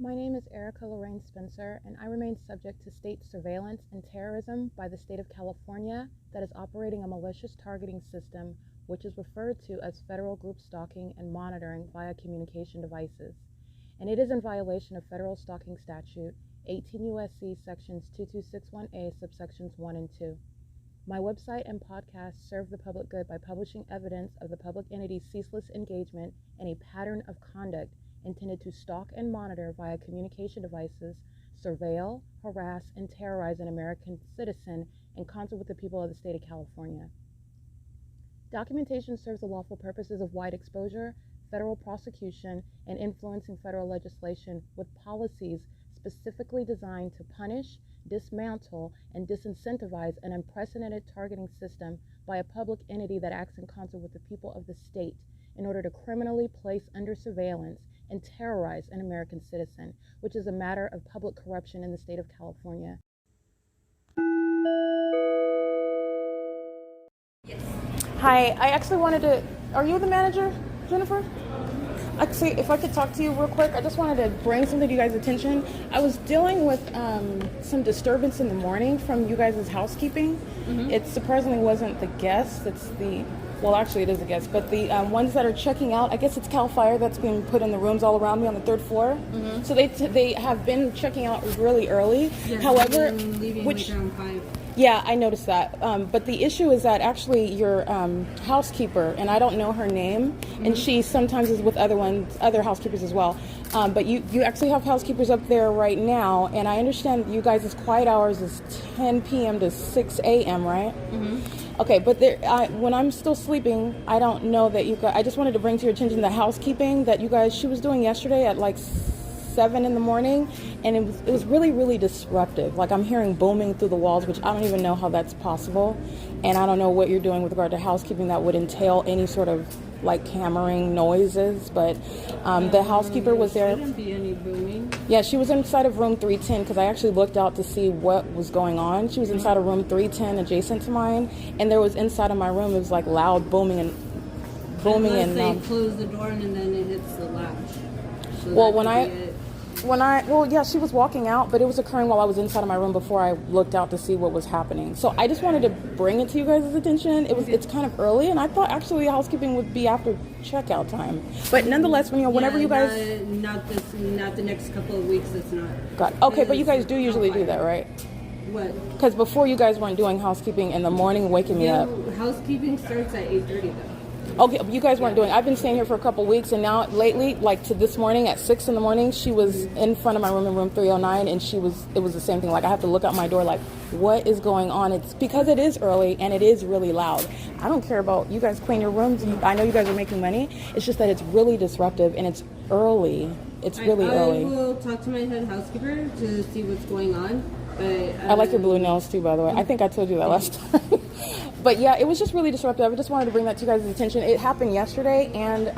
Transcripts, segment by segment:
My name is Erica Lorraine Spencer, and I remain subject to state surveillance and terrorism by the state of California that is operating a malicious targeting system which is referred to as federal group stalking and monitoring via communication devices. And it is in violation of federal stalking statute 18 U.S.C. sections 2261A subsections 1 and 2. My website and podcast serve the public good by publishing evidence of the public entity's ceaseless engagement in a pattern of conduct intended to stalk and monitor via communication devices, surveil, harass, and terrorize an American citizen in concert with the people of the state of California. Documentation serves the lawful purposes of wide exposure, federal prosecution, and influencing federal legislation with policies specifically designed to punish, dismantle, and disincentivize an unprecedented targeting system by a public entity that acts in concert with the people of the state in order to criminally place under surveillance and terrorize an American citizen, which is a matter of public corruption in the state of California. Yes. Hi, I actually wanted to, are you the manager, Jennifer? Actually, if I could talk to you real quick, I just wanted to bring something to you guys' attention. I was dealing with some disturbance in the morning from you guys' housekeeping. Mm-hmm. It surprisingly wasn't the guests, it's the, well, actually it is the guests, but the ones that are checking out, I guess it's CAL FIRE that's being put in the rooms all around me on the third floor. Mm-hmm. So they have been checking out really early. Yes, however, leaving which, around 5. yeah, I noticed that. But the issue is that actually your housekeeper, and I don't know her name, mm-hmm. and she sometimes is with other housekeepers as well. But you actually have housekeepers up there right now, and I understand you guys' quiet hours is 10 p.m. to 6 a.m., right? Mm-hmm. Okay, but when I'm still sleeping, I don't know that you guys, I just wanted to bring to your attention the housekeeping that you guys, she was doing yesterday at like 7 in the morning, and it was really, really disruptive. Like, I'm hearing booming through the walls, which I don't even know how that's possible, and I don't know what you're doing with regard to housekeeping that would entail any sort of like hammering noises, but the housekeeper was there. There shouldn't be any booming. Yeah, she was inside of room 310 because I actually looked out to see what was going on. She was inside of room 310 adjacent to mine, and there was inside of my room, it was like loud booming and Unless they close the door and then it hits the latch. So well, yeah, she was walking out, but it was occurring while I was inside of my room before I looked out to see what was happening. So I just wanted to bring it to you guys' attention. It's kind of early, and I thought actually housekeeping would be after checkout time. But nonetheless, whenever you guys... Not the next couple of weeks, it's not. Got it. Okay, but you guys do usually do that, right? What? Because before you guys weren't doing housekeeping in the morning, waking me up. Housekeeping starts at 8:30 though. Okay, you guys weren't doing. I've been staying here for a couple weeks, and now lately, like to this morning at 6 in the morning, she was in front of my room in room 309, and it was the same thing. Like, I have to look out my door, like, what is going on? It's because it is early and it is really loud. I don't care about you guys clean your rooms. I know you guys are making money. It's just that it's really disruptive and it's early. It's really early. I will talk to my head housekeeper to see what's going on. But I like your blue nails too, by the way. I think I told you that last time. But yeah, it was just really disruptive. I just wanted to bring that to you guys' attention. It happened yesterday and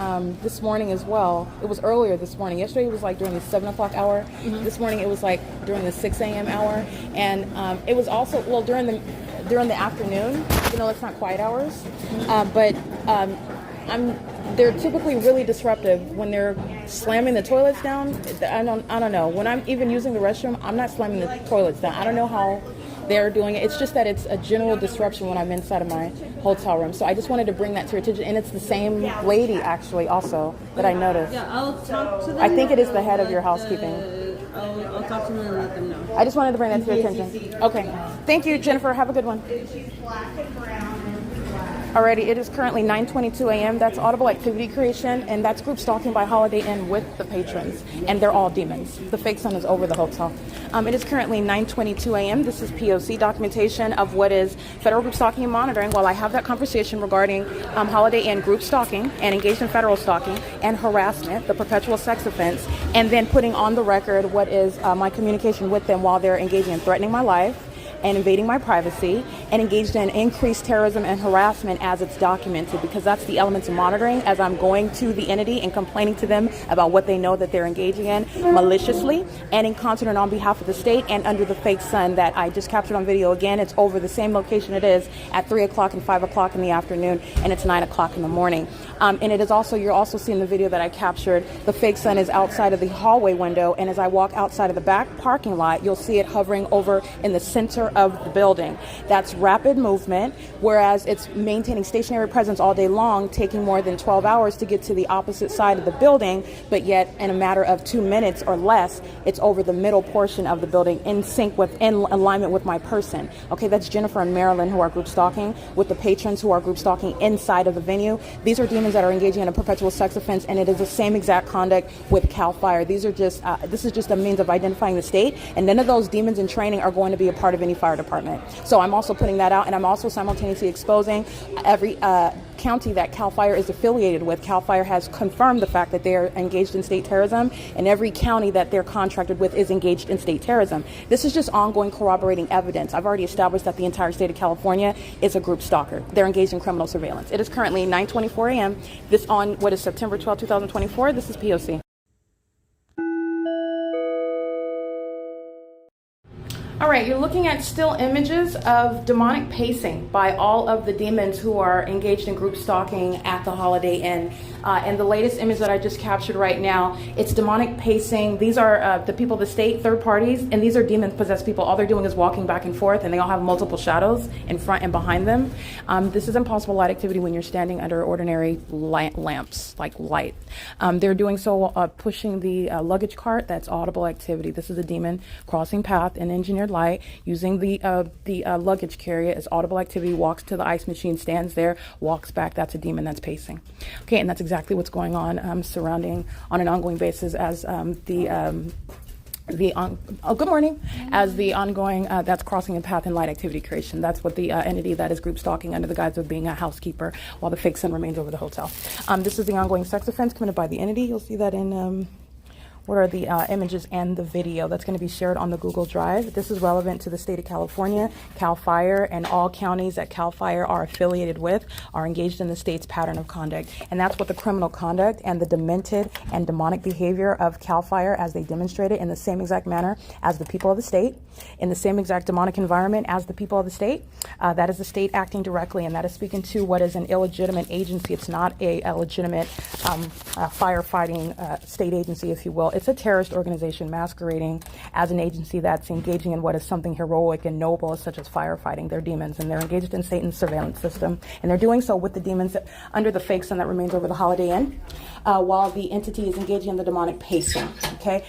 this morning as well. It was earlier this morning. Yesterday it was like during the 7 o'clock hour. Mm-hmm. This morning it was like during the 6 a.m. hour. And it was also, well, during the afternoon. You know, it's not quiet hours. They're typically really disruptive when they're slamming the toilets down. I don't know. When I'm even using the restroom, I'm not slamming the toilets down. I don't know how they're doing it. It's just that it's a general disruption when I'm inside of my hotel room. So I just wanted to bring that to your attention. And it's the same lady, actually, also, that I noticed. Yeah, I'll talk to them. I think it is the head of your housekeeping. I'll talk to them and let them know. I just wanted to bring that to your attention. Okay. Thank you, Jennifer. Have a good one. Alrighty, it is currently 9:22 a.m. That's audible activity creation, and that's group stalking by Holiday Inn with the patrons, and they're all demons. The fake sun is over the hotel. It is currently 9:22 a.m. This is P.O.C. documentation of what is federal group stalking and monitoring. While I have that conversation regarding Holiday Inn group stalking and engaged in federal stalking and harassment, the perpetual sex offense, and then putting on the record what is my communication with them while they're engaging in threatening my life and invading my privacy, and engaged in increased terrorism and harassment as it's documented, because that's the elements of monitoring as I'm going to the entity and complaining to them about what they know that they're engaging in maliciously and in concert and on behalf of the state and under the fake sun that I just captured on video. Again, it's over the same location it is at 3 o'clock and 5 o'clock in the afternoon, and it's 9 o'clock in the morning. And it is also, you're also seeing the video that I captured, the fake sun is outside of the hallway window, and as I walk outside of the back parking lot, you'll see it hovering over in the center of the building. That's rapid movement, whereas it's maintaining stationary presence all day long, taking more than 12 hours to get to the opposite side of the building, but yet in a matter of 2 minutes or less, it's over the middle portion of the building in sync with, in alignment with my person. Okay, that's Jennifer and Marilyn who are group stalking, with the patrons who are group stalking inside of the venue. These are demons that are engaging in a perpetual sex offense, and it is the same exact conduct with CAL FIRE. These are just, this is just a means of identifying the state, and none of those demons in training are going to be a part of any fire department. So I'm also putting that out, and I'm also simultaneously exposing every county that CAL FIRE is affiliated with. CAL FIRE has confirmed the fact that they are engaged in state terrorism, and every county that they're contracted with is engaged in state terrorism. This is just ongoing corroborating evidence. I've already established that the entire state of California is a group stalker. They're engaged in criminal surveillance. It is currently 9:24 a.m. This on what is September 12, 2024. This is P.O.C. All right, you're looking at still images of demonic pacing by all of the demons who are engaged in group stalking at the Holiday Inn. And the latest image that I just captured right now, it's demonic pacing. These are the people of the state, third parties, and these are demon-possessed people. All they're doing is walking back and forth, and they all have multiple shadows in front and behind them. This is impossible light activity when you're standing under ordinary lamps, like light. They're doing so pushing the luggage cart. That's audible activity. This is a demon crossing path in engineered light, using the luggage carrier as audible activity, walks to the ice machine, stands there, walks back. That's a demon that's pacing. Okay, and that's exactly what's going on surrounding on an ongoing basis as good morning, as the ongoing that's crossing a path in light activity creation. That's what the entity that is group stalking under the guise of being a housekeeper while the fake sun remains over the hotel. This is the ongoing sex offense committed by the entity. You'll see that in what are the images and the video that's going to be shared on the Google Drive. This is relevant to the state of California. CAL FIRE and all counties that CAL FIRE are affiliated with are engaged in the state's pattern of conduct. And that's what the criminal conduct and the demented and demonic behavior of CAL FIRE, as they demonstrated in the same exact manner as the people of the state, in the same exact demonic environment as the people of the state. That is the state acting directly, and that is speaking to what is an illegitimate agency. It's not a legitimate firefighting state agency, if you will. It's a terrorist organization masquerading as an agency that's engaging in what is something heroic and noble, such as firefighting. They're demons, and they're engaged in Satan's surveillance system. And they're doing so with the demons under the fake sun that remains over the Holiday Inn, while the entity is engaging in the demonic pacing. Okay,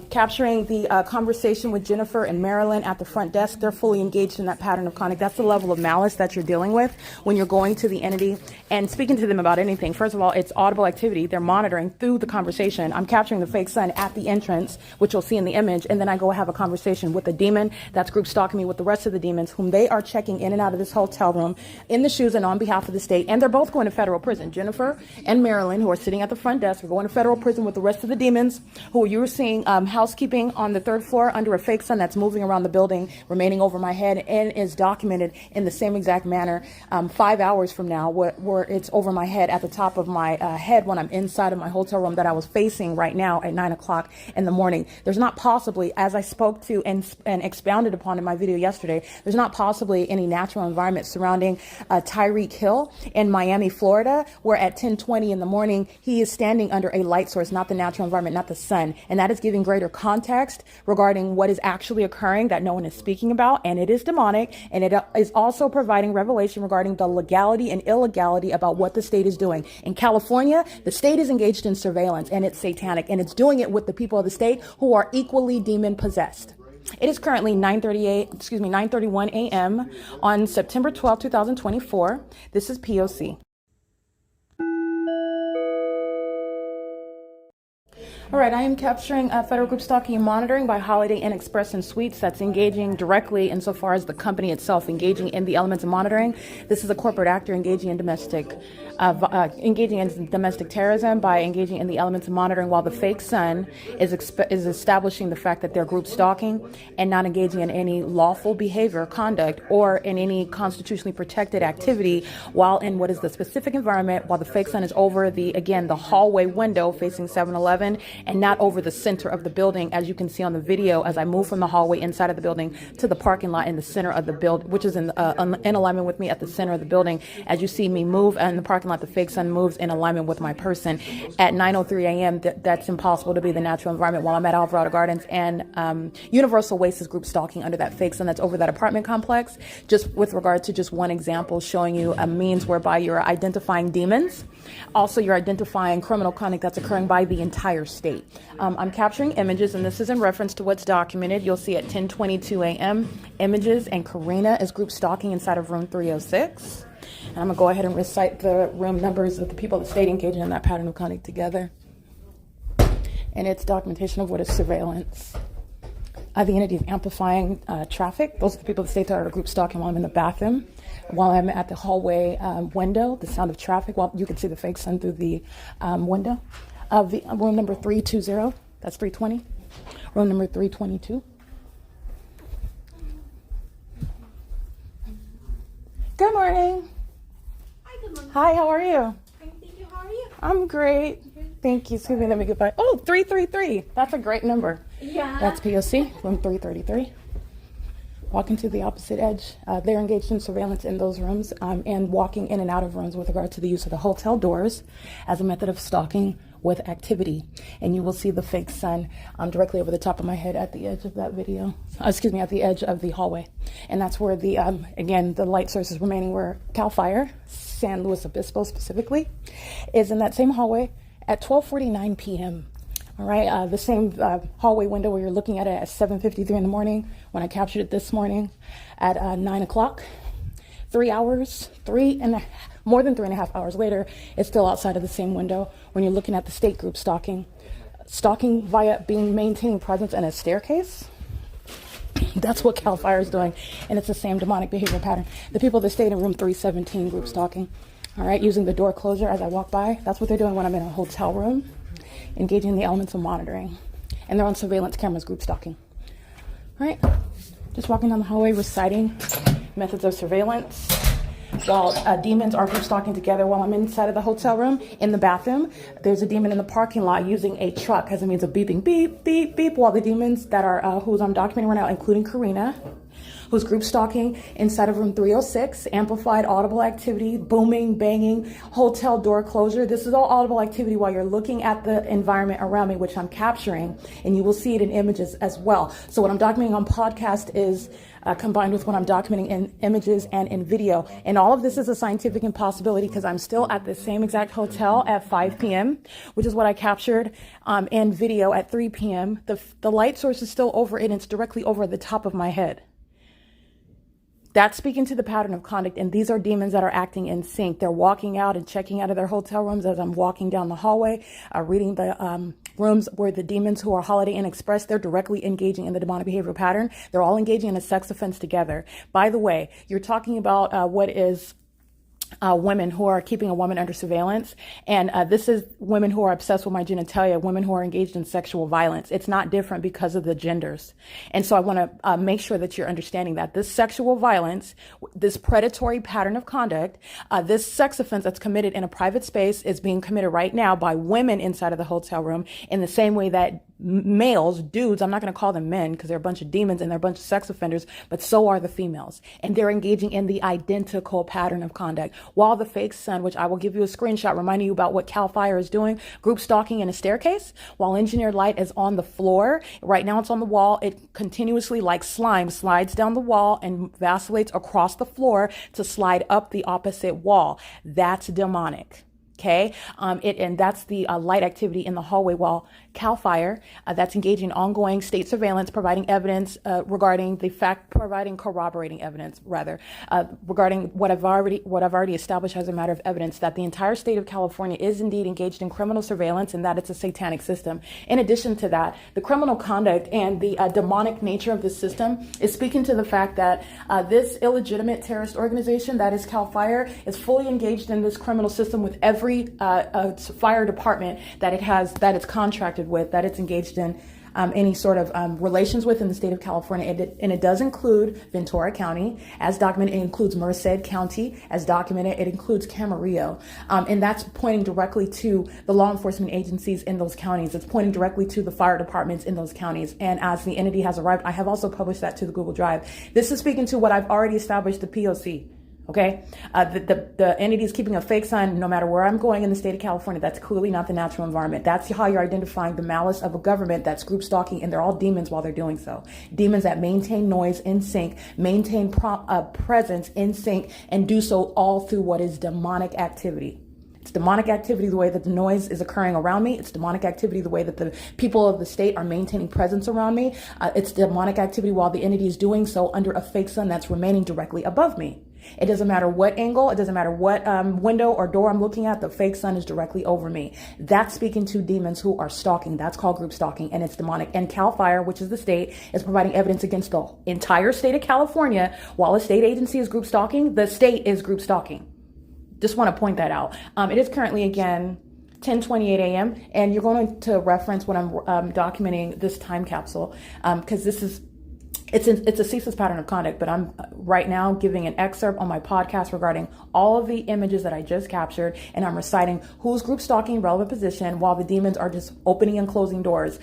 capturing the conversation with Jennifer and Marilyn at the front desk. They're fully engaged in that pattern of conduct. That's the level of malice that you're dealing with when you're going to the entity and speaking to them about anything. First of all, it's audible activity. They're monitoring through the conversation. I'm capturing the fake sun at the entrance, which you'll see in the image, and then I go have a conversation with a demon that's group stalking me with the rest of the demons, whom they are checking in and out of this hotel room in the shoes and on behalf of the state. And they're both going to federal prison. Jennifer and Marilyn, who are sitting at the front desk, are going to federal prison with the rest of the demons, who you were seeing housekeeping on the third floor under a fake sun that's moving around the building, remaining over my head, and is documented in the same exact manner 5 hours from now, where it's over my head at the top of my head when I'm inside of my hotel room that I was facing right now at 9 o'clock in the morning. There's not possibly, as I spoke to and expounded upon in my video yesterday, there's not possibly any natural environment surrounding Tyreek Hill in Miami, Florida, where at 10:20 in the morning, he is standing under a light source, not the natural environment, not the sun. And that is giving greater context regarding what is actually occurring that no one is speaking about. And it is demonic. And it is also providing revelation regarding the legality and illegality about what the state is doing. In California, the state is engaged in surveillance, and it's satanic, and it's doing it with the people of the state who are equally demon possessed. It is currently 9:31 a.m. on September 12, 2024. This is P.O.C. All right, I am capturing federal group stalking and monitoring by Holiday Inn Express and Suites. That's engaging directly insofar as the company itself engaging in the elements of monitoring. This is a corporate actor engaging in domestic terrorism by engaging in the elements of monitoring, while the fake son is establishing the fact that they're group stalking and not engaging in any lawful behavior, conduct, or in any constitutionally protected activity while in what is the specific environment, while the fake son is over the hallway window facing 7-Eleven and not over the center of the building, as you can see on the video as I move from the hallway inside of the building to the parking lot in the center of the building, which is in alignment with me at the center of the building. As you see me move in the parking lot, the fake sun moves in alignment with my person. At 9:03 a.m., that's impossible to be the natural environment while I'm at Alvarado Gardens, and Universal Waste is group stalking under that fake sun that's over that apartment complex. Just with regard to just one example, showing you a means whereby you're identifying demons. Also, you're identifying criminal conduct that's occurring by the entire state. I'm capturing images, and this is in reference to what's documented. You'll see at 10:22 a.m. images, and Karina is group stalking inside of room 306. And I'm going to go ahead and recite the room numbers of the people that stayed engaging in that pattern of conduct together. And it's documentation of what is surveillance. The entity of amplifying traffic. Those are the people that stayed there are group stalking while I'm in the bathroom. While I'm at the hallway window, the sound of traffic, while you can see the fake sun through the window. Room number 320, that's 320. Room number 322. Good morning. Hi, good morning. Hi, how are you? Thank you. How are you? I'm great. Thank you. Excuse me, let me get by. Oh, 333. That's a great number. Yeah. That's P.O.C, room 333. Walking to the opposite edge. They're engaged in surveillance in those rooms and walking in and out of rooms with regard to the use of the hotel doors as a method of stalking with activity. And you will see the fake sun directly over the top of my head at the edge of that video. At the edge of the hallway. And that's where the, again, the light sources remaining were CAL FIRE, San Luis Obispo specifically, is in that same hallway at 12:49 p.m. All right, the same hallway window where you're looking at it at 7:53 in the morning when I captured it this morning at 9 o'clock. 3 hours, more than 3.5 hours later, it's still outside of the same window when you're looking at the state group stalking via maintaining presence in a staircase. That's what CAL FIRE is doing, and it's the same demonic behavior pattern. The people that stayed in room 317 group stalking, all right, using the door closure as I walk by, that's what they're doing when I'm in a hotel room, engaging in the elements of monitoring, and they're on surveillance cameras group stalking. All right, just walking down the hallway reciting methods of surveillance while demons are group stalking together while I'm inside of the hotel room. In the bathroom, there's a demon in the parking lot using a truck as a means of beeping, beep, beep, beep, while the demons that are, whose I'm documenting right now, including Karina, who's group stalking inside of room 306, amplified audible activity, booming, banging, hotel door closure. This is all audible activity while you're looking at the environment around me, which I'm capturing, and you will see it in images as well. So what I'm documenting on podcast is combined with what I'm documenting in images and in video. And all of this is a scientific impossibility because I'm still at the same exact hotel at 5 p.m., which is what I captured in video at 3 p.m. The light source is still over it, and it's directly over the top of my head. That's speaking to the pattern of conduct, and these are demons that are acting in sync. They're walking out and checking out of their hotel rooms as I'm walking down the hallway, reading the rooms where the demons who are Holiday Inn Express, they're directly engaging in the demonic behavior pattern. They're all engaging in a sex offense together. By the way, you're talking about what is women who are keeping a woman under surveillance. And this is women who are obsessed with my genitalia, women who are engaged in sexual violence. It's not different because of the genders. And so I want to make sure that you're understanding that this sexual violence, this predatory pattern of conduct, this sex offense that's committed in a private space is being committed right now by women inside of the hotel room in the same way that males, dudes, I'm not going to call them men because they're a bunch of demons and they're a bunch of sex offenders, but so are the females. And they're engaging in the identical pattern of conduct. While the fake son, which I will give you a screenshot reminding you about what CAL FIRE is doing, group stalking in a staircase, while engineered light is on the floor. Right now it's on the wall. It continuously, like slime, slides down the wall and vacillates across the floor to slide up the opposite wall. That's demonic. Okay, and that's the light activity in the hallway while CAL FIRE, that's engaging ongoing state surveillance, providing evidence regarding the fact, providing corroborating evidence rather, regarding what I've already established as a matter of evidence, that the entire state of California is indeed engaged in criminal surveillance and that it's a satanic system. In addition to that, the criminal conduct and the demonic nature of the system is speaking to the fact that this illegitimate terrorist organization, that is CAL FIRE, is fully engaged in this criminal system with every fire department that it's contracted with, that it's engaged in any sort of relations with in the state of California. And it does include Ventura County, as documented. It includes Merced County, as documented. It includes Camarillo. And that's pointing directly to the law enforcement agencies in those counties. It's pointing directly to the fire departments in those counties. And as the entity has arrived, I have also published that to the Google Drive. This is speaking to what I've already established, the P.O.C. Okay, the entity is keeping a fake sign no matter where I'm going in the state of California. That's clearly not the natural environment. That's how you're identifying the malice of a government that's group stalking, and they're all demons while they're doing so. Demons that maintain noise in sync, maintain presence in sync, and do so all through what is demonic activity. It's demonic activity the way that the noise is occurring around me. It's demonic activity the way that the people of the state are maintaining presence around me. It's demonic activity while the entity is doing so under a fake sun that's remaining directly above me. It doesn't matter what angle, it doesn't matter what window or door I'm looking at, the fake sun is directly over me. That's speaking to demons who are stalking. That's called group stalking, and it's demonic. And CAL FIRE, which is the state, is providing evidence against the entire state of California. While a state agency is group stalking, the state is group stalking. Just want to point that out. It is currently, again, 10:28 a.m. and you're going to reference when I'm documenting this time capsule, because this is it's a ceaseless pattern of conduct, but I'm right now giving an excerpt on my podcast regarding all of the images that I just captured, and I'm reciting who's group stalking relevant position while the demons are just opening and closing doors.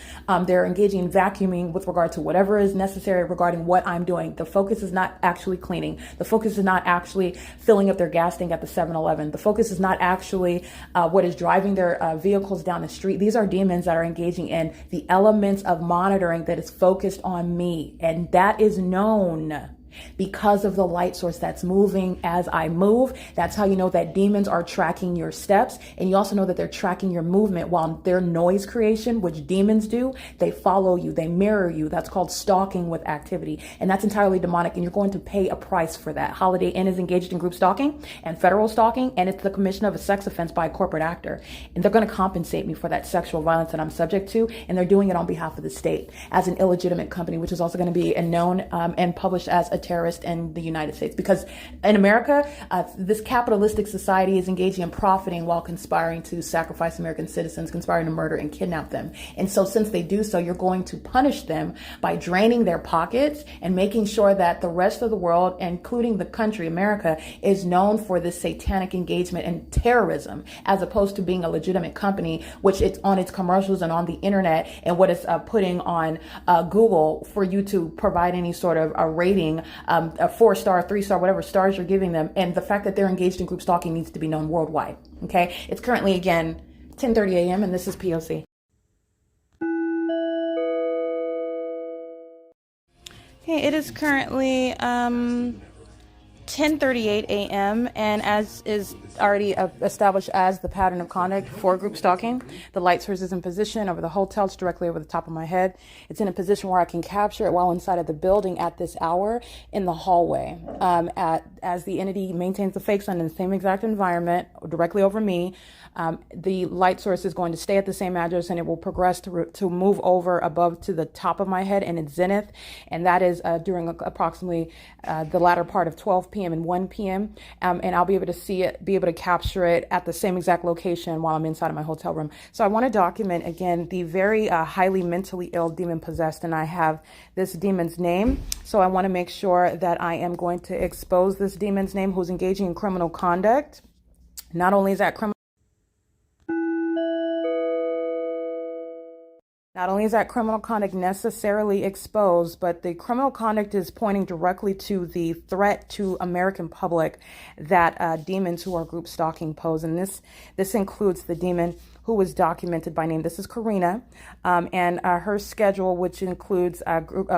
They're engaging in vacuuming with regard to whatever is necessary regarding what I'm doing. The focus is not actually cleaning. The focus is not actually filling up their gas tank at the 7-Eleven. The focus is not actually what is driving their vehicles down the street. These are demons that are engaging in the elements of monitoring that is focused on me, and that is known because of the light source that's moving as I move. That's how you know that demons are tracking your steps. And you also know that they're tracking your movement while their noise creation, which demons do, they follow you, they mirror you. That's called stalking with activity. And that's entirely demonic. And you're going to pay a price for that. Holiday Inn is engaged in group stalking and federal stalking, and it's the commission of a sex offense by a corporate actor. And they're going to compensate me for that sexual violence that I'm subject to. And they're doing it on behalf of the state as an illegitimate company, which is also going to be known and published as a terrorist in the United States. Because in America, this capitalistic society is engaging in profiting while conspiring to sacrifice American citizens, conspiring to murder and kidnap them. And so since they do so, you're going to punish them by draining their pockets and making sure that the rest of the world, including the country, America, is known for this satanic engagement and terrorism, as opposed to being a legitimate company, which it's on its commercials and on the internet and what it's putting on Google for you to provide any sort of a rating, a 4-star, 3-star, whatever stars you're giving them. And the fact that they're engaged in group stalking needs to be known worldwide. Okay. It's currently, again, 10:30 a.m. and this is POC. Okay. It is currently, 10:38 a.m. and as is already established as the pattern of conduct for group stalking, the light source is in position over the hotel. It's directly over the top of my head. It's in a position where I can capture it while inside of the building at this hour in the hallway. As the entity maintains the fake sun in the same exact environment directly over me, the light source is going to stay at the same address, and it will progress to move over above to the top of my head in its zenith, and that is during approximately the latter part of 12 p.m. and 1 p.m. And I'll be able to see it, be able to capture it at the same exact location while I'm inside of my hotel room. So I want to document, again, the very highly mentally ill demon possessed, and I have this demon's name. So I want to make sure that I am going to expose this demon's name who's engaging in criminal conduct. Not only is that criminal conduct necessarily exposed, but the criminal conduct is pointing directly to the threat to American public that demons who are group stalking pose. And this includes the demon who was documented by name. This is Karina, and her schedule, which includes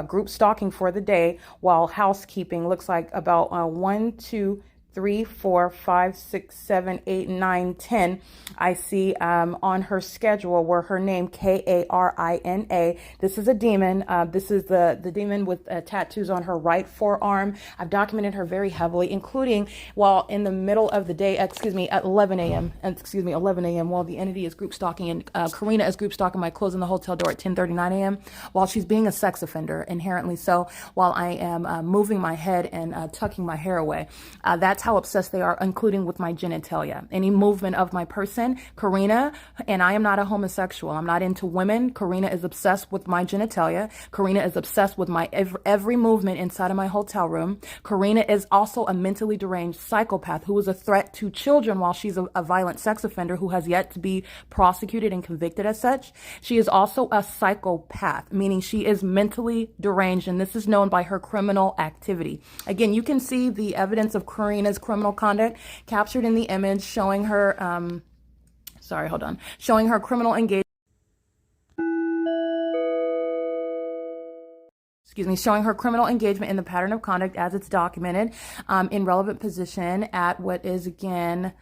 group stalking for the day, while housekeeping looks like about 1, 2, 3, 4, 5, 6, 7, 8, 9, 10. I see on her schedule where her name Karina. This is a demon. This is the demon with tattoos on her right forearm. I've documented her very heavily, including while in the middle of the day, at 11 a.m. 11 a.m. while the entity is group stalking, and Karina is group stalking by closing the hotel door at 10:39 a.m. while she's being a sex offender, inherently so, while I am moving my head and tucking my hair away. That's how obsessed they are, including with my genitalia. Any movement of my person, Karina, and I am not a homosexual. I'm not into women. Karina is obsessed with my genitalia. Karina is obsessed with my every movement inside of my hotel room. Karina is also a mentally deranged psychopath who is a threat to children while she's a violent sex offender who has yet to be prosecuted and convicted as such. She is also a psychopath, meaning she is mentally deranged, and this is known by her criminal activity. Again, you can see the evidence of Karina's criminal conduct captured in the image showing her, showing her criminal engagement. Showing her criminal engagement in the pattern of conduct as it's documented in relevant position at what is, again,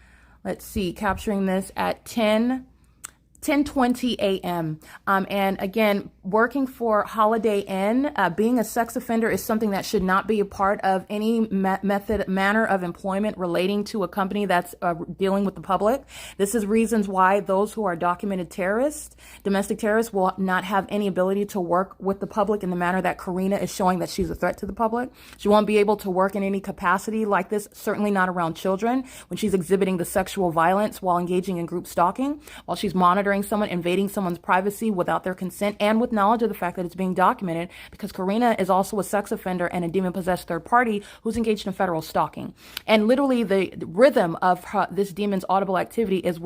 capturing this at 10:20 a.m. And again, working for Holiday Inn, being a sex offender is something that should not be a part of any manner of employment relating to a company that's dealing with the public. This is reasons why those who are documented terrorists, domestic terrorists, will not have any ability to work with the public in the manner that Karina is showing that she's a threat to the public. She won't be able to work in any capacity like this, certainly not around children, when she's exhibiting the sexual violence while engaging in group stalking, while she's monitoring someone, invading someone's privacy without their consent and with knowledge of the fact that it's being documented, because Karina is also a sex offender and a demon-possessed third party who's engaged in federal stalking. And literally the rhythm of this demon's audible activity is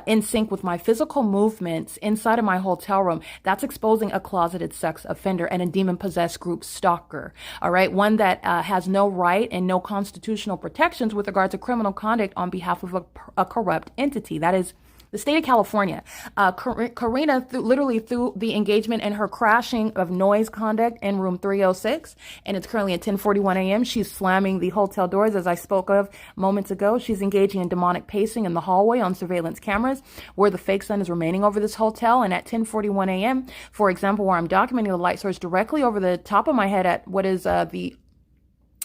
in sync with my physical movements inside of my hotel room. That's exposing a closeted sex offender and a demon-possessed group stalker. All right, one that has no right and no constitutional protections with regard to criminal conduct on behalf of a corrupt entity. That is the state of California. Karina, literally through the engagement and her crashing of noise conduct in room 306, and it's currently at 10:41 a.m., she's slamming the hotel doors, as I spoke of moments ago. She's engaging in demonic pacing in the hallway on surveillance cameras where the fake sun is remaining over this hotel. And at 10:41 a.m., for example, where I'm documenting the light source directly over the top of my head at what is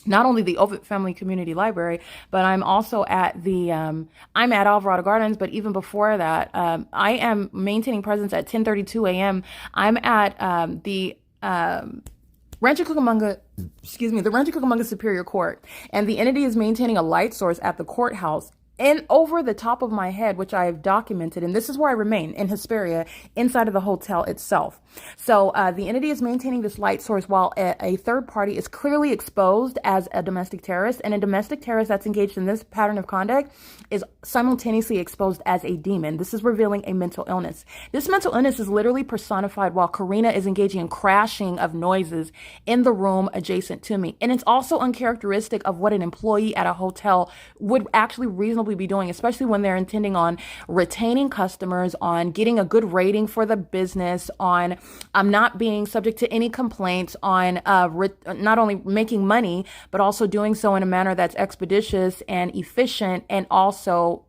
not only the Ovid Family Community Library, but I'm also at I'm at Alvarado Gardens, but even before that, I am maintaining presence at 10:32 a.m. I'm at the Rancho Cucamonga, the Rancho Cucamonga Superior Court, and the entity is maintaining a light source at the courthouse and over the top of my head, which I have documented, and this is where I remain in Hesperia, inside of the hotel itself. So the entity is maintaining this light source while a third party is clearly exposed as a domestic terrorist, and a domestic terrorist that's engaged in this pattern of conduct is simultaneously exposed as a demon. This is revealing a mental illness. This mental illness is literally personified while Karina is engaging in crashing of noises in the room adjacent to me. And it's also uncharacteristic of what an employee at a hotel would actually reasonably be doing, especially when they're intending on retaining customers, on getting a good rating for the business, on not being subject to any complaints, on not only making money, but also doing so in a manner that's expeditious and efficient and also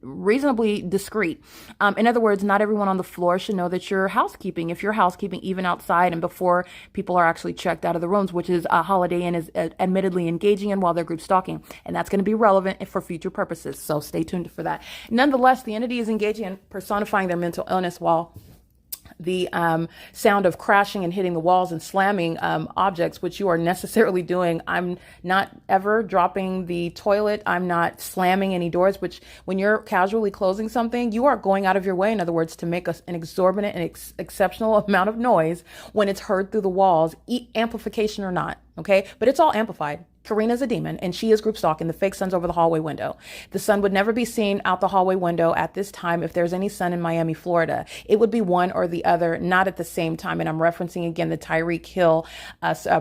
reasonably discreet. In other words, not everyone on the floor should know that you're housekeeping. If you're housekeeping, even outside and before people are actually checked out of the rooms, which is a Holiday Inn is admittedly engaging in while they're group stalking. And that's going to be relevant for future purposes. So stay tuned for that. Nonetheless, the entity is engaging in personifying their mental illness while the sound of crashing and hitting the walls and slamming objects, which you are necessarily doing. I'm not ever dropping the toilet. I'm not slamming any doors, which when you're casually closing something, you are going out of your way, in other words, to make an exorbitant and exceptional amount of noise when it's heard through the walls, amplification or not. Okay, but it's all amplified. Karina's a demon, and she is group stalking. The fake sun's over the hallway window. The sun would never be seen out the hallway window at this time if there's any sun in Miami, Florida. It would be one or the other, not at the same time. And I'm referencing again the Tyreek Hill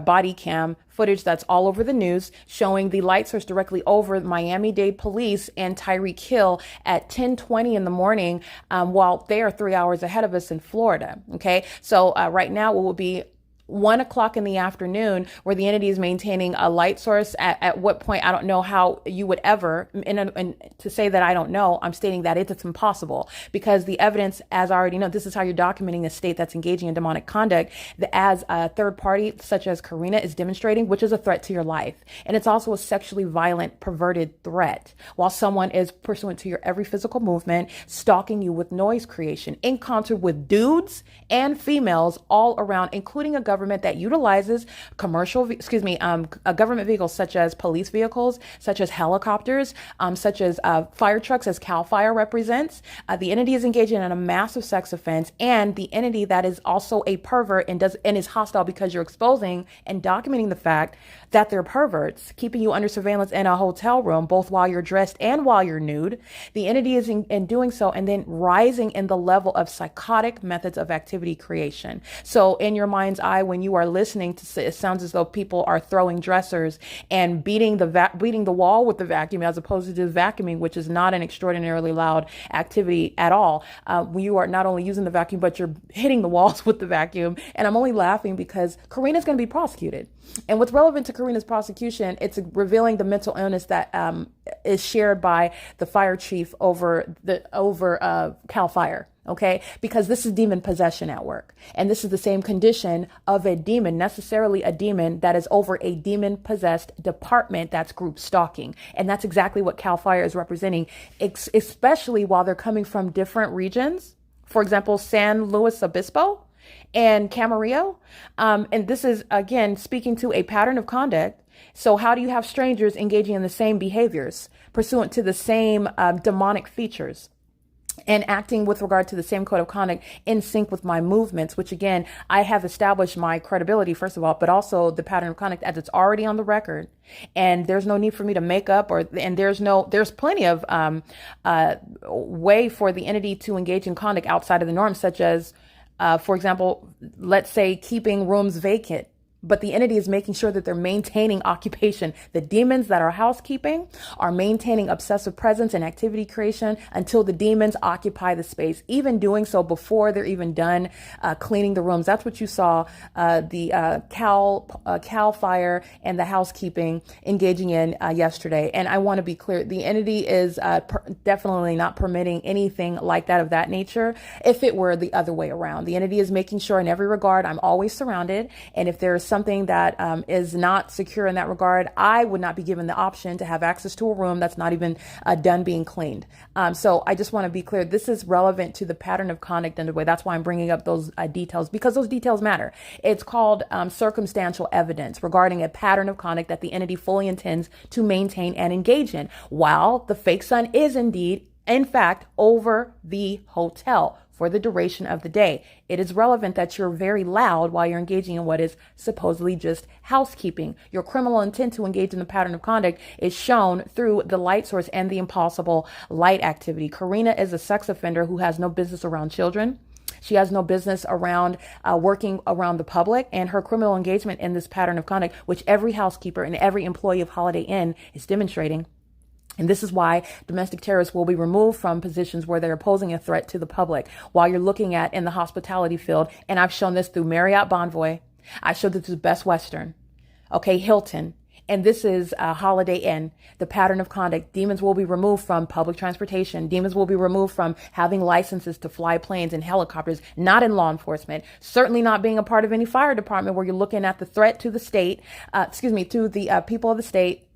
body cam footage that's all over the news, showing the light source directly over Miami-Dade police and Tyreek Hill at 10:20 in the morning, while they are 3 hours ahead of us in Florida. Okay, so right now what will be 1 o'clock in the afternoon where the entity is maintaining a light source. At what point, I don't know how you would ever, and to say that I don't know, I'm stating that it's impossible, because the evidence, as I already know, this is how you're documenting a state that's engaging in demonic conduct, that as a third party, such as Karina is demonstrating, which is a threat to your life. And it's also a sexually violent, perverted threat, while someone is pursuant to your every physical movement, stalking you with noise creation, in concert with dudes and females all around, including a government that utilizes government vehicles such as police vehicles, such as helicopters, such as fire trucks, as CAL FIRE represents. The entity is engaging in a massive sex offense, and the entity that is also a pervert and is hostile because you're exposing and documenting the fact that they're perverts, keeping you under surveillance in a hotel room, both while you're dressed and while you're nude. The entity is in doing so, and then rising in the level of psychotic methods of activity creation. So in your mind's eye, when you are listening to it, sounds as though people are throwing dressers and beating the wall with the vacuum, as opposed to just vacuuming, which is not an extraordinarily loud activity at all. You are not only using the vacuum, but you're hitting the walls with the vacuum. And I'm only laughing because Karina's going to be prosecuted. And what's relevant to Karina's prosecution, it's revealing the mental illness that is shared by the fire chief over CAL FIRE. Okay, because this is demon possession at work. And this is the same condition of a demon, necessarily a demon that is over a demon possessed department that's group stalking. And that's exactly what CAL FIRE is representing, especially while they're coming from different regions. For example, San Luis Obispo and Camarillo. And this is, again, speaking to a pattern of conduct. So how do you have strangers engaging in the same behaviors, pursuant to the same demonic features, and acting with regard to the same code of conduct in sync with my movements, which again, I have established my credibility, first of all, but also the pattern of conduct as it's already on the record. And there's no need for me to make up, and there's plenty of way for the entity to engage in conduct outside of the norm, such as, for example, let's say keeping rooms vacant. But the entity is making sure that they're maintaining occupation. The demons that are housekeeping are maintaining obsessive presence and activity creation until the demons occupy the space, even doing so before they're even done cleaning the rooms. That's what you saw the CAL FIRE and the housekeeping engaging in yesterday. And I want to be clear, the entity is definitely not permitting anything like that of that nature if it were the other way around. The entity is making sure in every regard I'm always surrounded, and if there's something that is not secure in that regard, I would not be given the option to have access to a room that's not even done being cleaned. So I just want to be clear, this is relevant to the pattern of conduct in the way. That's why I'm bringing up those details, because those details matter. It's called circumstantial evidence regarding a pattern of conduct that the entity fully intends to maintain and engage in, while the fake sun is indeed, in fact, over the hotel for the duration of the day. It is relevant that you're very loud while you're engaging in what is supposedly just housekeeping. Your criminal intent to engage in the pattern of conduct is shown through the light source and the impossible light activity. Karina is a sex offender who has no business around children. She has no business around working around the public, and her criminal engagement in this pattern of conduct, which every housekeeper and every employee of Holiday Inn is demonstrating. And this is why domestic terrorists will be removed from positions where they're posing a threat to the public. While you're looking at in the hospitality field, and I've shown this through Marriott Bonvoy, I showed this through Best Western, okay, Hilton, and this is Holiday Inn. The pattern of conduct, demons will be removed from public transportation. Demons will be removed from having licenses to fly planes and helicopters, not in law enforcement, certainly not being a part of any fire department where you're looking at the threat to the state, to the people of the state,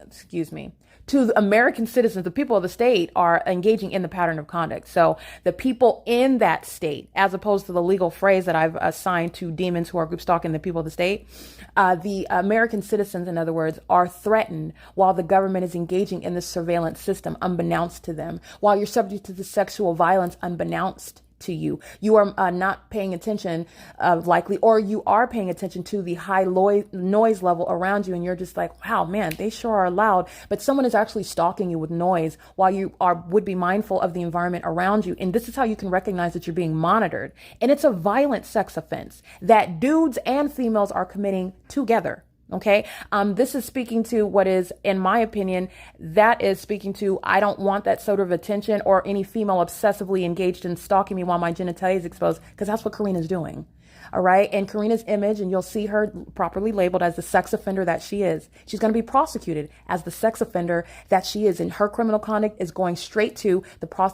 to the American citizens. The people of the state are engaging in the pattern of conduct. So the people in that state, as opposed to the legal phrase that I've assigned to demons who are group stalking the people of the state, the American citizens, in other words, are threatened while the government is engaging in the surveillance system unbeknownst to them, while you're subject to the sexual violence unbeknownst to you. You are not paying attention likely, or you are paying attention to the high noise level around you, and you're just like, wow, man, they sure are loud. But someone is actually stalking you with noise while you would be mindful of the environment around you. And this is how you can recognize that you're being monitored. And it's a violent sex offense that dudes and females are committing together. Okay. This is speaking to what is, in my opinion, that is speaking to, I don't want that sort of attention or any female obsessively engaged in stalking me while my genitalia is exposed, because that's what Karina's doing. All right. And Karina's image, and you'll see her properly labeled as the sex offender that she is. She's going to be prosecuted as the sex offender that she is. And her criminal conduct is going straight to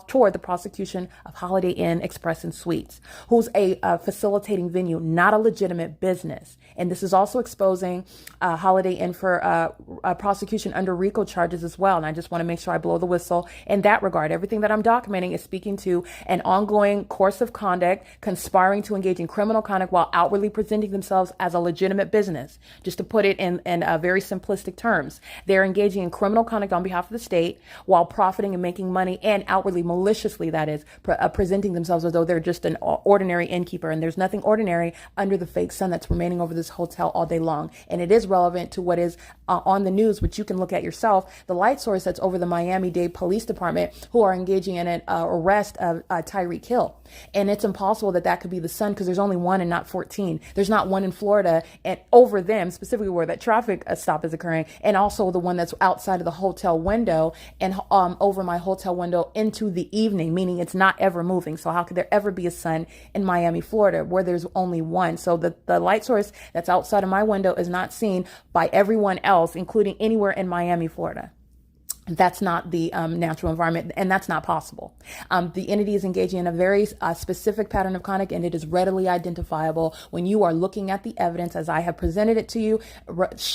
toward the prosecution of Holiday Inn Express and Suites, who's a facilitating venue, not a legitimate business. And this is also exposing Holiday Inn for prosecution under RICO charges as well. And I just want to make sure I blow the whistle in that regard. Everything that I'm documenting is speaking to an ongoing course of conduct, conspiring to engage in criminal conduct while outwardly presenting themselves as a legitimate business. Just to put it in very simplistic terms, they're engaging in criminal conduct on behalf of the state while profiting and making money, and outwardly, maliciously, that is, presenting themselves as though they're just an ordinary innkeeper. And there's nothing ordinary under the fake sun that's remaining over this hotel all day long. And it is relevant to what is on the news, which you can look at yourself, the light source that's over the Miami-Dade Police Department, who are engaging in an arrest of Tyreek Hill. And it's impossible that that could be the son, because there's only one and not 14. There's not one in Florida and over them, specifically where that traffic stop is occurring, and also the one that's outside of the hotel window and over my hotel window into the evening, meaning it's not ever moving. So how could there ever be a sun in Miami, Florida, where there's only one? So the light source that's outside of my window is not seen by everyone else, including anywhere in Miami, Florida. That's not the natural environment, and that's not possible. The entity is engaging in a very specific pattern of conduct, and it is readily identifiable when you are looking at the evidence as I have presented it to you,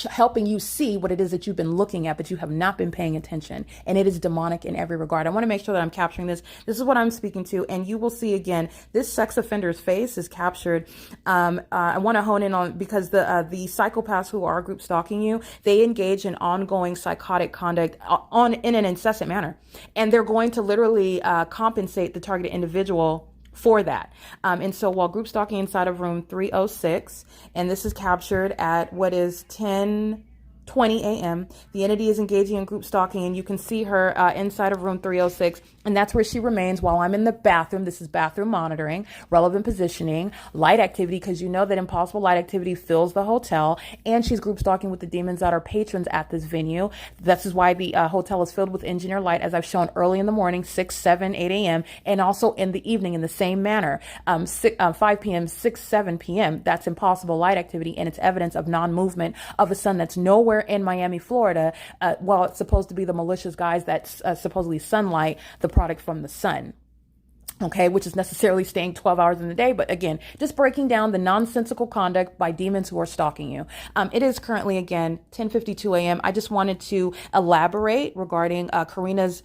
helping you see what it is that you've been looking at, but you have not been paying attention. And it is demonic in every regard. I want to make sure that I'm capturing this. This is what I'm speaking to, and you will see again, this sex offender's face is captured. I want to hone in on, because the psychopaths who are group stalking you, they engage in ongoing psychotic conduct in an incessant manner. And they're going to literally compensate the targeted individual for that. And so while group stalking inside of room 306, and this is captured at what is 10:20 a.m., the entity is engaging in group stalking, and you can see her inside of room 306, and that's where she remains while I'm in the bathroom. This is bathroom monitoring, relevant positioning, light activity, because you know that impossible light activity fills the hotel, and she's group stalking with the demons that are patrons at this venue. This is why the hotel is filled with engineer light, as I've shown early in the morning, 6, 7, 8 a.m., and also in the evening in the same manner, 5 p.m., 6, 7 p.m. That's impossible light activity, and it's evidence of non-movement of a sun that's nowhere in Miami, Florida, while it's supposed to be the malicious guys that's supposedly sunlight, the product from the sun. Okay, which is necessarily staying 12 hours in the day. But again, just breaking down the nonsensical conduct by demons who are stalking you. It is currently, again, 10:52 a.m. I just wanted to elaborate regarding Karina's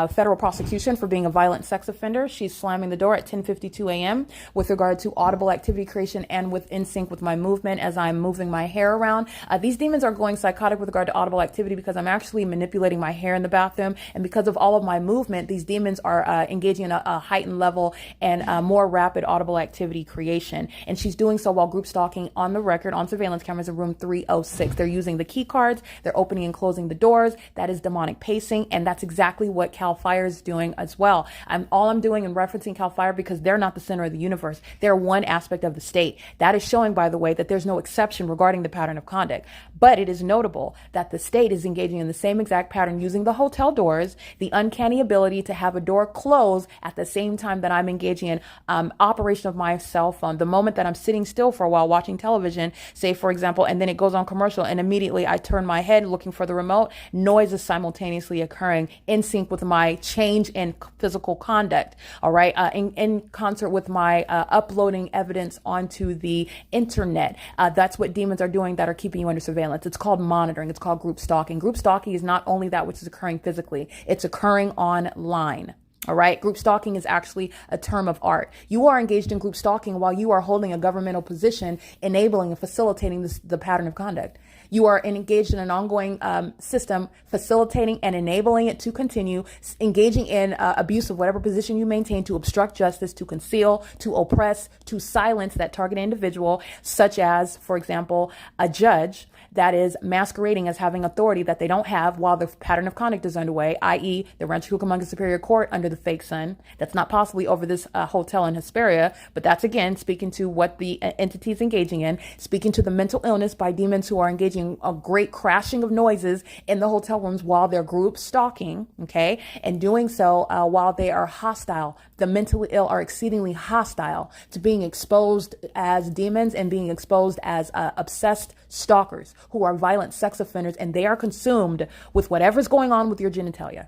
federal prosecution for being a violent sex offender. She's slamming the door at 10:52 a.m. with regard to audible activity creation and in sync with my movement as I'm moving my hair around. These demons are going psychotic with regard to audible activity because I'm actually manipulating my hair in the bathroom. And because of all of my movement, these demons are engaging in a heightened level and more rapid audible activity creation. And she's doing so while group stalking on the record on surveillance cameras in room 306. They're using the key cards. They're opening and closing the doors. That is demonic pacing. And that's exactly what CAL FIRE is doing as well. All I'm doing in referencing CAL FIRE because they're not the center of the universe. They're one aspect of the state. That is showing, by the way, that there's no exception regarding the pattern of conduct. But it is notable that the state is engaging in the same exact pattern using the hotel doors, the uncanny ability to have a door close at the same time that I'm engaging in operation of my cell phone. The moment that I'm sitting still for a while watching television, say for example, and then it goes on commercial and immediately I turn my head looking for the remote, noise is simultaneously occurring in sync with my change in physical conduct. All right. In concert with my uploading evidence onto the internet. That's what demons are doing that are keeping you under surveillance. It's called monitoring. It's called group stalking. Group stalking is not only that which is occurring physically, it's occurring online. All right. Group stalking is actually a term of art. You are engaged in group stalking while you are holding a governmental position, enabling and facilitating the pattern of conduct. You are engaged in an ongoing system, facilitating and enabling it to continue, engaging in abuse of whatever position you maintain to obstruct justice, to conceal, to oppress, to silence that target individual, such as, for example, a judge that is masquerading as having authority that they don't have while the pattern of conduct is underway, i.e. the Rancho Cucamonga Superior Court under the fake sun. That's not possibly over this hotel in Hesperia, but that's again speaking to what the entity is engaging in, speaking to the mental illness by demons who are engaging engaging a great crashing of noises in the hotel rooms while they're group stalking, okay? And doing so while they are hostile. The mentally ill are exceedingly hostile to being exposed as demons and being exposed as obsessed stalkers who are violent sex offenders, and they are consumed with whatever's going on with your genitalia.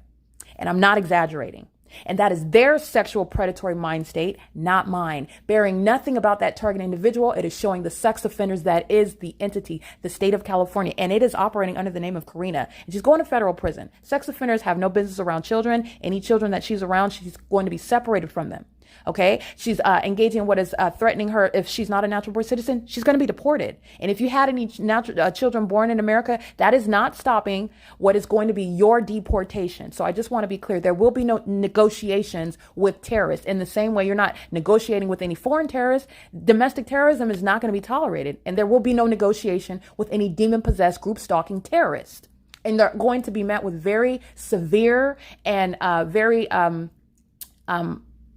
And I'm not exaggerating. And that is their sexual predatory mind state, not mine. Bearing nothing about that target individual, it is showing the sex offenders that is the entity, the state of California, and it is operating under the name of Karina. And she's going to federal prison. Sex offenders have no business around children. Any children that she's around, she's going to be separated from them. Okay, she's engaging in what is threatening her. If she's not a natural born citizen, she's going to be deported. And if you had any natural children born in America, that is not stopping what is going to be your deportation. So I just want to be clear. There will be no negotiations with terrorists. In the same way, you're not negotiating with any foreign terrorists. Domestic terrorism is not going to be tolerated. And there will be no negotiation with any demon-possessed group stalking terrorists. And they're going to be met with very severe and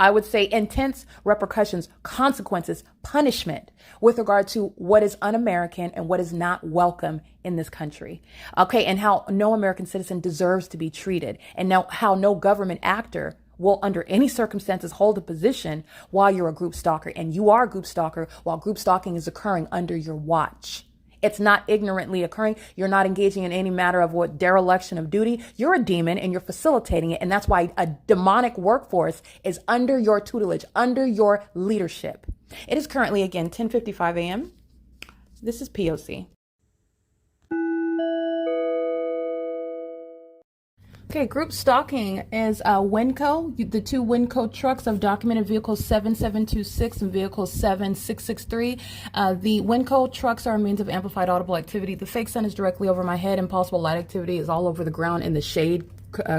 I would say intense repercussions, consequences, punishment with regard to what is un-American and what is not welcome in this country. Okay, and how no American citizen deserves to be treated, and now how no government actor will under any circumstances hold a position while you're a group stalker, and you are a group stalker while group stalking is occurring under your watch. It's not ignorantly occurring. You're not engaging in any matter of what dereliction of duty. You're a demon and you're facilitating it. And that's why a demonic workforce is under your tutelage, under your leadership. It is currently, again, 10:55 a.m. This is P.O.C. Okay, group stalking is Winco. The two Winco trucks of documented vehicles 7726 and vehicle 7663. The Winco trucks are a means of amplified audible activity. The fake sun is directly over my head, and possible light activity is all over the ground in the shade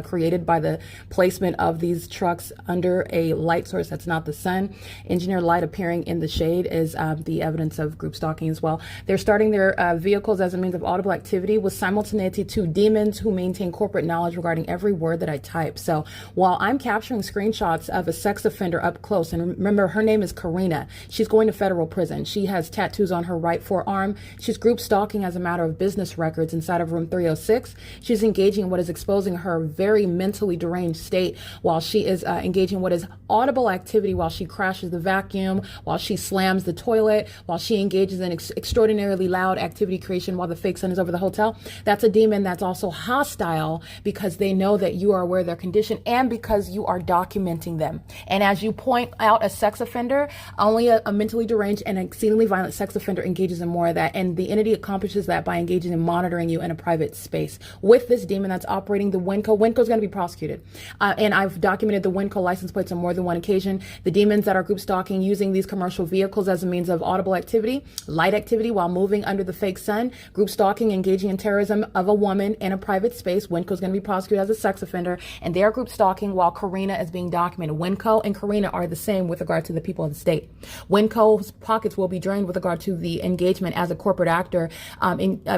created by the placement of these trucks under a light source that's not the sun. Engineered light appearing in the shade is the evidence of group stalking as well. They're starting their vehicles as a means of audible activity with simultaneity to demons who maintain corporate knowledge regarding every word that I type. So while I'm capturing screenshots of a sex offender up close, and remember her name is Karina, she's going to federal prison. She has tattoos on her right forearm. She's group stalking as a matter of business records inside of room 306. She's engaging in what is exposing her very mentally deranged state while she is engaging what is audible activity while she crashes the vacuum, while she slams the toilet, while she engages in extraordinarily loud activity creation while the fake sun is over the hotel. That's a demon that's also hostile because they know that you are aware of their condition and because you are documenting them. And as you point out a sex offender, only a mentally deranged and exceedingly violent sex offender engages in more of that. And the entity accomplishes that by engaging in monitoring you in a private space. With this demon that's operating the Winco is going to be prosecuted. And I've documented the Winco license plates on more than one occasion. The demons that are group stalking using these commercial vehicles as a means of audible activity, light activity while moving under the fake sun, group stalking, engaging in terrorism of a woman in a private space. Winco is going to be prosecuted as a sex offender, and they are group stalking while Karina is being documented. Winco and Karina are the same with regard to the people of the state. Winco's pockets will be drained with regard to the engagement as a corporate actor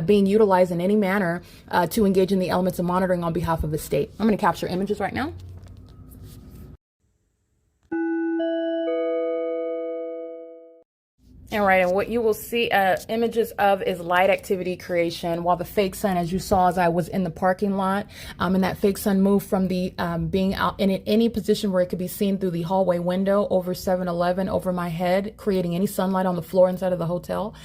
being utilized in any manner to engage in the elements of monitoring on behalf of the state. I'm going to capture images right now. All right, and what you will see images of is light activity creation while the fake sun, as you saw as I was in the parking lot, and that fake sun moved from the being out in any position where it could be seen through the hallway window over 7-Eleven over my head, creating any sunlight on the floor inside of the hotel,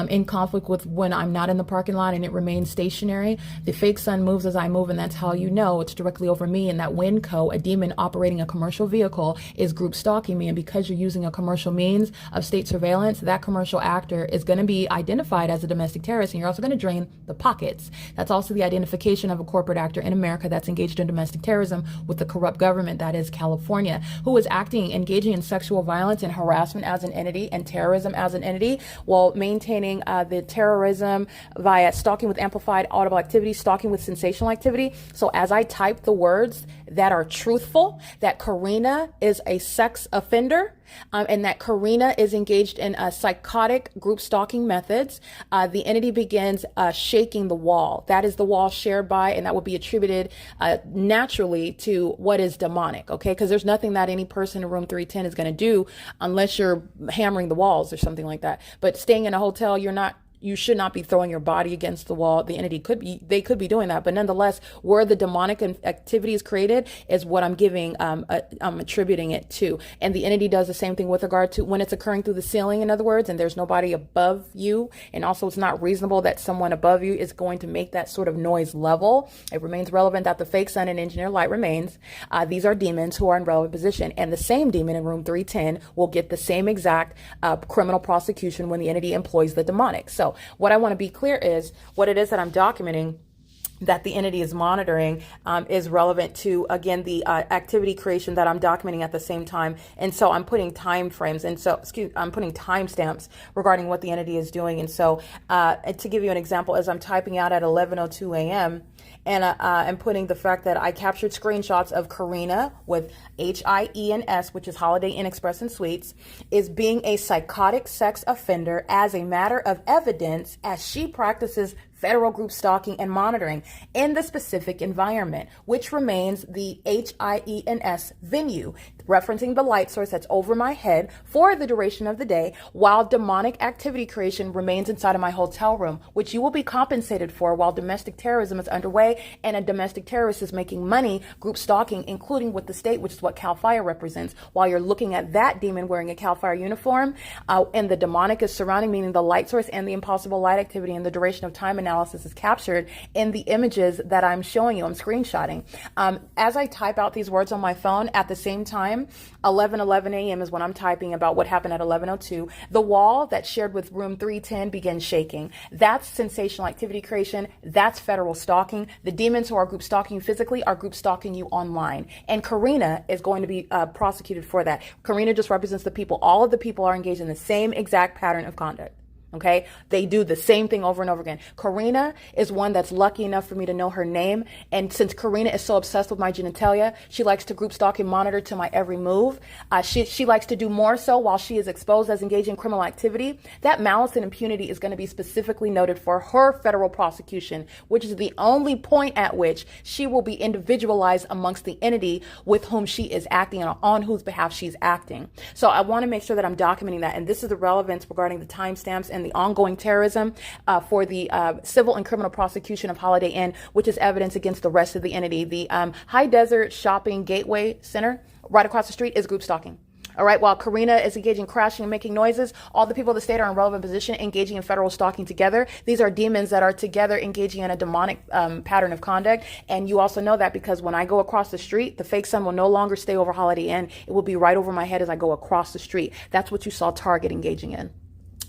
in conflict with when I'm not in the parking lot and it remains stationary. The fake sun moves as I move, and that's how you know it's directly over me, and that Winco, a demon operating a commercial vehicle, is group stalking me. And because you're using a commercial means of state surveillance, that commercial actor is going to be identified as a domestic terrorist, and you're also going to drain the pockets. That's also the identification of a corporate actor in America that's engaged in domestic terrorism with the corrupt government that is California, who is engaging in sexual violence and harassment as an entity and terrorism as an entity, while maintaining the terrorism via stalking with amplified audible activity, stalking with sensational activity. So as I type the words that are truthful, that Karina is a sex offender, and that Karina is engaged in psychotic group stalking methods, the entity begins shaking the wall. That is the wall shared by, and that will be attributed naturally to what is demonic, okay? Because there's nothing that any person in room 310 is going to do unless you're hammering the walls or something like that. But staying in a hotel, you're not you should not be throwing your body against the wall. The entity they could be doing that, but nonetheless, where the demonic activity is created is what I'm giving, I'm attributing it to. And the entity does the same thing with regard to when it's occurring through the ceiling, in other words, and there's nobody above you. And also it's not reasonable that someone above you is going to make that sort of noise level. It remains relevant that the fake sun and engineer light remains. These are demons who are in relevant position. And the same demon in room 310 will get the same exact criminal prosecution when the entity employs the demonic. So what I want to be clear is what it is that I'm documenting that the entity is monitoring is relevant to, again, the activity creation that I'm documenting at the same time. And so I'm putting time frames, and so, I'm putting timestamps regarding what the entity is doing. And so to give you an example, as I'm typing out at 11:02 a.m., and I'm putting the fact that I captured screenshots of Karina with HIENS, which is Holiday Inn Express and Suites, is being a psychotic sex offender as a matter of evidence as she practices federal group stalking and monitoring in the specific environment, which remains the HIENS venue, referencing the light source that's over my head for the duration of the day, while demonic activity creation remains inside of my hotel room, which you will be compensated for while domestic terrorism is underway and a domestic terrorist is making money group stalking, including with the state, which is what CAL FIRE represents. While you're looking at that demon wearing a CAL FIRE uniform, and the demonic is surrounding, meaning the light source and the impossible light activity and the duration of time analysis is captured in the images that I'm showing you. I'm screenshotting. As I type out these words on my phone, at the same time, 11:11 a.m. is when I'm typing about what happened at 11:02. The wall that's shared with room 310 begins shaking. That's sensational activity creation. That's federal stalking. The demons who are group stalking you physically are group stalking you online. And Karina is going to be prosecuted for that. Karina just represents the people. All of the people are engaged in the same exact pattern of conduct. Okay, they do the same thing over and over again. Karina is one that's lucky enough for me to know her name. And since Karina is so obsessed with my genitalia, she likes to group stalk and monitor to my every move. She likes to do more so while she is exposed as engaging in criminal activity. That malice and impunity is going to be specifically noted for her federal prosecution, which is the only point at which she will be individualized amongst the entity with whom she is acting and on whose behalf she's acting. So I want to make sure that I'm documenting that. And this is the relevance regarding the timestamps and the ongoing terrorism for the civil and criminal prosecution of Holiday Inn, which is evidence against the rest of the entity. The High Desert Shopping Gateway Center right across the street is group stalking. All right, while Karina is engaging, crashing, and making noises, all the people of the state are in relevant position, engaging in federal stalking together. These are demons that are together engaging in a demonic pattern of conduct. And you also know that because when I go across the street, the fake sun will no longer stay over Holiday Inn. It will be right over my head as I go across the street. That's what you saw Target engaging in.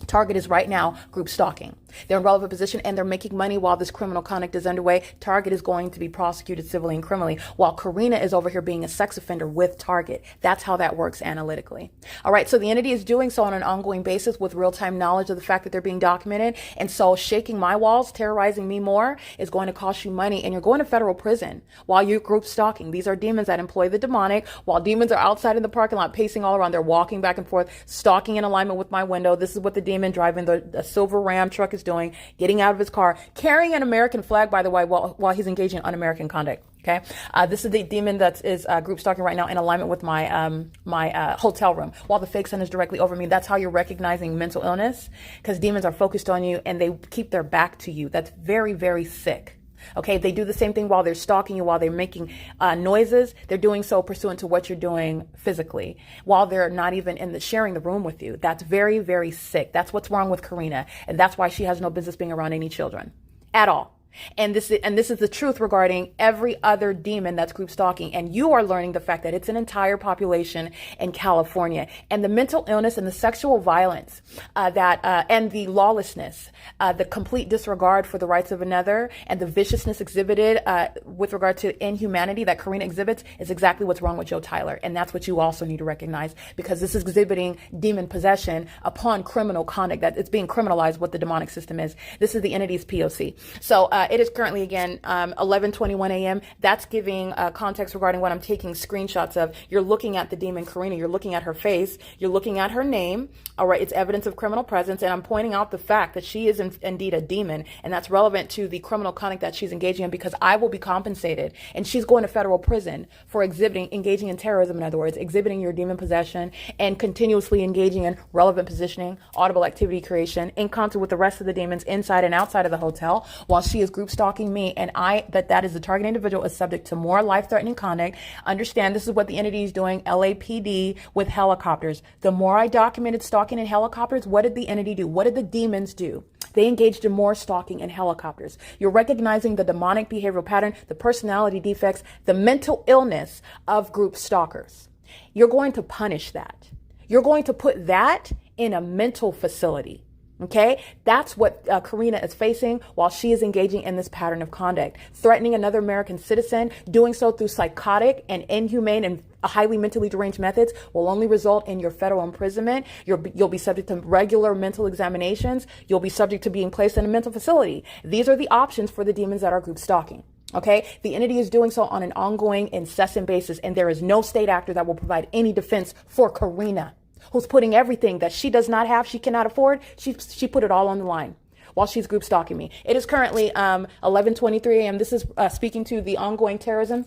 Target is right now group stalking. They're in relevant position and they're making money while this criminal conduct is underway. Target is going to be prosecuted civilly and criminally, while Karina is over here being a sex offender with Target. That's how that works analytically. All right, so the entity is doing so on an ongoing basis with real-time knowledge of the fact that they're being documented. And so shaking my walls, terrorizing me more, is going to cost you money, and you're going to federal prison while you're group stalking. These are demons that employ the demonic, while demons are outside in the parking lot pacing all around. They're walking back and forth, stalking in alignment with my window. This is what the demon driving the silver Ram truck is doing, getting out of his car, carrying an American flag, by the way, while he's engaging in un-American conduct. Okay, this is the demon that is group stalking right now in alignment with my hotel room, while the fake sun is directly over me. That's how you're recognizing mental illness, because demons are focused on you and they keep their back to you. That's very, very sick. Okay, they do the same thing while they're stalking you, while they're making noises. They're doing so pursuant to what you're doing physically, while they're not even sharing the room with you. That's very, very sick. That's what's wrong with Karina, and that's why she has no business being around any children at all. And this is the truth regarding every other demon that's group stalking. And you are learning the fact that it's an entire population in California. And the mental illness and the sexual violence and the lawlessness, the complete disregard for the rights of another, and the viciousness exhibited with regard to inhumanity that Karina exhibits is exactly what's wrong with Joe Tyler. And that's what you also need to recognize, because this is exhibiting demon possession upon criminal conduct, that it's being criminalized what the demonic system is. This is the entity's P.O.C. So It is currently, again, 11:21 a.m. That's giving context regarding what I'm taking screenshots of. You're looking at the demon Karina. You're looking at her face. You're looking at her name. All right, it's evidence of criminal presence, and I'm pointing out the fact that she is indeed a demon, and that's relevant to the criminal conduct that she's engaging in, because I will be compensated, and she's going to federal prison for engaging in terrorism, in other words, exhibiting your demon possession and continuously engaging in relevant positioning, audible activity creation, in concert with the rest of the demons inside and outside of the hotel, while she is group stalking me, and that is the target individual, is subject to more life-threatening conduct. Understand, this is what the entity is doing, LAPD, with helicopters. The more I documented stalking in helicopters, what did the entity do? What did the demons do? They engaged in more stalking in helicopters. You're recognizing the demonic behavioral pattern, the personality defects, the mental illness of group stalkers. You're going to punish that. You're going to put that in a mental facility. Okay, that's what Karina is facing while she is engaging in this pattern of conduct, threatening another American citizen, doing so through psychotic and inhumane and highly mentally deranged methods will only result in your federal imprisonment. You'll be subject to regular mental examinations. You'll be subject to being placed in a mental facility. These are the options for the demons that are group stalking. Okay, the entity is doing so on an ongoing, incessant basis, and there is no state actor that will provide any defense for Karina, who's putting everything that she does not have, she cannot afford, she put it all on the line while she's group stalking me. It is currently 11:23 a.m. This is speaking to the ongoing terrorism.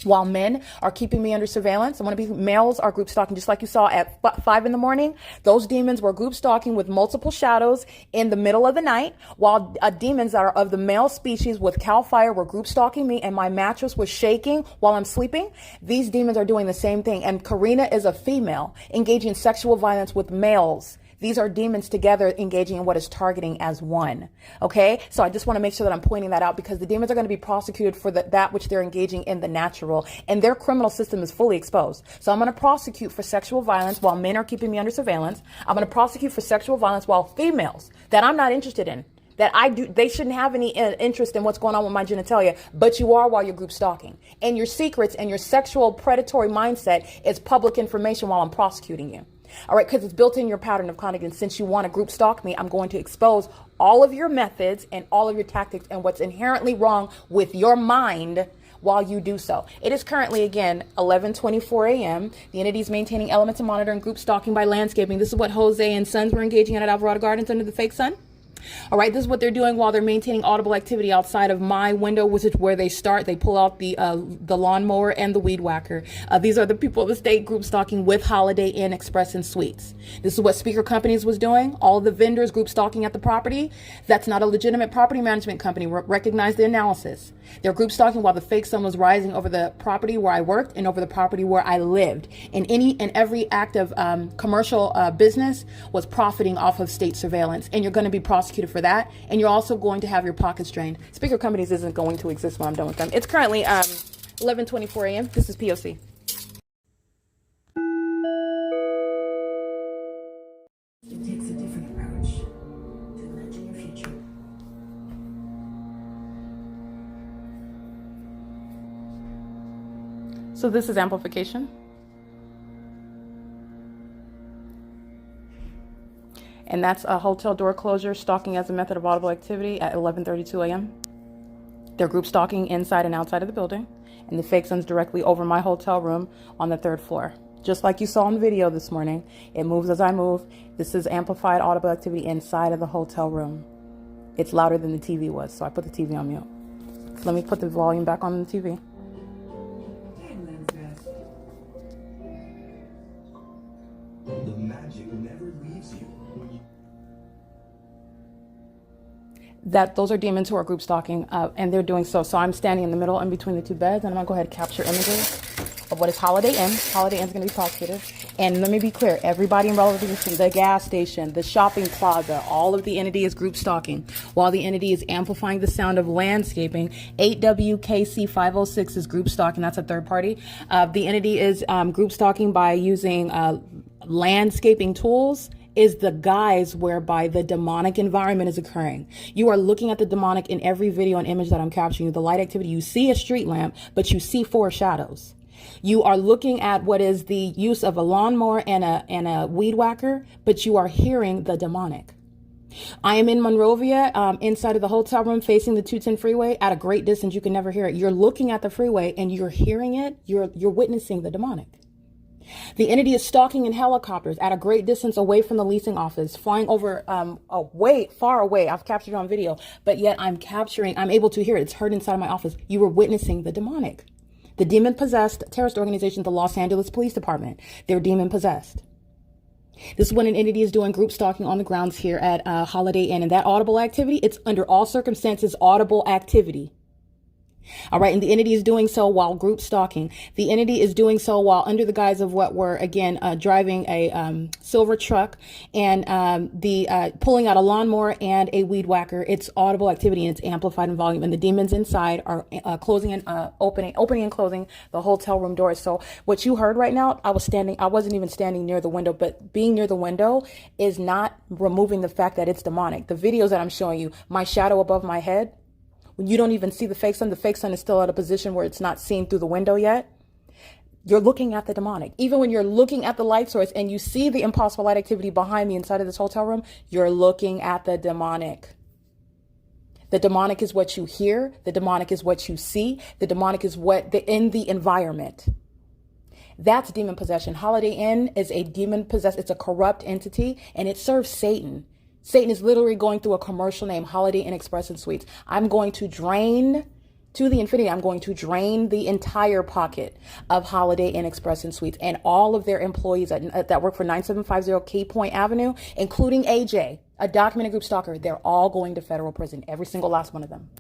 While men are keeping me under surveillance, males are group stalking, just like you saw at 5 in the morning. Those demons were group stalking with multiple shadows in the middle of the night, while demons that are of the male species with CAL FIRE were group stalking me, and my mattress was shaking while I'm sleeping. These demons are doing the same thing. And Karina is a female engaging in sexual violence with males. These are demons together engaging in what is targeting as one. Okay, so I just want to make sure that I'm pointing that out, because the demons are going to be prosecuted for that which they're engaging in the natural, and their criminal system is fully exposed. So I'm going to prosecute for sexual violence while men are keeping me under surveillance. I'm going to prosecute for sexual violence while females that I'm not interested in, they shouldn't have any interest in what's going on with my genitalia, but you are while you're group stalking. And your secrets and your sexual predatory mindset is public information while I'm prosecuting you. All right, because it's built in your pattern of conduct. And since you want to group stalk me, I'm going to expose all of your methods and all of your tactics and what's inherently wrong with your mind while you do so. It is currently, again, 11:24 a.m. The entity is maintaining elements of monitoring group stalking by landscaping. This is what Jose and Sons were engaging in at Alvarado Gardens under the fake sun. All right, this is what they're doing while they're maintaining audible activity outside of my window, which is where they start. They pull out the lawnmower and the weed whacker. These are the people of the state group stalking with Holiday Inn Express and Suites. This is what Speaker Companies was doing. All the vendors group stalking at the property. That's not a legitimate property management company. Recognize the analysis. They're group stalking while the fake sun was rising over the property where I worked and over the property where I lived. And any and every act of commercial business was profiting off of state surveillance. And you're going to be prosecuted for that, and you're also going to have your pockets drained. Speaker Companies isn't going to exist when I'm done with them. It's currently 11:24 a.m. This is P.O.C. It takes a different approach to imagine your future. So this is amplification. And that's a hotel door closure, stalking as a method of audible activity at 11:32 a.m. They're group stalking inside and outside of the building. And the fake sun's directly over my hotel room on the 3rd floor. Just like you saw in the video this morning, it moves as I move. This is amplified audible activity inside of the hotel room. It's louder than the TV was, so I put the TV on mute. So let me put the volume back on the TV. The magic never leaves you. Those are demons who are group stalking, and they're doing so. So I'm standing in the middle in between the two beds, and I'm going to go ahead and capture images of what is Holiday Inn. Holiday Inn is going to be prosecuted. And let me be clear, everybody in relevant position, the gas station, the shopping plaza, all of the entity is group stalking. While the entity is amplifying the sound of landscaping, 8WKC 506 is group stalking. That's a third party. The entity is group stalking by using landscaping tools, is the guise whereby the demonic environment is occurring. You are looking at the demonic in every video and image that I'm capturing. The light activity, you see a street lamp, but you see 4 shadows. You are looking at what is the use of a lawnmower and a weed whacker, but you are hearing the demonic. I am in Monrovia, inside of the hotel room facing the 210 freeway at a great distance. You can never hear it. You're looking at the freeway and you're hearing it. You're witnessing the demonic. The entity is stalking in helicopters at a great distance away from the leasing office, flying over far away. I've captured it on video, but yet I'm able to hear it. It's heard inside of my office. You were witnessing the demonic. The demon-possessed terrorist organization, the Los Angeles Police Department. They're demon-possessed. This is when an entity is doing group stalking on the grounds here at Holiday Inn. And that audible activity, it's under all circumstances audible activity. All right. And the entity is doing so while group stalking. The entity is doing so while under the guise of what were, again, driving a silver truck and pulling out a lawnmower and a weed whacker. It's audible activity and it's amplified in volume. And the demons inside are closing and opening and closing the hotel room doors. So what you heard right now, I wasn't even standing near the window, but being near the window is not removing the fact that it's demonic. The videos that I'm showing you, my shadow above my head, when you don't even see the fake sun is still at a position where it's not seen through the window yet. You're looking at the demonic. Even when you're looking at the light source and you see the impossible light activity behind me inside of this hotel room, you're looking at the demonic. The demonic is what you hear. The demonic is what you see. The demonic is in the environment. That's demon possession. Holiday Inn is a demon possessed. It's a corrupt entity and it serves Satan. Satan is literally going through a commercial named Holiday Inn Express and Suites. I'm going to drain to the infinity. I'm going to drain the entire pocket of Holiday Inn Express and Suites and all of their employees that work for 9750 Key Point Avenue, including AJ, a documented group stalker. They're all going to federal prison, every single last one of them.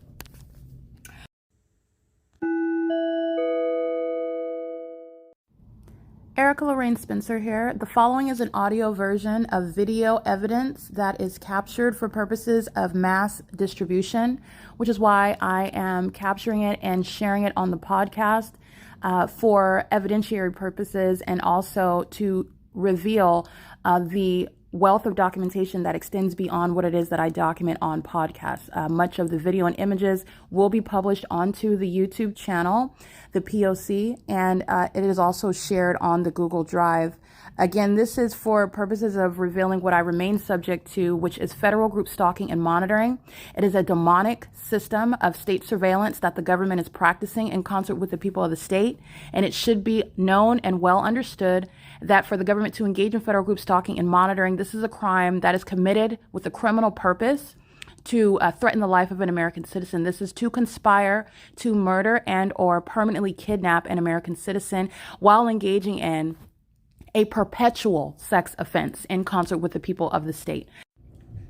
Erica Lorraine Spencer here. The following is an audio version of video evidence that is captured for purposes of mass distribution, which is why I am capturing it and sharing it on the podcast for evidentiary purposes and also to reveal the wealth of documentation that extends beyond what it is that I document on podcasts. Much of the video and images will be published onto the YouTube channel, the P.O.C, and it is also shared on the Google Drive. Again, this is for purposes of revealing what I remain subject to, which is federal group stalking and monitoring. It is a demonic system of state surveillance that the government is practicing in concert with the people of the state. And it should be known and well understood that for the government to engage in federal group stalking and monitoring, this is a crime that is committed with a criminal purpose to threaten the life of an American citizen. This is to conspire to murder and or permanently kidnap an American citizen while engaging in a perpetual sex offense in concert with the people of the state.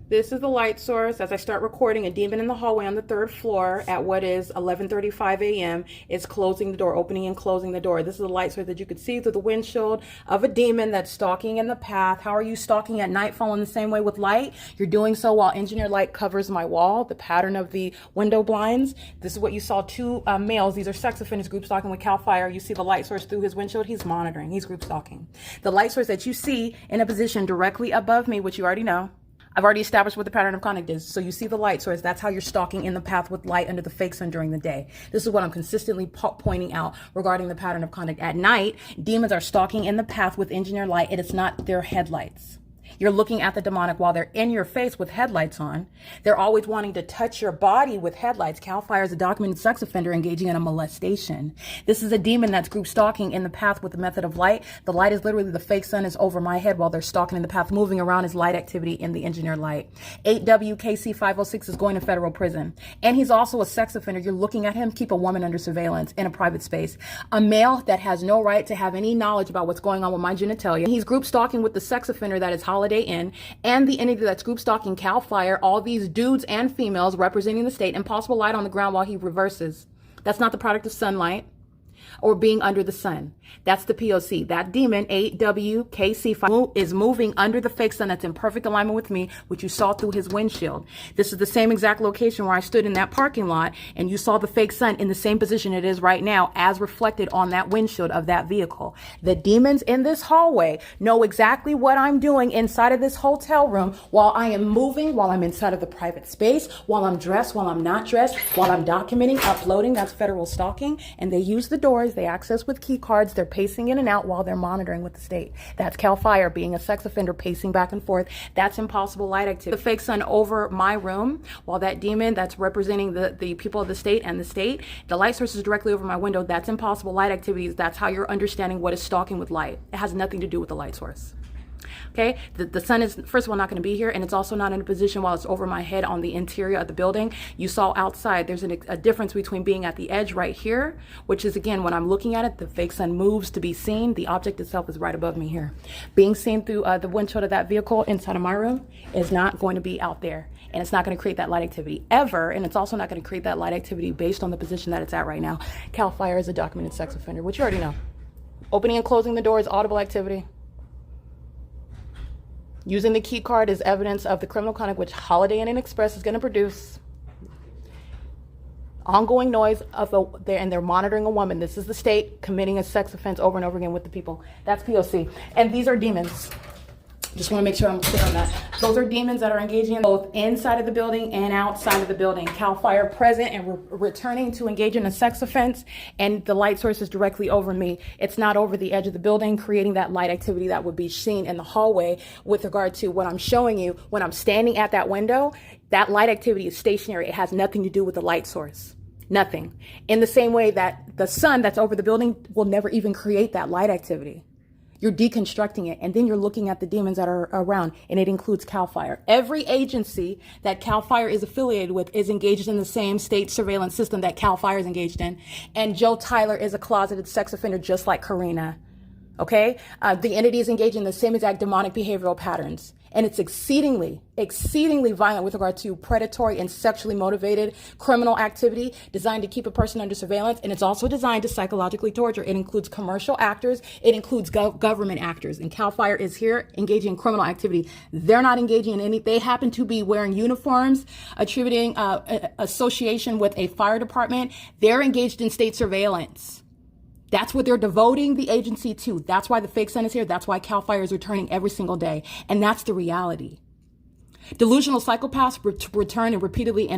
This is the light source. As I start recording, a demon in the hallway on the 3rd floor at what is 11:35 a.m. is closing the door, opening and closing the door. This is the light source that you could see through the windshield of a demon that's stalking in the path. How are you stalking at night, following the same way with light? You're doing so while engineered light covers my wall, the pattern of the window blinds. This is what you saw, 2 males. These are sex offenders group stalking with Cal Fire. You see the light source through his windshield. He's monitoring. He's group stalking. The light source that you see in a position directly above me, which you already know, I've already established what the pattern of conduct is. So you see the light source. That's how you're stalking in the path with light under the fake sun during the day. This is what I'm consistently pointing out regarding the pattern of conduct. At night, demons are stalking in the path with engineered light, and it's not their headlights. You're looking at the demonic while they're in your face with headlights on. They're always wanting to touch your body with headlights. Cal Fire is a documented sex offender engaging in a molestation. This is a demon that's group stalking in the path with the method of light. The light is literally the fake sun is over my head while they're stalking in the path. Moving around is light activity in the engineered light. 8WKC 506 is going to federal prison. And he's also a sex offender. You're looking at him keep a woman under surveillance in a private space. A male that has no right to have any knowledge about what's going on with my genitalia. He's group stalking with the sex offender that is Holiday Inn and the entity that's group stalking Cal Fire, all these dudes and females representing the state, impossible light on the ground while he reverses. That's not the product of sunlight or being under the sun. That's the P.O.C. That demon, 8WKC5, is moving under the fake sun that's in perfect alignment with me, which you saw through his windshield. This is the same exact location where I stood in that parking lot, and you saw the fake sun in the same position it is right now as reflected on that windshield of that vehicle. The demons in this hallway know exactly what I'm doing inside of this hotel room while I am moving, while I'm inside of the private space, while I'm dressed, while I'm not dressed, while I'm documenting, uploading. That's federal stalking. And they use the door doors, they access with key cards, they're pacing in and out while they're monitoring with the state. That's CAL FIRE being a sex offender pacing back and forth. That's impossible light activity. The fake sun over my room, while that demon that's representing the people of the state and the state, the light source is directly over my window. That's impossible light activities. That's how you're understanding what is stalking with light. It has nothing to do with the light source. Okay, the sun is, first of all, not going to be here, and it's also not in a position while it's over my head on the interior of the building. You saw outside, there's a difference between being at the edge right here, which is, again, when I'm looking at it, the fake sun moves to be seen. The object itself is right above me here. Being seen through the windshield of that vehicle inside of my room is not going to be out there, and it's not going to create that light activity ever, and it's also not going to create that light activity based on the position that it's at right now. CAL FIRE is a documented sex offender, which you already know. Opening and closing the door is audible activity. Using the key card is evidence of the criminal conduct which Holiday Inn and Express is going to produce. Ongoing noise and they're monitoring a woman. This is the state committing a sex offense over and over again with the people. That's P.O.C. And these are demons. Just want to make sure I'm clear on that. Those are demons that are engaging both inside of the building and outside of the building. CAL FIRE present and returning to engage in a sex offense, and the light source is directly over me. It's not over the edge of the building, creating that light activity that would be seen in the hallway. With regard to what I'm showing you, when I'm standing at that window, that light activity is stationary. It has nothing to do with the light source. Nothing. In the same way that the sun that's over the building will never even create that light activity. You're deconstructing it, and then you're looking at the demons that are around, and it includes CAL FIRE. Every agency that CAL FIRE is affiliated with is engaged in the same state surveillance system that CAL FIRE is engaged in. And Joe Tyler is a closeted sex offender just like Karina. Okay? The entity is engaged in the same exact demonic behavioral patterns. And it's exceedingly violent with regard to predatory and sexually motivated criminal activity designed to keep a person under surveillance. And it's also designed to psychologically torture. It includes commercial actors. It includes government actors. And CAL FIRE is here engaging in criminal activity. They're not engaging in any. They happen to be wearing uniforms, attributing association with a fire department. They're engaged in state surveillance. That's what they're devoting the agency to. That's why the fake sun is here. That's why CAL FIRE is returning every single day. And that's the reality. Delusional psychopaths return and repeatedly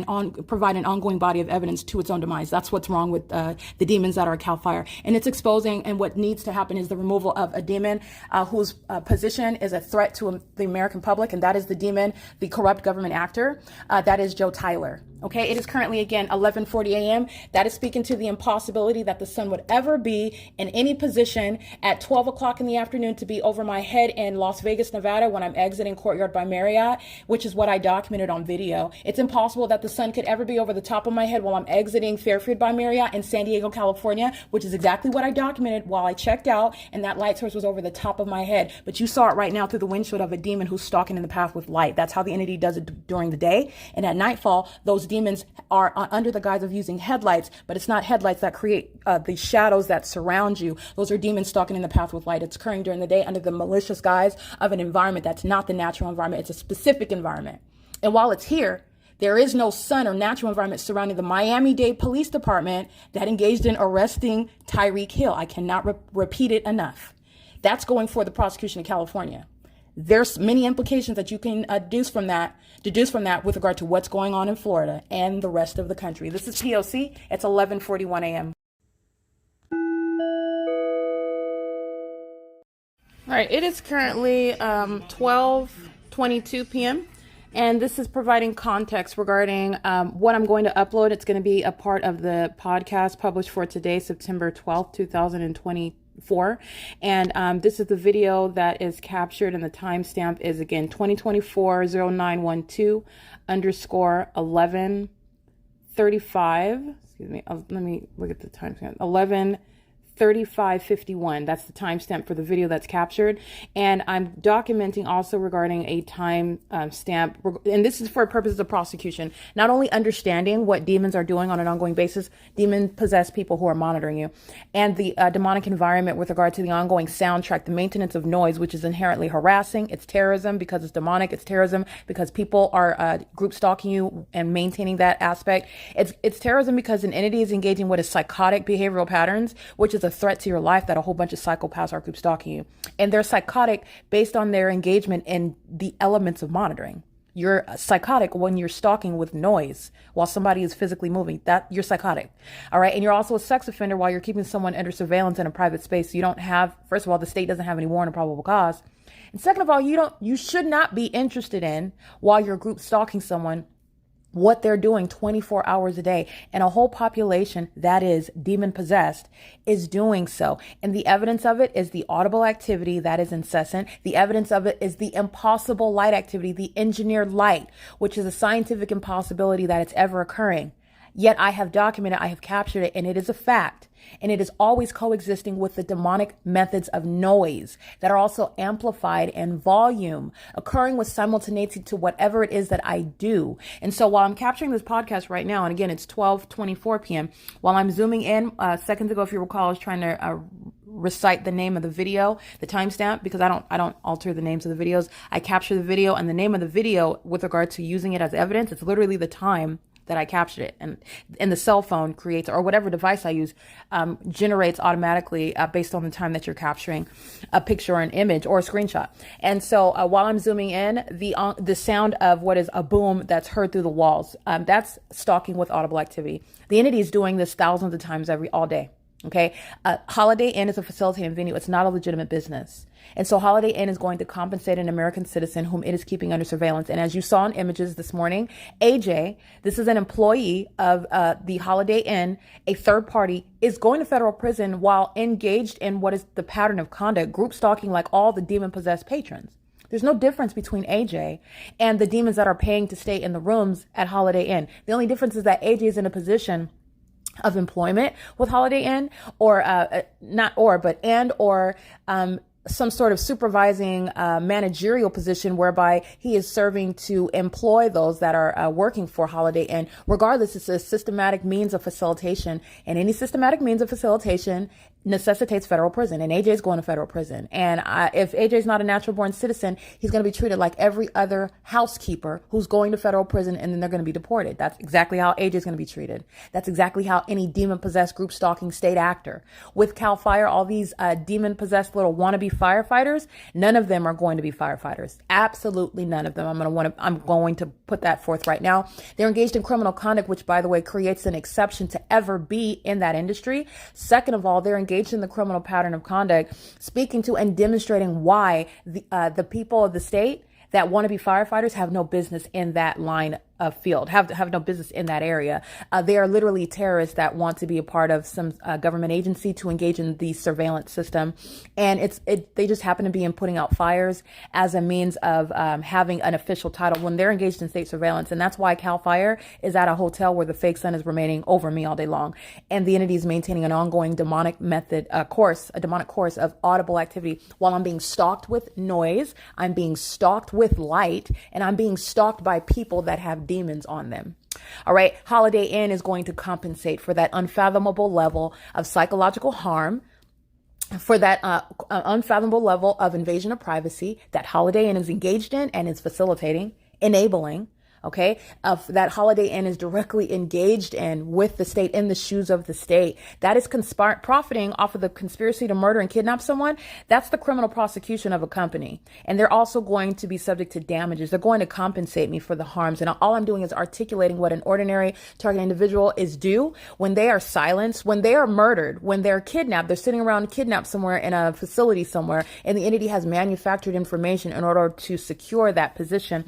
provide an ongoing body of evidence to its own demise. That's what's wrong with the demons that are CAL FIRE. And it's exposing, and what needs to happen is the removal of a demon whose position is a threat to the American public, and that is the demon, the corrupt government actor. That is Joe Tyler. Okay, it is currently, again, 11:40 a.m. That is speaking to the impossibility that the sun would ever be in any position at 12 o'clock in the afternoon to be over my head in Las Vegas, Nevada, when I'm exiting Courtyard by Marriott, which is what I documented on video. It's impossible that the sun could ever be over the top of my head while I'm exiting Fairfield by Marriott in San Diego, California, which is exactly what I documented while I checked out, and that light source was over the top of my head. But you saw it right now through the windshield of a demon who's stalking in the path with light. That's how the entity does it during the day. And at nightfall, those demons are under the guise of using headlights, but it's not headlights that create the shadows that surround you. Those are demons stalking in the path with light. It's occurring during the day under the malicious guise of an environment that's not the natural environment. It's a specific environment. And while it's here, there is no sun or natural environment surrounding the Miami-Dade Police Department that engaged in arresting Tyreek Hill. I cannot repeat it enough. That's going for the prosecution of California. There's many implications that you can deduce from that with regard to what's going on in Florida and the rest of the country. This is P.O.C. It's 11:41 a.m. All right, it is currently 12:22 p.m. And this is providing context regarding what I'm going to upload. It's going to be a part of the podcast published for today, September 12th, 2024. And this is the video that is captured, and the timestamp is, again, 2024-0912 _ 11:35. Excuse me. Let me look at the timestamp. 11:35:51. That's the timestamp for the video that's captured. And I'm documenting also regarding a time stamp, and this is for purposes of prosecution, not only understanding what demons are doing on an ongoing basis, demon-possessed people who are monitoring you, and the demonic environment with regard to the ongoing soundtrack, the maintenance of noise, which is inherently harassing. It's terrorism because it's demonic. It's terrorism because people are group stalking you and maintaining that aspect. It's terrorism because an entity is engaging what is psychotic behavioral patterns, which is a threat to your life, that a whole bunch of psychopaths are group stalking you. And they're psychotic based on their engagement in the elements of monitoring. You're psychotic when you're stalking with noise while somebody is physically moving. That you're psychotic. All right. And you're also a sex offender while you're keeping someone under surveillance in a private space. You don't have, first of all, the state doesn't have any warrant or probable cause. And second of all, you should not be interested in, while you're group stalking someone, what they're doing 24 hours a day. And a whole population that is demon possessed is doing so. And the evidence of it is the audible activity that is incessant. The evidence of it is the impossible light activity, the engineered light, which is a scientific impossibility that it's ever occurring. Yet I have documented, I have captured it, and it is a fact. And it is always coexisting with the demonic methods of noise that are also amplified in volume, occurring with simultaneity to whatever it is that I do. And so while I'm capturing this podcast right now, and again, it's 12:24 p.m., while I'm zooming in, seconds ago, if you recall, I was trying to recite the name of the video, the timestamp, because I don't alter the names of the videos. I capture the video, and the name of the video with regard to using it as evidence, it's literally the time that I captured it. And the cell phone creates, or whatever device I use, generates automatically based on the time that you're capturing a picture or an image or a screenshot. And so while I'm zooming in, the sound of what is a boom that's heard through the walls, that's stalking with audible activity. The entity is doing this thousands of times all day. Okay. Holiday Inn is a facilitating venue. It's not a legitimate business. And so Holiday Inn is going to compensate an American citizen whom it is keeping under surveillance. And as you saw in images this morning, AJ, this is an employee of the Holiday Inn, a third party, is going to federal prison while engaged in what is the pattern of conduct, group stalking like all the demon-possessed patrons. There's no difference between AJ and the demons that are paying to stay in the rooms at Holiday Inn. The only difference is that AJ is in a position of employment with Holiday Inn, or some sort of supervising managerial position whereby he is serving to employ those that are working for Holiday Inn. Regardless, it's a systematic means of facilitation, and any systematic means of facilitation necessitates federal prison, and AJ is going to federal prison. And if AJ is not a natural born citizen, he's going to be treated like every other housekeeper who's going to federal prison, and then they're going to be deported. That's exactly how AJ is going to be treated. That's exactly how any demon possessed group stalking state actor. With CAL FIRE, all these demon possessed little wannabe firefighters, none of them are going to be firefighters. Absolutely none of them. I'm going to put that forth right now. They're engaged in criminal conduct, which, by the way, creates an exception to ever be in that industry. Second of all, they're engaged in the criminal pattern of conduct, speaking to and demonstrating why the people of the state that want to be firefighters have no business in that line of field, have no business in that area. They are literally terrorists that want to be a part of some government agency to engage in the surveillance system. And they just happen to be in putting out fires as a means of having an official title when they're engaged in state surveillance. And that's why CAL FIRE is at a hotel where the fake sun is remaining over me all day long. And the entity is maintaining an ongoing demonic course of audible activity while I'm being stalked with noise, I'm being stalked with light, and I'm being stalked by people that have demons on them. All right. Holiday Inn is going to compensate for that unfathomable level of psychological harm, for that unfathomable level of invasion of privacy that Holiday Inn is engaged in and is facilitating, enabling. Okay, that Holiday Inn is directly engaged in with the state, in the shoes of the state. That is profiting off of the conspiracy to murder and kidnap someone. That's the criminal prosecution of a company. And they're also going to be subject to damages. They're going to compensate me for the harms. And all I'm doing is articulating what an ordinary target individual is due when they are silenced, when they are murdered, when they're kidnapped. They're sitting around kidnapped somewhere in a facility somewhere, and the entity has manufactured information in order to secure that position.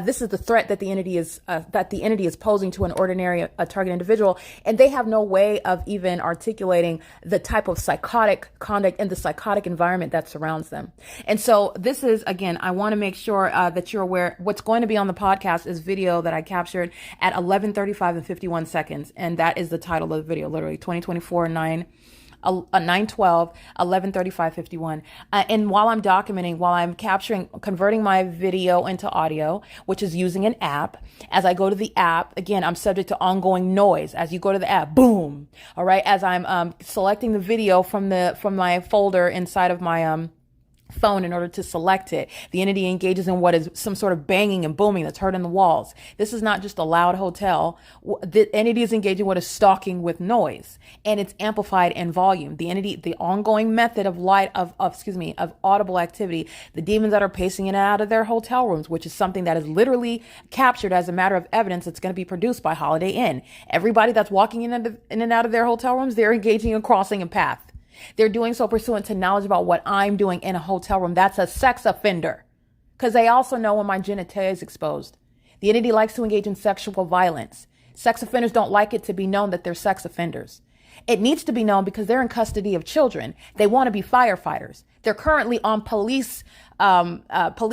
This is the threat that the entity is posing to an ordinary target individual, and they have no way of even articulating the type of psychotic conduct and the psychotic environment that surrounds them. And so this is, again, I want to make sure that you're aware. What's going to be on the podcast is video that I captured at 11:35 and 51 seconds, and that is the title of the video, literally 2024 9/12, 11:35:51. And while I'm documenting, while I'm converting my video into audio, which is using an app, as I go to the app, again, I'm subject to ongoing noise. As you go to the app, boom. All right. As I'm selecting the video from my folder inside of my phone in order to select it. The entity engages in what is some sort of banging and booming that's heard in the walls. This is not just a loud hotel. The entity is engaging in what is stalking with noise, and it's amplified in volume. The entity, the ongoing method of of audible activity, the demons that are pacing in and out of their hotel rooms, which is something that is literally captured as a matter of evidence that's going to be produced by Holiday Inn. Everybody that's walking in and out of their hotel rooms, they're engaging in crossing a path. They're doing so pursuant to knowledge about what I'm doing in a hotel room. That's a sex offender, because they also know when my genitalia is exposed. The entity likes to engage in sexual violence. Sex offenders don't like it to be known that they're sex offenders. It needs to be known because they're in custody of children. They want to be firefighters. They're currently on police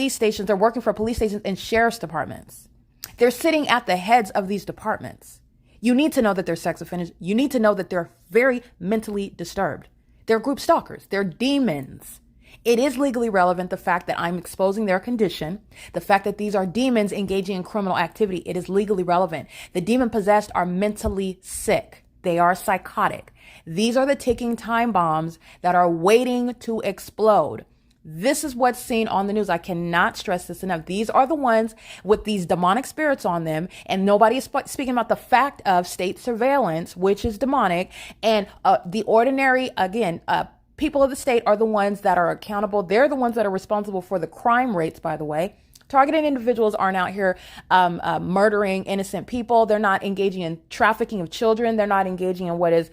stations. They're working for police stations and sheriff's departments. They're sitting at the heads of these departments. You need to know that they're sex offenders. You need to know that they're very mentally disturbed. They're group stalkers. They're demons. It is legally relevant, the fact that I'm exposing their condition, the fact that these are demons engaging in criminal activity. It is legally relevant. The demon possessed are mentally sick. They are psychotic. These are the ticking time bombs that are waiting to explode. This is what's seen on the news. I cannot stress this enough. These are the ones with these demonic spirits on them, and nobody is speaking about the fact of state surveillance, which is demonic, and the ordinary, people of the state are the ones that are accountable. They're the ones that are responsible for the crime rates, by the way. Targeted individuals aren't out here murdering innocent people. They're not engaging in trafficking of children. They're not engaging in what is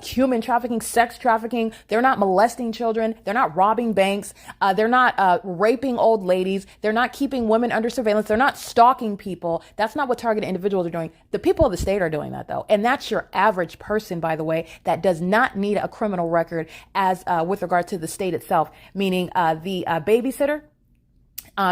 human trafficking, sex trafficking. They're not molesting children. They're not robbing banks. They're not raping old ladies. They're not keeping women under surveillance. They're not stalking people. That's not what targeted individuals are doing. The people of the state are doing that, though. And that's your average person, by the way, that does not need a criminal record as with regard to the state itself, meaning the babysitter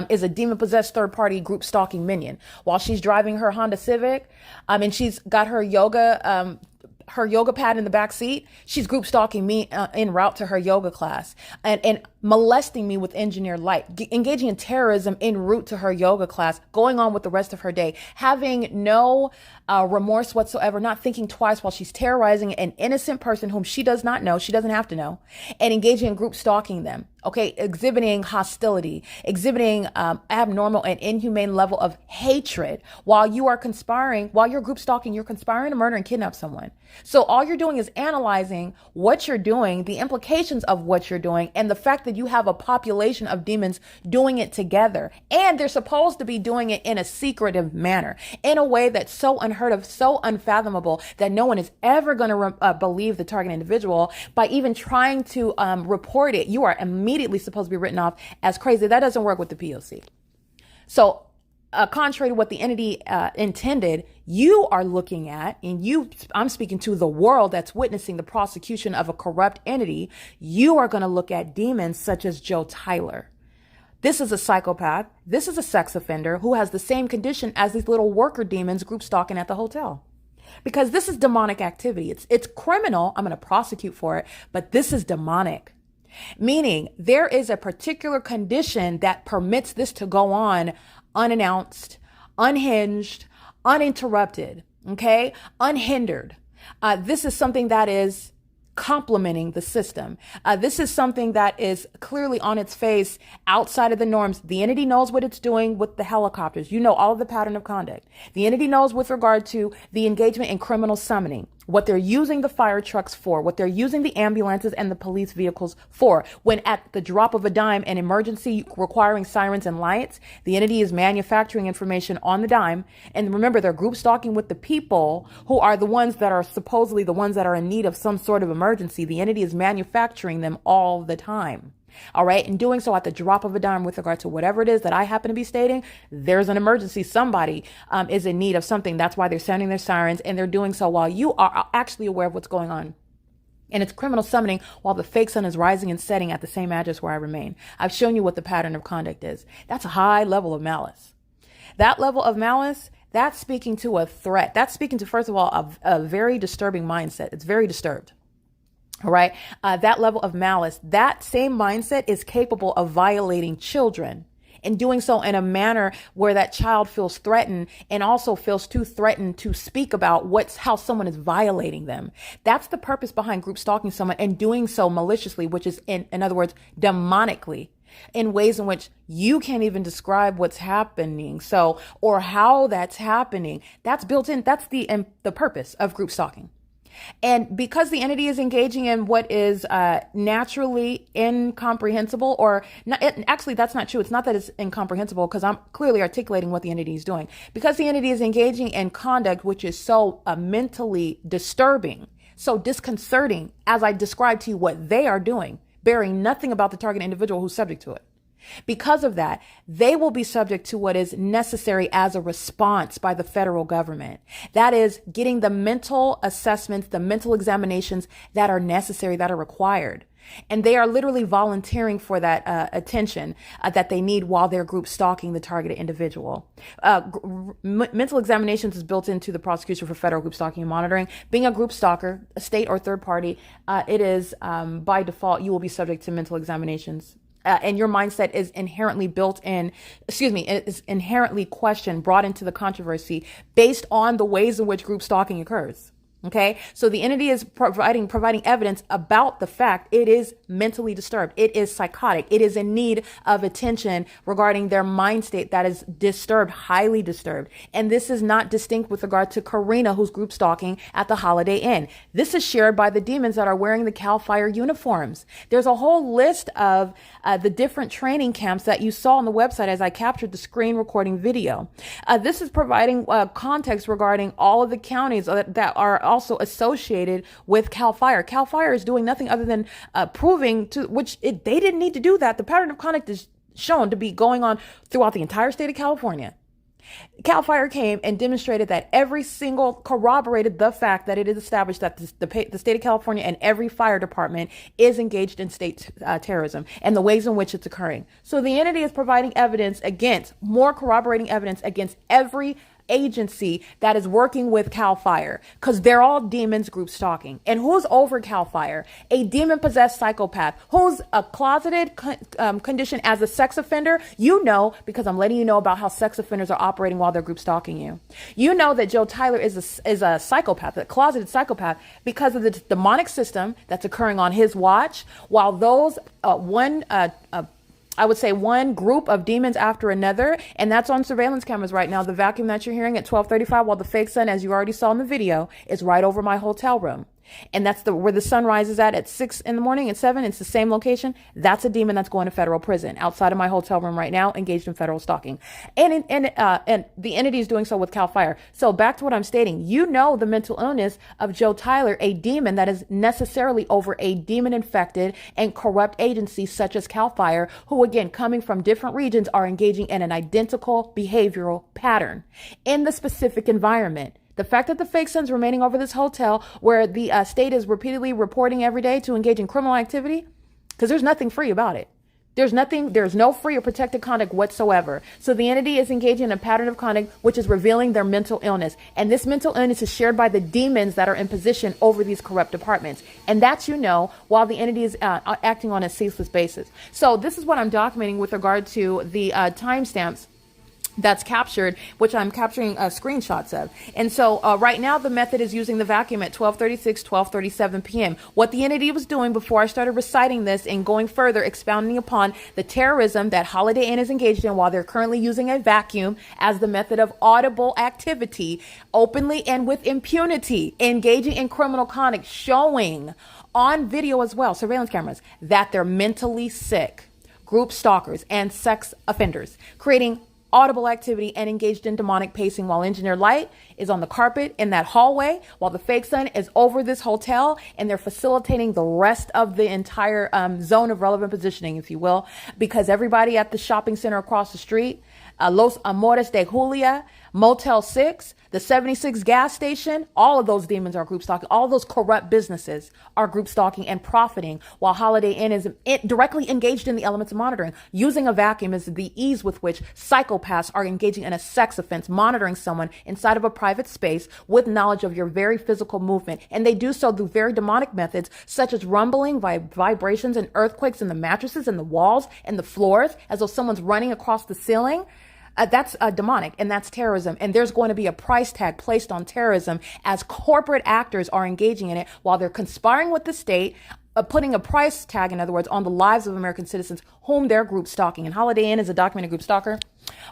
is a demon-possessed third-party group stalking minion. While she's driving her Honda Civic, and she's got her yoga pad in the back seat, she's group stalking me en route to her yoga class and molesting me with engineered light, engaging in terrorism en route to her yoga class, going on with the rest of her day, having no remorse whatsoever, not thinking twice while she's terrorizing an innocent person whom she does not know, she doesn't have to know, and engaging in group stalking them. Okay, exhibiting hostility, exhibiting abnormal and inhumane level of hatred while you are conspiring, while you're group stalking, you're conspiring to murder and kidnap someone. So all you're doing is analyzing what you're doing, the implications of what you're doing, and the fact that you have a population of demons doing it together. And they're supposed to be doing it in a secretive manner, in a way that's so unheard of, so unfathomable that no one is ever going to believe the target individual. By even trying to report it, you are immediately supposed to be written off as crazy. That doesn't work with the P.O.C. So contrary to what the entity intended, you are looking at, and I'm speaking to the world that's witnessing the prosecution of a corrupt entity. You are going to look at demons such as Joe Tyler. This is a psychopath. This is a sex offender who has the same condition as these little worker demons group stalking at the hotel. Because this is demonic activity. It's criminal. I'm going to prosecute for it, but this is demonic. Meaning there is a particular condition that permits this to go on unannounced, unhinged, uninterrupted, okay, unhindered. This is something that is complementing the system. This is something that is clearly on its face outside of the norms. The entity knows what it's doing with the helicopters. You know all of the pattern of conduct. The entity knows with regard to the engagement in criminal summoning, what they're using the fire trucks for, what they're using the ambulances and the police vehicles for. When at the drop of a dime, an emergency requiring sirens and lights, the entity is manufacturing information on the dime. And remember, they're group stalking with the people who are the ones that are supposedly the ones that are in need of some sort of emergency. The entity is manufacturing them all the time. All right. And doing so at the drop of a dime with regard to whatever it is that I happen to be stating. There's an emergency. Somebody is in need of something. That's why they're sounding their sirens, and they're doing so while you are actually aware of what's going on. And it's criminal summoning while the fake sun is rising and setting at the same address where I remain. I've shown you what the pattern of conduct is. That's a high level of malice. That level of malice, that's speaking to a threat. That's speaking to, first of all, a very disturbing mindset. It's very disturbed. All right. That level of malice, that same mindset is capable of violating children and doing so in a manner where that child feels threatened and also feels too threatened to speak about how someone is violating them. That's the purpose behind group stalking someone and doing so maliciously, which is in other words, demonically. in ways in which you can't even describe what's happening. So, or how that's happening. That's built in. That's the purpose of group stalking. And because the entity is engaging in what is naturally incomprehensible, or not, actually, that's not true. It's not that it's incomprehensible, because I'm clearly articulating what the entity is doing. Because the entity is engaging in conduct which is so mentally disturbing, so disconcerting, as I described to you what they are doing, bearing nothing about the target individual who's subject to it. Because of that, they will be subject to what is necessary as a response by the federal government. That is getting the mental assessments, the mental examinations that are necessary, that are required. And they are literally volunteering for that attention that they need while they're group stalking the targeted individual. Mental examinations is built into the prosecution for federal group stalking and monitoring. Being a group stalker, a state or third party, it is by default, you will be subject to mental examinations. And your mindset is inherently is inherently questioned, brought into the controversy based on the ways in which group stalking occurs. Okay, so the entity is providing evidence about the fact it is mentally disturbed. It is psychotic. It is in need of attention regarding their mind state that is disturbed, highly disturbed. And this is not distinct with regard to Karina, who's group stalking at the Holiday Inn. This is shared by the demons that are wearing the CAL FIRE uniforms. There's a whole list of the different training camps that you saw on the website as I captured the screen recording video. This is providing context regarding all of the counties that are also associated with CAL FIRE. CAL FIRE is doing nothing other than proving to which they didn't need to do that. The pattern of conduct is shown to be going on throughout the entire state of California. CAL FIRE came and demonstrated that corroborated the fact that it is established that the state of California and every fire department is engaged in state terrorism and the ways in which it's occurring. So the entity is providing more corroborating evidence against every agency that is working with CAL FIRE, because they're all demons group stalking. And who's over CAL FIRE? A demon possessed psychopath who's a closeted condition as a sex offender. You know, because I'm letting you know about how sex offenders are operating while they're group stalking you. You know that Joe Tyler is a psychopath, a closeted psychopath, because of the demonic system that's occurring on his watch, while those I would say one group of demons after another, and that's on surveillance cameras right now. The vacuum that you're hearing at 12:35, while the fake sun, as you already saw in the video, is right over my hotel room. And that's where the sun rises at 6 in the morning and 7. It's the same location. That's a demon that's going to federal prison outside of my hotel room right now, engaged in federal stalking. And the entity is doing so with CAL FIRE. So back to what I'm stating, you know the mental illness of Joe Tyler, a demon that is necessarily over a demon infected and corrupt agency such as CAL FIRE, who again, coming from different regions, are engaging in an identical behavioral pattern in the specific environment. The fact that the fake sun's remaining over this hotel where the state is repeatedly reporting every day to engage in criminal activity, because there's nothing free about it. There's no free or protected conduct whatsoever. So the entity is engaging in a pattern of conduct which is revealing their mental illness. And this mental illness is shared by the demons that are in position over these corrupt departments. And that while the entity is acting on a ceaseless basis. So this is what I'm documenting with regard to the timestamps that's captured, which I'm capturing screenshots of. And so right now the method is using the vacuum at 12:36, 12:37 p.m. What the entity was doing before I started reciting this and going further, expounding upon the terrorism that Holiday Inn is engaged in while they're currently using a vacuum as the method of audible activity, openly and with impunity, engaging in criminal conduct, showing on video as well, surveillance cameras, that they're mentally sick, group stalkers, and sex offenders, creating audible activity and engaged in demonic pacing while engineered light is on the carpet in that hallway, while the fake sun is over this hotel, and they're facilitating the rest of the entire zone of relevant positioning, if you will, because everybody at the shopping center across the street, Los Amores de Julia, Motel 6, the 76 gas station, all of those demons are group stalking. All of those corrupt businesses are group stalking and profiting, while Holiday Inn is directly engaged in the elements of monitoring. Using a vacuum is the ease with which psychopaths are engaging in a sex offense, monitoring someone inside of a private space with knowledge of your very physical movement. And they do so through very demonic methods, such as rumbling, vibrations, and earthquakes in the mattresses and the walls and the floors, as though someone's running across the ceiling. That's demonic, and that's terrorism. And there's going to be a price tag placed on terrorism as corporate actors are engaging in it while they're conspiring with the state putting a price tag, in other words, on the lives of American citizens whom they're group stalking. And Holiday Inn is a documented group stalker.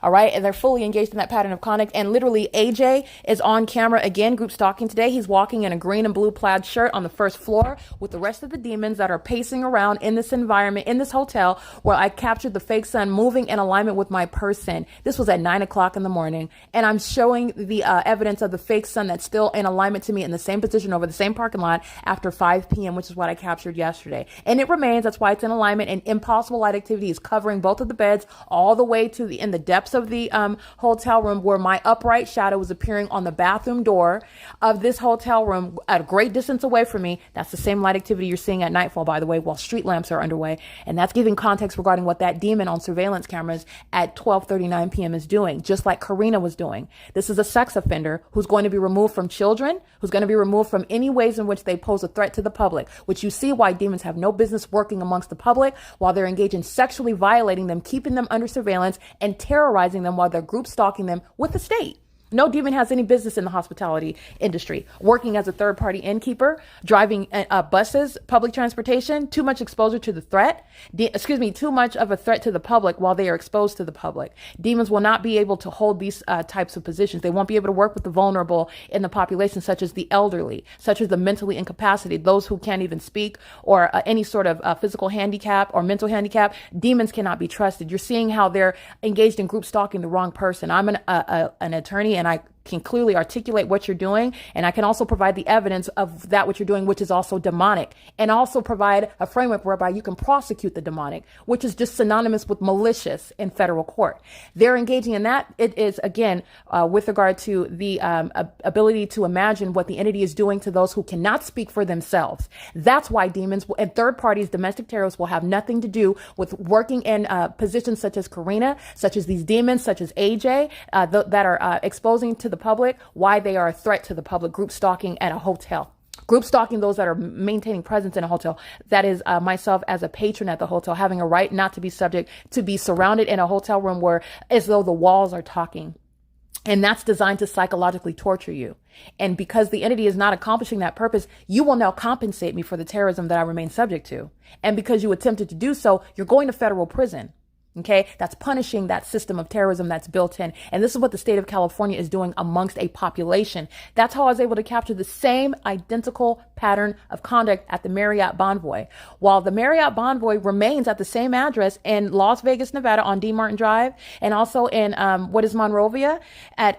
All right. And they're fully engaged in that pattern of conduct. And literally AJ is on camera again, group stalking today. He's walking in a green and blue plaid shirt on the first floor with the rest of the demons that are pacing around in this environment, in this hotel where I captured the fake sun moving in alignment with my person. This was at 9 o'clock in the morning. And I'm showing the evidence of the fake sun that's still in alignment to me in the same position over the same parking lot after 5 p.m., which is what I captured yesterday. And it remains. That's why it's in alignment. And impossible light activity is covering both of the beds all the way to in the depths of the hotel room, where my upright shadow was appearing on the bathroom door of this hotel room at a great distance away from me. That's the same light activity you're seeing at nightfall, by the way, while street lamps are underway. And that's giving context regarding what that demon on surveillance cameras at 12:39 p.m. is doing, just like Karina was doing. This is a sex offender who's going to be removed from children, who's going to be removed from any ways in which they pose a threat to the public, which you see why demons have no business working amongst the public while they're engaged in sexually violating them, keeping them under surveillance, and terrorizing them while they're group stalking them with the state. No demon has any business in the hospitality industry, working as a third-party innkeeper, driving buses, public transportation, too much exposure to the threat, too much of a threat to the public while they are exposed to the public. Demons will not be able to hold these types of positions. They won't be able to work with the vulnerable in the population, such as the elderly, such as the mentally incapacitated, those who can't even speak, or any sort of physical handicap or mental handicap. Demons cannot be trusted. You're seeing how they're engaged in group stalking the wrong person. I'm an attorney, and I can clearly articulate what you're doing. And I can also provide the evidence of that what you're doing, which is also demonic, and also provide a framework whereby you can prosecute the demonic, which is just synonymous with malicious in federal court. They're engaging in that. It is, again, with regard to the ability to imagine what the entity is doing to those who cannot speak for themselves. That's why demons and third parties, domestic terrorists, will have nothing to do with working in positions such as Karina, such as these demons, such as AJ, that are exposing to the public why they are a threat to the public, group stalking at a hotel. Group stalking those that are maintaining presence in a hotel. That is myself as a patron at the hotel, having a right not to be subject to be surrounded in a hotel room where as though the walls are talking. And that's designed to psychologically torture you. And because the entity is not accomplishing that purpose, you will now compensate me for the terrorism that I remain subject to. And because you attempted to do so, you're going to federal prison. Okay, that's punishing that system of terrorism that's built in. And this is what the state of California is doing amongst a population. That's how I was able to capture the same identical pattern of conduct at the Marriott Bonvoy. While the Marriott Bonvoy remains at the same address in Las Vegas, Nevada on D. Martin Drive, and also in Monrovia at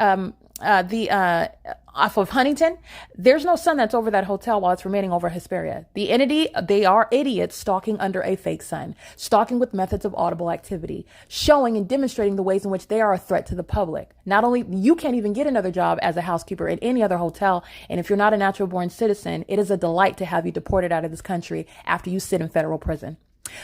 off of Huntington, there's no sun that's over that hotel while it's remaining over Hesperia. The entity, they are idiots stalking under a fake sun, stalking with methods of audible activity, showing and demonstrating the ways in which they are a threat to the public. Not only you can't even get another job as a housekeeper at any other hotel, and if you're not a natural born citizen, it is a delight to have you deported out of this country after you sit in federal prison.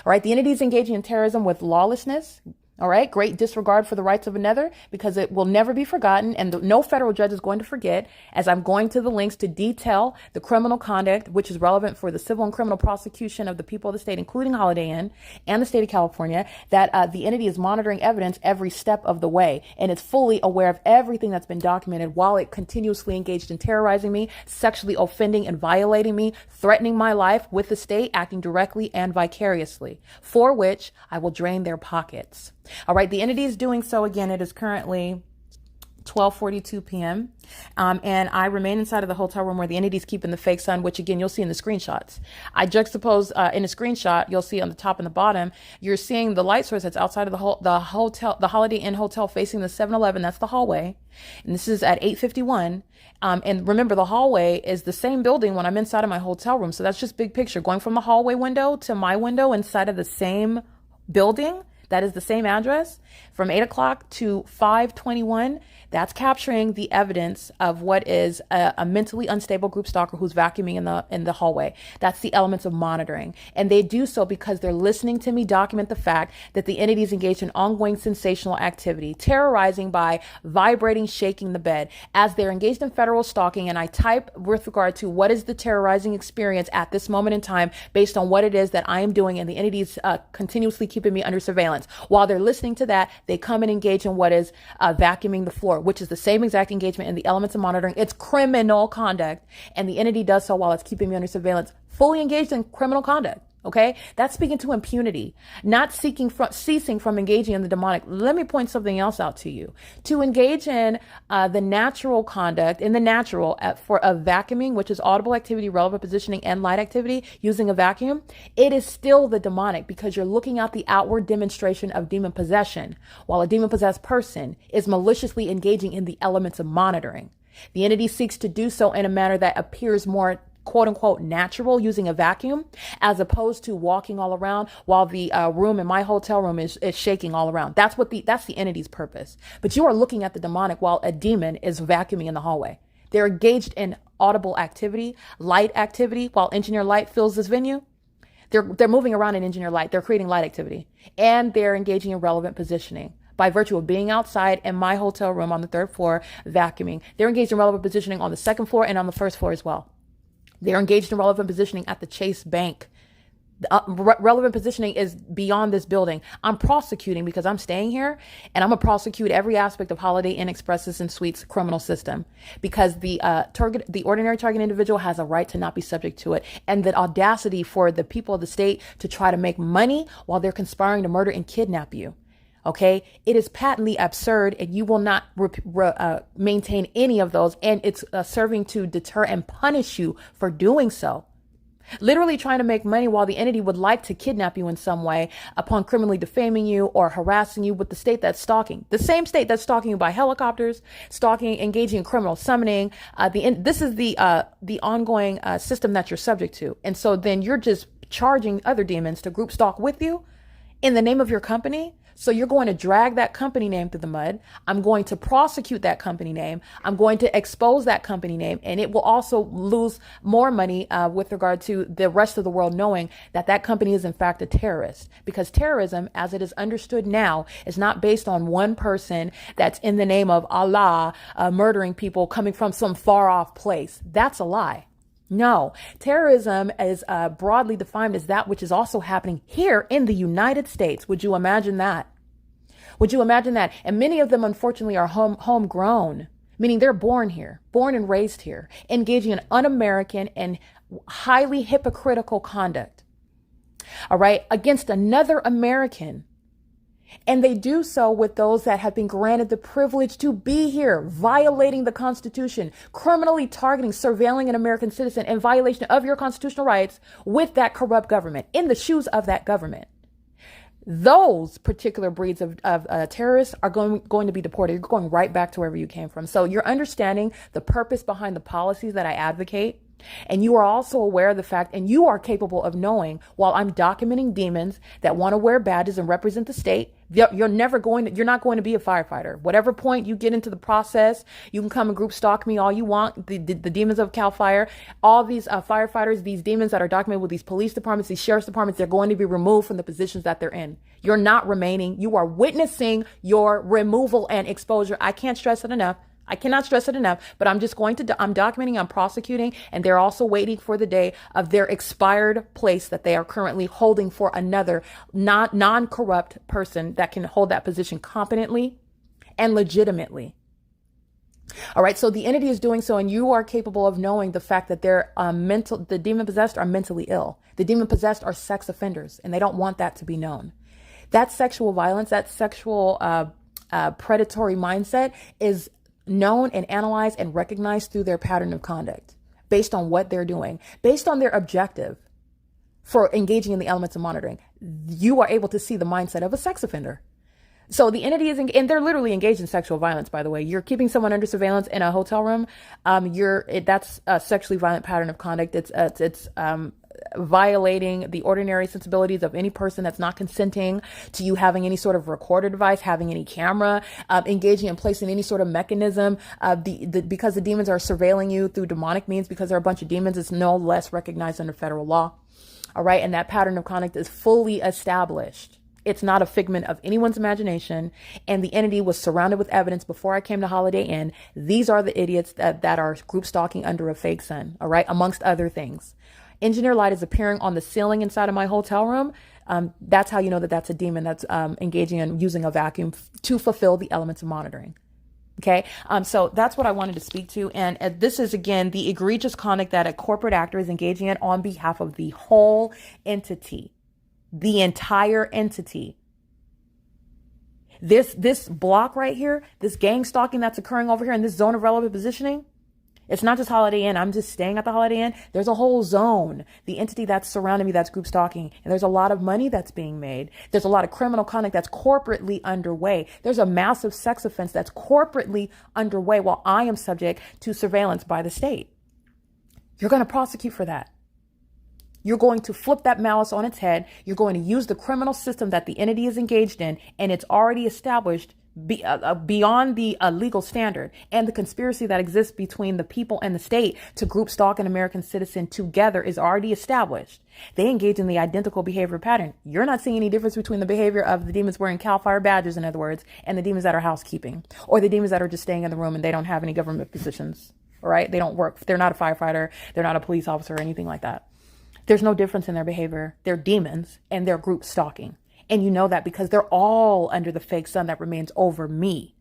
All right, the entity is engaging in terrorism with lawlessness. All right. Great disregard for the rights of another, because it will never be forgotten. And no federal judge is going to forget, as I'm going to the links to detail the criminal conduct, which is relevant for the civil and criminal prosecution of the people of the state, including Holiday Inn and the state of California, that the entity is monitoring evidence every step of the way. And it's fully aware of everything that's been documented while it continuously engaged in terrorizing me, sexually offending and violating me, threatening my life with the state, acting directly and vicariously, for which I will drain their pockets. All right. The entity is doing so. Again, it is currently 12:42 p.m. And I remain inside of the hotel room where the entity's keeping the fake sun, which again, you'll see in the screenshots. I juxtapose in a screenshot, you'll see on the top and the bottom, you're seeing the light source that's outside of the hotel, the Holiday Inn hotel facing the 7-Eleven. That's the hallway. And this is at 8:51. And remember, the hallway is the same building when I'm inside of my hotel room. So that's just big picture, going from the hallway window to my window inside of the same building. That is the same address from 8 o'clock to 5:21. That's capturing the evidence of what is a mentally unstable group stalker who's vacuuming in the hallway. That's the elements of monitoring. And they do so because they're listening to me document the fact that the entity is engaged in ongoing sensational activity, terrorizing by vibrating, shaking the bed as they're engaged in federal stalking. And I type with regard to what is the terrorizing experience at this moment in time based on what it is that I am doing. And the entity is continuously keeping me under surveillance. While they're listening to that, that, they come and engage in what is vacuuming the floor, which is the same exact engagement in the elements of monitoring. It's criminal conduct. And the entity does so while it's keeping me under surveillance, fully engaged in criminal conduct. Okay, that's speaking to impunity, not ceasing from engaging in the demonic. Let me point something else out to you. To engage in the natural conduct, in the natural for a vacuuming, which is audible activity, relevant positioning, and light activity using a vacuum, it is still the demonic because you're looking at the outward demonstration of demon possession, while a demon possessed person is maliciously engaging in the elements of monitoring. The entity seeks to do so in a manner that appears more quote unquote natural using a vacuum, as opposed to walking all around while the room in my hotel room is shaking all around. That's the entity's purpose. But you are looking at the demonic while a demon is vacuuming in the hallway. They're engaged in audible activity, light activity, while engineer light fills this venue. They're moving around in engineer light. They're creating light activity, and they're engaging in relevant positioning. By virtue of being outside in my hotel room on the 3rd floor, vacuuming, they're engaged in relevant positioning on the 2nd floor and on the 1st floor as well. They're engaged in relevant positioning at the Chase Bank. Relevant positioning is beyond this building. I'm prosecuting because I'm staying here, and I'm going to prosecute every aspect of Holiday Inn Expresses and Suites criminal system because the ordinary target individual has a right to not be subject to it. And the audacity for the people of the state to try to make money while they're conspiring to murder and kidnap you. Okay, it is patently absurd, and you will not maintain any of those. And it's serving to deter and punish you for doing so. Literally trying to make money while the entity would like to kidnap you in some way upon criminally defaming you or harassing you with the state that's stalking. The same state that's stalking you by helicopters, stalking, engaging in criminal summoning. This is the ongoing system that you're subject to. And so then you're just charging other demons to group stalk with you in the name of your company. So you're going to drag that company name through the mud. I'm going to prosecute that company name. I'm going to expose that company name. And it will also lose more money with regard to the rest of the world knowing that that company is in fact a terrorist. Because terrorism, as it is understood now, is not based on one person that's in the name of Allah murdering people coming from some far off place. That's a lie. No, terrorism is broadly defined as that which is also happening here in the United States. Would you imagine that? Would you imagine that? And many of them, unfortunately, are homegrown, meaning they're born here, born and raised here, engaging in un-American and highly hypocritical conduct. All right, against another American. And they do so with those that have been granted the privilege to be here, violating the Constitution, criminally targeting, surveilling an American citizen in violation of your constitutional rights with that corrupt government, in the shoes of that government. Those particular breeds of terrorists are going to be deported. You're going right back to wherever you came from. So you're understanding the purpose behind the policies that I advocate. And you are also aware of the fact, and you are capable of knowing, while I'm documenting demons that want to wear badges and represent the state, you're not going to be a firefighter. Whatever point you get into the process, you can come and group stalk me all you want. The demons of CAL FIRE, all these firefighters, these demons that are documented with these police departments, these sheriff's departments, they're going to be removed from the positions that they're in. You're not remaining. You are witnessing your removal and exposure. I can't stress it enough. I cannot stress it enough, but I'm documenting, I'm prosecuting, and they're also waiting for the day of their expired place that they are currently holding for another non-corrupt person that can hold that position competently and legitimately. All right. So the entity is doing so, and you are capable of knowing the fact that the demon possessed are mentally ill. The demon possessed are sex offenders, and they don't want that to be known. That sexual violence, that sexual predatory mindset is known and analyzed and recognized through their pattern of conduct based on what they're doing, based on their objective for engaging in the elements of monitoring. You are able to see the mindset of a sex offender. So the entity is, and they're literally engaged in sexual violence, by the way. You're keeping someone under surveillance in a hotel room. That's a sexually violent pattern of conduct. It's violating the ordinary sensibilities of any person that's not consenting to you having any sort of recorder device, having any camera, engaging in placing any sort of mechanism. Because the demons are surveilling you through demonic means, because there are a bunch of demons, it's no less recognized under federal law. All right. And that pattern of conduct is fully established. It's not a figment of anyone's imagination. And the entity was surrounded with evidence before I came to Holiday Inn. These are the idiots that are group stalking under a fake sun. All right. Amongst other things. engineer light is appearing on the ceiling inside of my hotel room, that's how you know that that's a demon that's engaging in using a vacuum to fulfill the elements of monitoring. Okay, so that's what I wanted to speak to. And this is, again, the egregious conduct that a corporate actor is engaging in on behalf of the whole entity, the entire entity. This block right here, this gang stalking that's occurring over here in this zone of relevant positioning, it's not just Holiday Inn. I'm just staying at the Holiday Inn. There's a whole zone, the entity that's surrounding me, that's group stalking. And there's a lot of money that's being made. There's a lot of criminal conduct that's corporately underway. There's a massive sex offense that's corporately underway while I am subject to surveillance by the state. You're going to prosecute for that. You're going to flip that malice on its head. You're going to use the criminal system that the entity is engaged in, and it's already established beyond the legal standard, and the conspiracy that exists between the people and the state to group stalk an American citizen together is already established. They engage in the identical behavior pattern. You're not seeing any difference between the behavior of the demons wearing CAL FIRE badges, in other words, and the demons that are housekeeping, or the demons that are just staying in the room and they don't have any government positions, all right? They don't work. They're not a firefighter. They're not a police officer or anything like that. There's no difference in their behavior. They're demons and they're group stalking. And you know that because they're all under the fake sun that remains over me.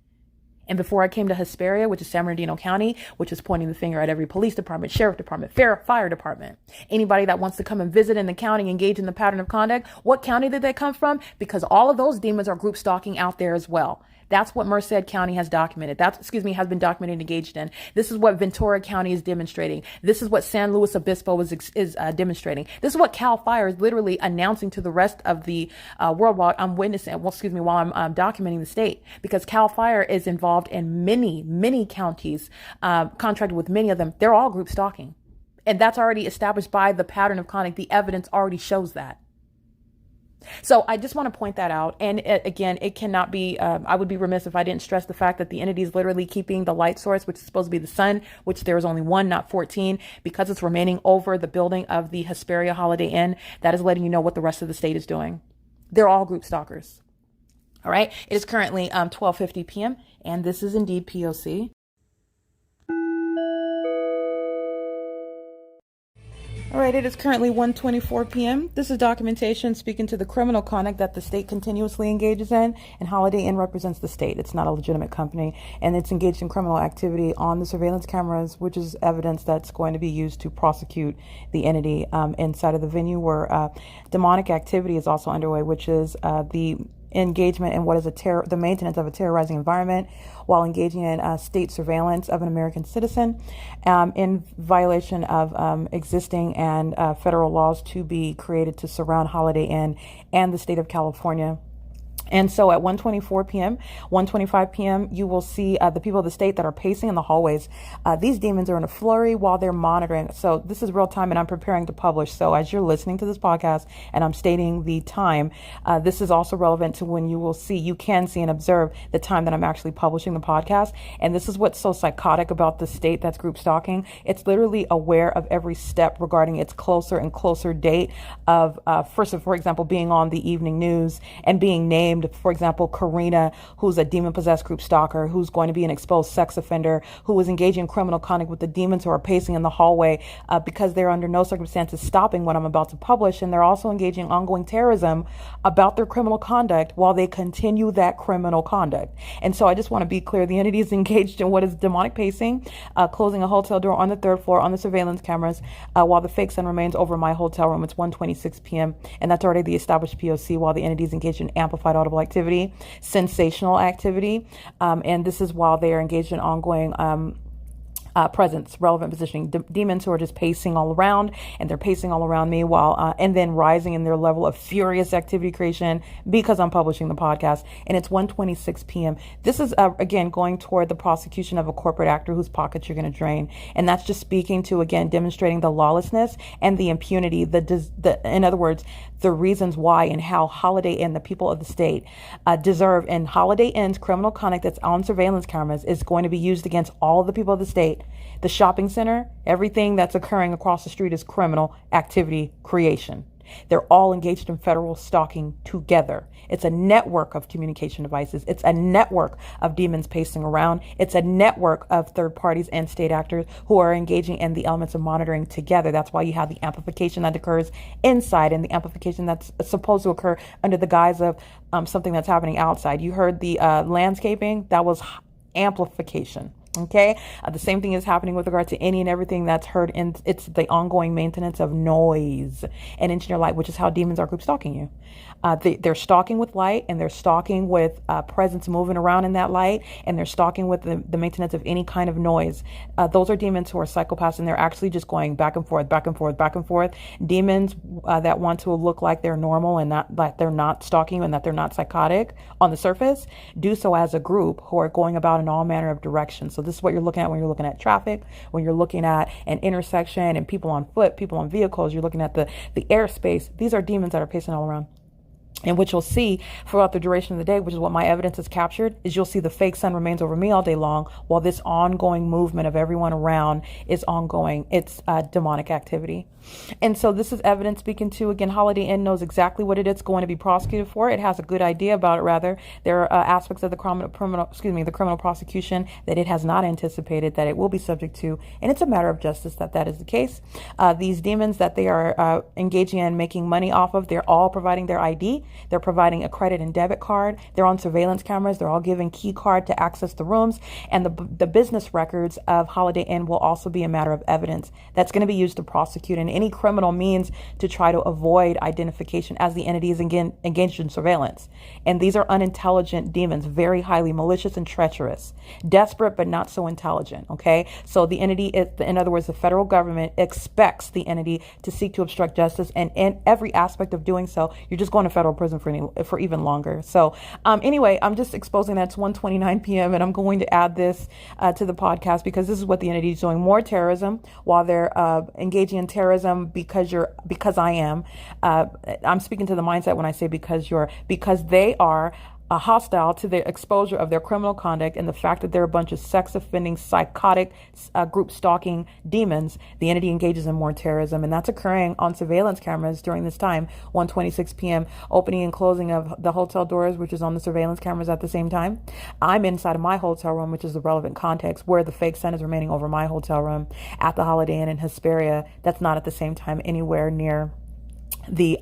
And before I came to Hesperia, which is San Bernardino County, which is pointing the finger at every police department, sheriff department, fire department, anybody that wants to come and visit in the county, engage in the pattern of conduct, what county did they come from? Because all of those demons are group stalking out there as well. That's what Merced County has documented. Has been documented and engaged in. This is what Ventura County is demonstrating. This is what San Luis Obispo is demonstrating. This is what CAL FIRE is literally announcing to the rest of the world while I'm documenting the state, because CAL FIRE is involved in many counties, contracted with many of them. They're all group stalking. And that's already established by the pattern of conduct. The evidence already shows that. So I just want to point that out. And again, it cannot be, I would be remiss if I didn't stress the fact that the entity is literally keeping the light source, which is supposed to be the sun, which there is only one, not 14, because it's remaining over the building of the Hesperia Holiday Inn. That is letting you know what the rest of the state is doing. They're all group stalkers. All right. It is currently 12:50 p.m. and this is indeed P.O.C. All right, it is currently 1:24 p.m. This is documentation speaking to the criminal conduct that the state continuously engages in, and Holiday Inn represents the state. It's not a legitimate company, and it's engaged in criminal activity on the surveillance cameras, which is evidence that's going to be used to prosecute the entity inside of the venue, where demonic activity is also underway, which is the engagement in what is the maintenance of a terrorizing environment while engaging in state surveillance of an American citizen in violation of existing and federal laws to be created to surround Holiday Inn and the state of California. And so at 1:24 p.m., 1:25 p.m., you will see the people of the state that are pacing in the hallways. These demons are in a flurry while they're monitoring. So this is real time, and I'm preparing to publish. So as you're listening to this podcast and I'm stating the time, this is also relevant to when you can see and observe the time that I'm actually publishing the podcast. And this is what's so psychotic about the state that's group stalking. It's literally aware of every step regarding its closer and closer date of, for example, being on the evening news and being named, for example, Karina, who's a demon-possessed group stalker, who's going to be an exposed sex offender, who is engaging in criminal conduct with the demons who are pacing in the hallway because they're under no circumstances stopping what I'm about to publish. And they're also engaging in ongoing terrorism about their criminal conduct while they continue that criminal conduct. And so I just want to be clear. The entity is engaged in what is demonic pacing, closing a hotel door on the third floor on the surveillance cameras while the fake sun remains over my hotel room. It's 1:26 p.m. And that's already the established POC, while the entity is engaged in amplified audible activity, sensational activity, and this is while they are engaged in ongoing presence, relevant positioning, demons who are just pacing all around, and they're pacing all around me while, and then rising in their level of furious activity creation because I'm publishing the podcast. And it's 1:26 p.m. This is, again, going toward the prosecution of a corporate actor whose pockets you're going to drain. And that's just speaking to, again, demonstrating the lawlessness and the impunity, in other words, the reasons why and how Holiday Inn, the people of the state, deserve. And Holiday Inn's criminal conduct that's on surveillance cameras is going to be used against all of the people of the state. The shopping center, everything that's occurring across the street is criminal activity creation. They're all engaged in federal stalking together. It's a network of communication devices. It's a network of demons pacing around. It's a network of third parties and state actors who are engaging in the elements of monitoring together. That's why you have the amplification that occurs inside and the amplification that's supposed to occur under the guise of something that's happening outside. You heard the landscaping, that was amplification. Okay, the same thing is happening with regard to any and everything that's heard, and it's the ongoing maintenance of noise and engineer light, which is how demons are group stalking you. They're stalking with light, and they're stalking with presence moving around in that light, and they're stalking with the maintenance of any kind of noise. Those are demons who are psychopaths, and they're actually just going back and forth, back and forth, back and forth. Demons that want to look like they're normal and not like they're not stalking you and that they're not psychotic on the surface, do so as a group who are going about in all manner of directions. So this is what you're looking at when you're looking at traffic, when you're looking at an intersection and people on foot, people on vehicles, you're looking at the airspace. These are demons that are pacing all around. And what you'll see throughout the duration of the day, which is what my evidence has captured, is you'll see the fake sun remains over me all day long while this ongoing movement of everyone around is ongoing. It's demonic activity. And so this is evidence speaking to, again, Holiday Inn knows exactly what it is going to be prosecuted for. It has a good idea about it, rather. There are aspects of the criminal prosecution that it has not anticipated that it will be subject to. And it's a matter of justice that is the case. These demons that they are engaging in making money off of, they're all providing their ID. They're providing a credit and debit card. They're on surveillance cameras. They're all given key card to access the rooms. And the business records of Holiday Inn will also be a matter of evidence that's going to be used to prosecute in any criminal means to try to avoid identification as the entity is engaged in surveillance. And these are unintelligent demons, very highly malicious and treacherous, desperate but not so intelligent. Okay, so the entity, in other words, the federal government expects the entity to seek to obstruct justice, and in every aspect of doing so, you're just going to federal prison for even longer. So anyway, I'm just exposing that. It's 1:29 p.m. and I'm going to add this to the podcast because this is what the entity is doing: more terrorism while they're engaging in terrorism. Because I am. I'm speaking to the mindset when I say because they are hostile to the exposure of their criminal conduct and the fact that they're a bunch of sex offending, psychotic, group stalking demons. The entity engages in more terrorism, and that's occurring on surveillance cameras during this time, 1:26 p.m., opening and closing of the hotel doors, which is on the surveillance cameras at the same time. I'm inside of my hotel room, which is the relevant context, where the fake sun is remaining over my hotel room at the Holiday Inn in Hesperia. That's not at the same time anywhere near the,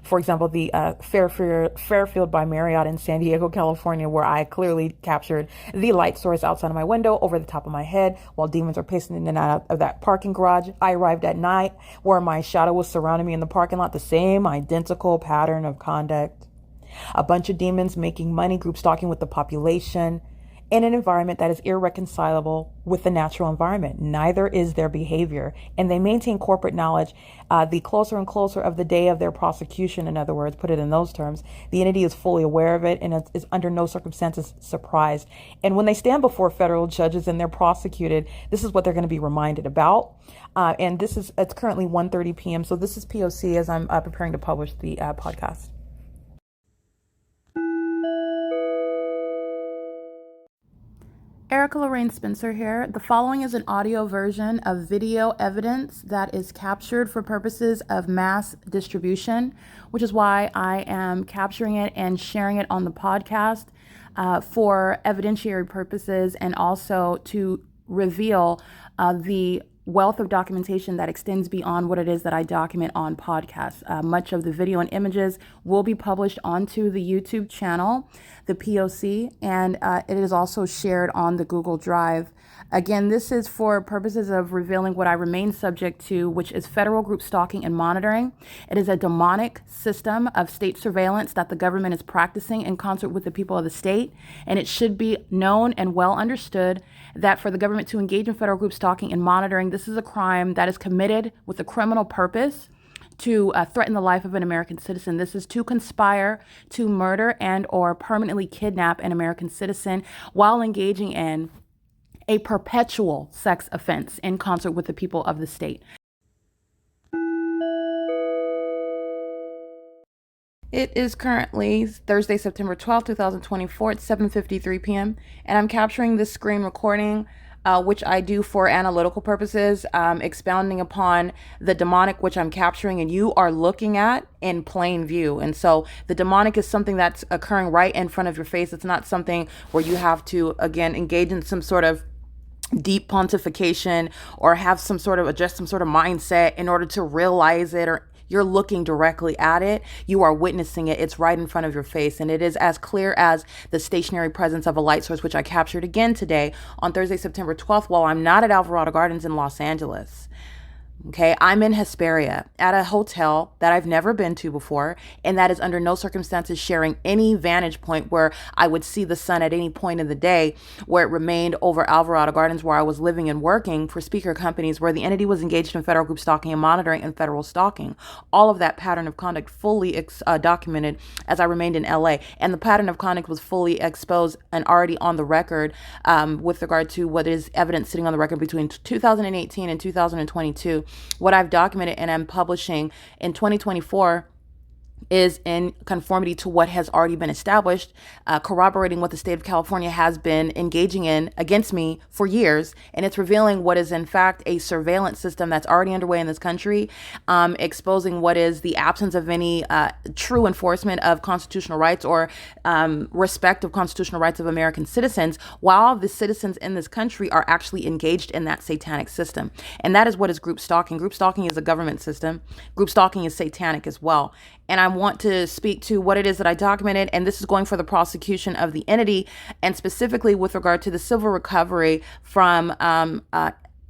for example, the Fairfield by Marriott in San Diego, California, where I clearly captured the light source outside of my window over the top of my head while demons are pacing in and out of that parking garage. I arrived at night where my shadow was surrounding me in the parking lot, the same identical pattern of conduct. A bunch of demons making money, group stalking with the population in an environment that is irreconcilable with the natural environment. Neither is their behavior. And they maintain corporate knowledge. The closer and closer of the day of their prosecution, in other words, put it in those terms, the entity is fully aware of it and is under no circumstances surprised. And when they stand before federal judges and they're prosecuted, this is what they're going to be reminded about. And it's currently 1:30 p.m. So this is P.O.C. as I'm preparing to publish the podcast. Erica Lorraine Spencer here. The following is an audio version of video evidence that is captured for purposes of mass distribution, which is why I am capturing it and sharing it on the podcast for evidentiary purposes and also to reveal the wealth of documentation that extends beyond what it is that I document on podcasts. Much of the video and images will be published onto the YouTube channel, the P.O.C, and it is also shared on the Google Drive. Again, this is for purposes of revealing what I remain subject to, which is federal group stalking and monitoring. It is a demonic system of state surveillance that the government is practicing in concert with the people of the state. And it should be known and well understood that for the government to engage in federal group stalking and monitoring, this is a crime that is committed with a criminal purpose to threaten the life of an American citizen. This is to conspire to murder and or permanently kidnap an American citizen while engaging in a perpetual sex offense in concert with the people of the state. It is currently Thursday, September 12th, 2024. It's 7:53 p.m. and I'm capturing this screen recording which I do for analytical purposes, expounding upon the demonic, which I'm capturing and you are looking at in plain view. And so the demonic is something that's occurring right in front of your face. It's not something where you have to, again, engage in some sort of deep pontification or have some sort of adjust some sort of mindset in order to realize it, or you're looking directly at it. You are witnessing it. It's right in front of your face. And it is as clear as the stationary presence of a light source, which I captured again today on Thursday, September 12th, while I'm not at Alvarado Gardens in Los Angeles. Okay, I'm in Hesperia at a hotel that I've never been to before, and that is under no circumstances sharing any vantage point where I would see the sun at any point in the day, where it remained over Alvarado Gardens, where I was living and working for speaker companies, where the entity was engaged in federal group stalking and monitoring and federal stalking. All of that pattern of conduct fully documented as I remained in LA, and the pattern of conduct was fully exposed and already on the record with regard to what is evidence sitting on the record between 2018 and 2022. What I've documented and I'm publishing in 2024 is in conformity to what has already been established, corroborating what the state of California has been engaging in against me for years. And it's revealing what is in fact a surveillance system that's already underway in this country, exposing what is the absence of any true enforcement of constitutional rights or respect of constitutional rights of American citizens, while the citizens in this country are actually engaged in that satanic system. And that is what is group stalking. Group stalking is a government system. Group stalking is satanic as well. And I want to speak to what it is that I documented, and this is going for the prosecution of the entity, and specifically with regard to the civil recovery from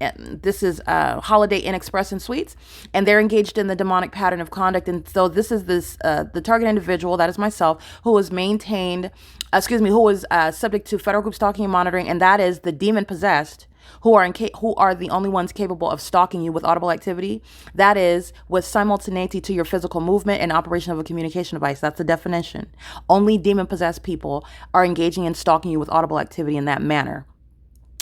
this is Holiday Inn Express and Suites, and they're engaged in the demonic pattern of conduct. And so this is the target individual, that is myself, who was who was subject to federal group stalking and monitoring, and that is the demon possessed, who are the only ones capable of stalking you with audible activity. That is with simultaneity to your physical movement and operation of a communication device. That's the definition. Only demon-possessed people are engaging in stalking you with audible activity in that manner,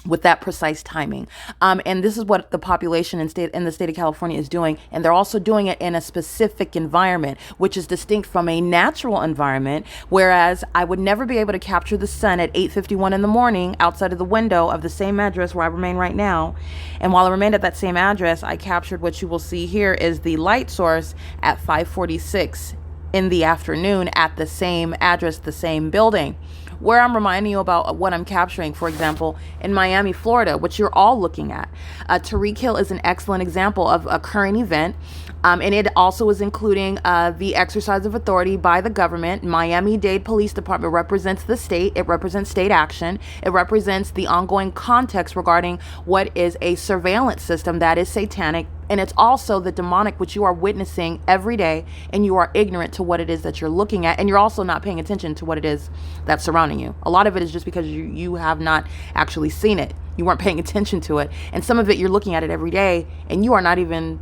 with that precise timing. And this is what the population in the state of California is doing. And they're also doing it in a specific environment, which is distinct from a natural environment. Whereas I would never be able to capture the sun at 8:51 in the morning outside of the window of the same address where I remain right now. And while I remained at that same address, I captured what you will see here is the light source at 5:46 in the afternoon at the same address, the same building. Where I'm reminding you about what I'm capturing, for example, in Miami, Florida, which you're all looking at. Tariq Hill is an excellent example of a current event. And it also is including the exercise of authority by the government. Miami-Dade Police Department represents the state. It represents state action. It represents the ongoing context regarding what is a surveillance system that is satanic. And it's also the demonic, which you are witnessing every day, and you are ignorant to what it is that you're looking at. And you're also not paying attention to what it is that's surrounding you. A lot of it is just because you have not actually seen it. You weren't paying attention to it. And some of it, you're looking at it every day, and you are not even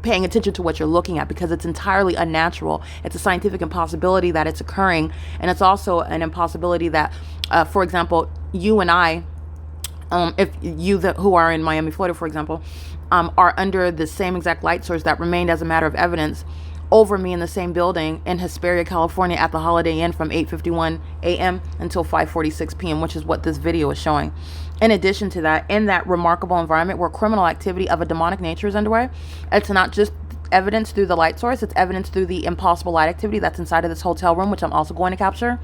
paying attention to what you're looking at because it's entirely unnatural. It's a scientific impossibility that it's occurring. And it's also an impossibility that, for example, you and I, if you who are in Miami, Florida, for example, are under the same exact light source that remained as a matter of evidence over me in the same building in Hesperia, California at the Holiday Inn from 8:51 a.m. until 5:46 p.m., which is what this video is showing. In addition to that, in that remarkable environment where criminal activity of a demonic nature is underway, it's not just evidence through the light source, it's evidence through the impossible light activity that's inside of this hotel room, which I'm also going to capture.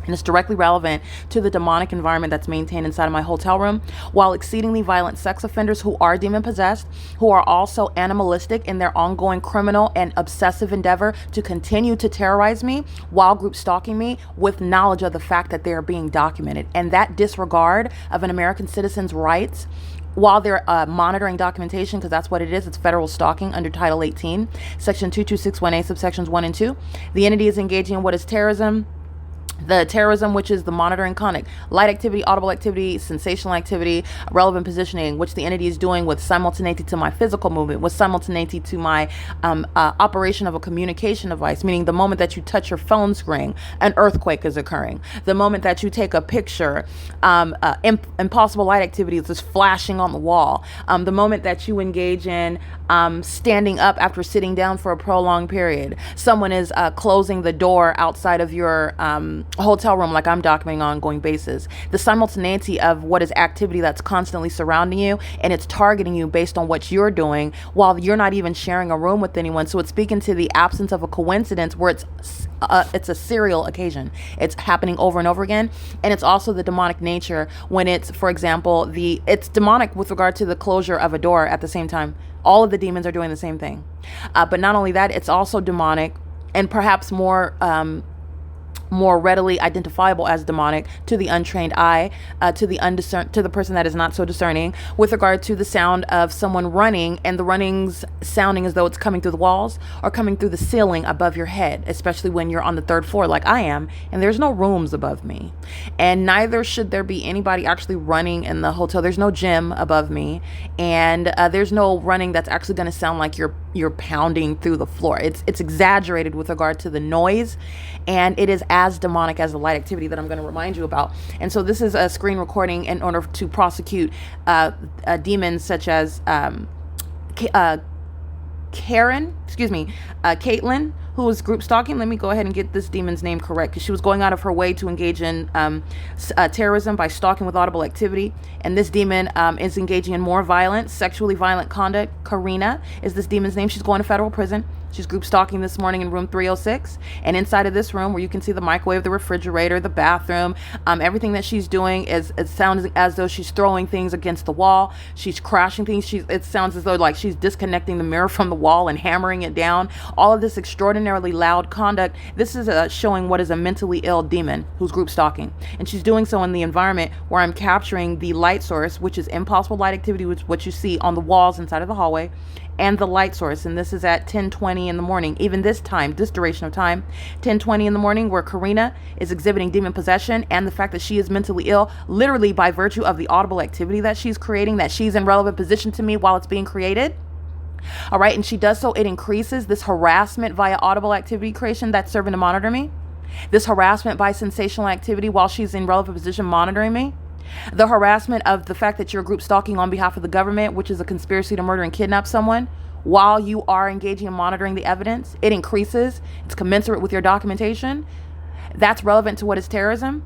And it's directly relevant to the demonic environment that's maintained inside of my hotel room, while exceedingly violent sex offenders who are demon-possessed, who are also animalistic in their ongoing criminal and obsessive endeavor to continue to terrorize me while group stalking me with knowledge of the fact that they are being documented. And that disregard of an American citizen's rights while they're monitoring documentation, because that's what it is, it's federal stalking under Title 18, Section 2261A, subsections 1 and 2. The entity is engaging in what is terrorism, which is the monitoring conduct, light activity, audible activity, sensational activity, relevant positioning, which the entity is doing with simultaneity to my physical movement, with simultaneity to my operation of a communication device, meaning the moment that you touch your phone screen, an earthquake is occurring. The moment that you take a picture, impossible light activity is just flashing on the wall. The moment that you engage in standing up after sitting down for a prolonged period, someone is closing the door outside of your hotel room like I'm documenting on an ongoing basis. The simultaneity of what is activity that's constantly surrounding you, and it's targeting you based on what you're doing while you're not even sharing a room with anyone. So it's speaking to the absence of a coincidence where it's a serial occasion. It's happening over and over again. And it's also the demonic nature when it's, for example, it's demonic with regard to the closure of a door at the same time. All of the demons are doing the same thing. But not only that, it's also demonic and perhaps more readily identifiable as demonic to the untrained eye, to the person that is not so discerning, with regard to the sound of someone running, and the running's sounding as though it's coming through the walls or coming through the ceiling above your head, especially when you're on the 3rd floor like I am, and there's no rooms above me, and neither should there be anybody actually running in the hotel. There's no gym above me, and there's no running that's actually going to sound like you're pounding through the floor. It's exaggerated with regard to the noise, and it is as demonic as the light activity that I'm going to remind you about. And so this is a screen recording in order to prosecute demons such as Caitlin, who was group stalking. Let me go ahead and get this demon's name correct, because she was going out of her way to engage in terrorism by stalking with audible activity. And this demon is engaging in more violent, sexually violent conduct. Karina is this demon's name. She's going to federal prison. She's group stalking this morning in room 306. And inside of this room, where you can see the microwave, the refrigerator, the bathroom, everything that she's doing it sounds as though she's throwing things against the wall. She's crashing things. It sounds as though like she's disconnecting the mirror from the wall and hammering it down. All of this extraordinarily loud conduct. This is showing what is a mentally ill demon who's group stalking. And she's doing so in the environment where I'm capturing the light source, which is impossible light activity, which is what you see on the walls inside of the hallway, and the light source. And this is at 10:20 in the morning. Even this duration of time, 10:20 in the morning, where Karina is exhibiting demon possession, and the fact that she is mentally ill, literally by virtue of the audible activity that she's creating, that she's in relevant position to me while it's being created. All right. And she does so, it increases this harassment via audible activity creation that's serving to monitor me. This harassment by sensational activity while she's in relevant position monitoring me. The harassment of the fact that you're group stalking on behalf of the government, which is a conspiracy to murder and kidnap someone, while you are engaging in monitoring the evidence. It increases. It's commensurate with your documentation. That's relevant to what is terrorism.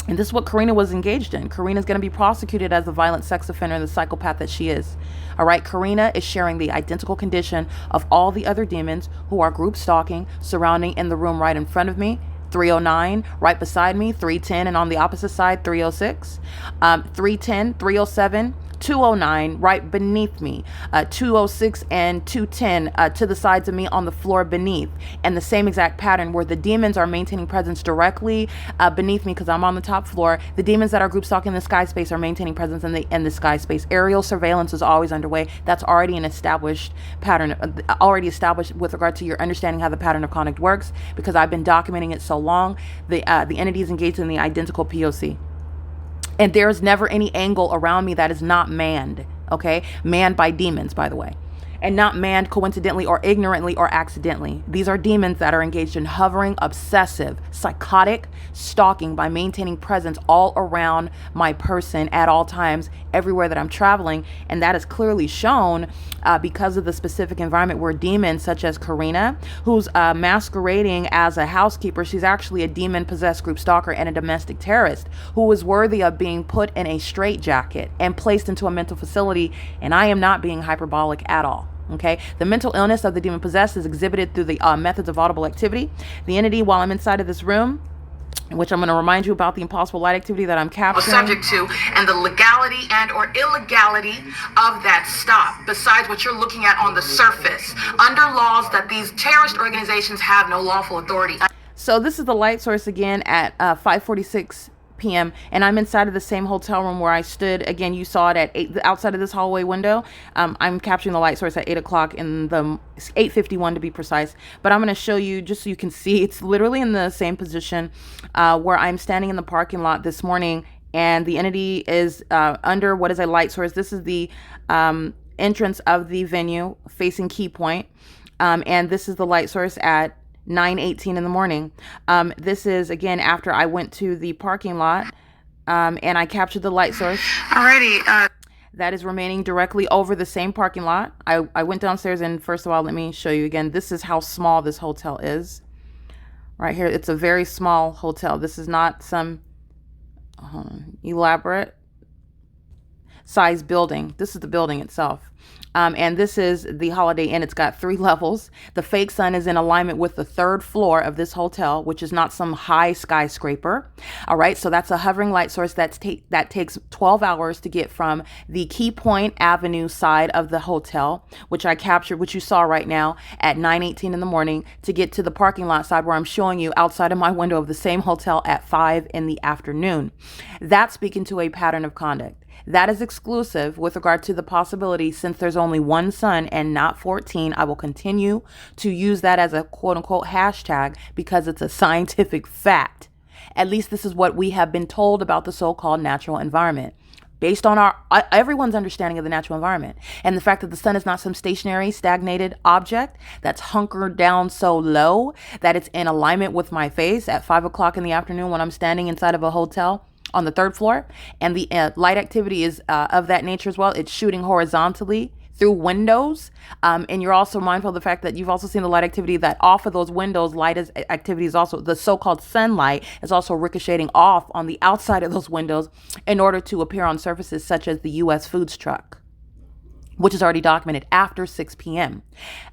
And this is what Karina was engaged in. Karina is going to be prosecuted as a violent sex offender and the psychopath that she is. All right. Karina is sharing the identical condition of all the other demons who are group stalking, surrounding in the room right in front of me. 309 right beside me, 310, and on the opposite side, 306, 310, 307, 209 right beneath me, 206 and 210 to the sides of me on the floor beneath. And the same exact pattern where the demons are maintaining presence directly beneath me because I'm on the top floor. The demons that are group stalking in the sky space are maintaining presence in the sky space. Aerial surveillance is always underway. That's already an established pattern, already established with regard to your understanding how the pattern of conduct works, because I've been documenting it so long. The entity is engaged in the identical P.O.C. And there's never any angle around me that is not manned, okay? Manned by demons, by the way. And not manned coincidentally or ignorantly or accidentally. These are demons that are engaged in hovering, obsessive, psychotic stalking by maintaining presence all around my person at all times, everywhere that I'm traveling. And that is clearly shown because of the specific environment where demons such as Karina, who's masquerading as a housekeeper, she's actually a demon-possessed group stalker and a domestic terrorist who is worthy of being put in a straitjacket and placed into a mental facility. And I am not being hyperbolic at all. Okay, the mental illness of the demon possessed is exhibited through the methods of audible activity. The entity, while I'm inside of this room, which I'm going to remind you about the impossible light activity that I'm capturing, subject to, and the legality and or illegality of that stop, besides what you're looking at on the surface, under laws that these terrorist organizations have no lawful authority. So this is the light source again at 5:46 p.m. and I'm inside of the same hotel room where I stood. Again, you saw it at 8, outside of this hallway window. I'm capturing the light source at 8 o'clock in the 8:51 to be precise. But I'm going to show you just so you can see. It's literally in the same position where I'm standing in the parking lot this morning, and the entity is under what is a light source. This is the entrance of the venue facing Key Point, and this is the light source at 9:18 in the morning. This is again after I went to the parking lot and I captured the light source. Alrighty. That is remaining directly over the same parking lot. I went downstairs, and first of all, let me show you again. This is how small this hotel is. right here. It's a very small hotel. This is not some elaborate size building. This is the building itself. And this is the Holiday Inn. It's got 3 levels. The fake sun is in alignment with the 3rd floor of this hotel, which is not some high skyscraper. All right, so that's a hovering light source that takes 12 hours to get from the Key Point Avenue side of the hotel, which I captured, which you saw right now at 9:18 in the morning, to get to the parking lot side where I'm showing you outside of my window of the same hotel at 5 in the afternoon. That's speaking to a pattern of conduct. That is exclusive with regard to the possibility, since there's only one sun and not 14, I will continue to use that as a quote unquote hashtag because it's a scientific fact. At least this is what we have been told about the so-called natural environment, based on everyone's understanding of the natural environment and the fact that the sun is not some stationary, stagnated object that's hunkered down so low that it's in alignment with my face at 5 o'clock in the afternoon when I'm standing inside of a hotel on the 3rd floor, and the light activity is of that nature as well. It's shooting horizontally through windows, and you're also mindful of the fact that you've also seen the light activity that off of those windows. Activity is also, the so-called sunlight is also ricocheting off on the outside of those windows in order to appear on surfaces such as the U.S. foods truck, which is already documented after 6 p.m.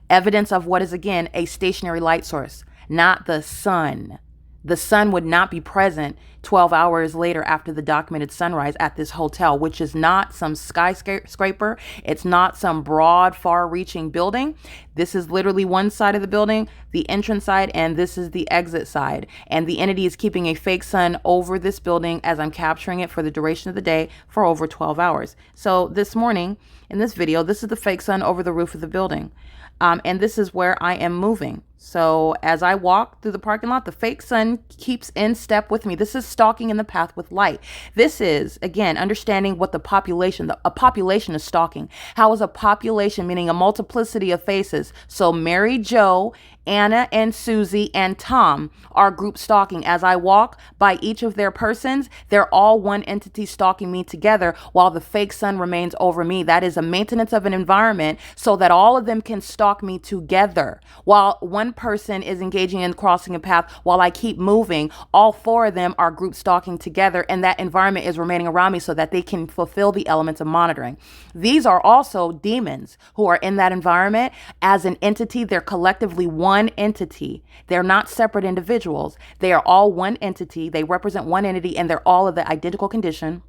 Evidence of what is, again, a stationary light source, not the sun. The sun would not be present 12 hours later after the documented sunrise at this hotel, which is not some skyscraper. It's not some broad, far-reaching building. This is literally one side of the building, the entrance side, and this is the exit side. And the entity is keeping a fake sun over this building as I'm capturing it for the duration of the day for over 12 hours. So this morning in this video, this is the fake sun over the roof of the building. And this is where I am moving. So as I walk through the parking lot, the fake sun keeps in step with me. This is stalking in the path with light. This is, again, understanding what a population is stalking. How is a population, meaning a multiplicity of faces? So Mary Jo, Anna and Susie and Tom are group stalking. As I walk by each of their persons, they're all one entity stalking me together while the fake sun remains over me. That is a maintenance of an environment so that all of them can stalk me together. While one person is engaging in crossing a path, while I keep moving, all 4 of them are group stalking together, and that environment is remaining around me so that they can fulfill the elements of monitoring. These are also demons who are in that environment as an entity. They're collectively one entity. They're not separate individuals. They are all one entity. They represent one entity, and they're all of the identical condition.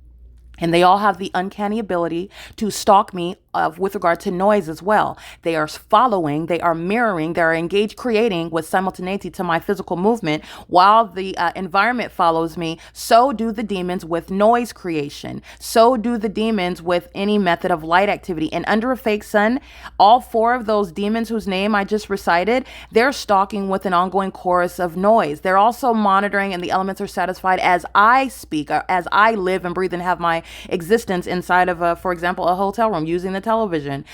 And they all have the uncanny ability to stalk me with regard to noise as well. They are following, they are mirroring, they are engaged, creating with simultaneity to my physical movement. While the environment follows me, so do the demons with noise creation. So do the demons with any method of light activity. And under a fake sun, all 4 of those demons whose name I just recited, they're stalking with an ongoing chorus of noise. They're also monitoring, and the elements are satisfied as I speak, or as I live and breathe and have my existence inside of, for example, a hotel room, using the television,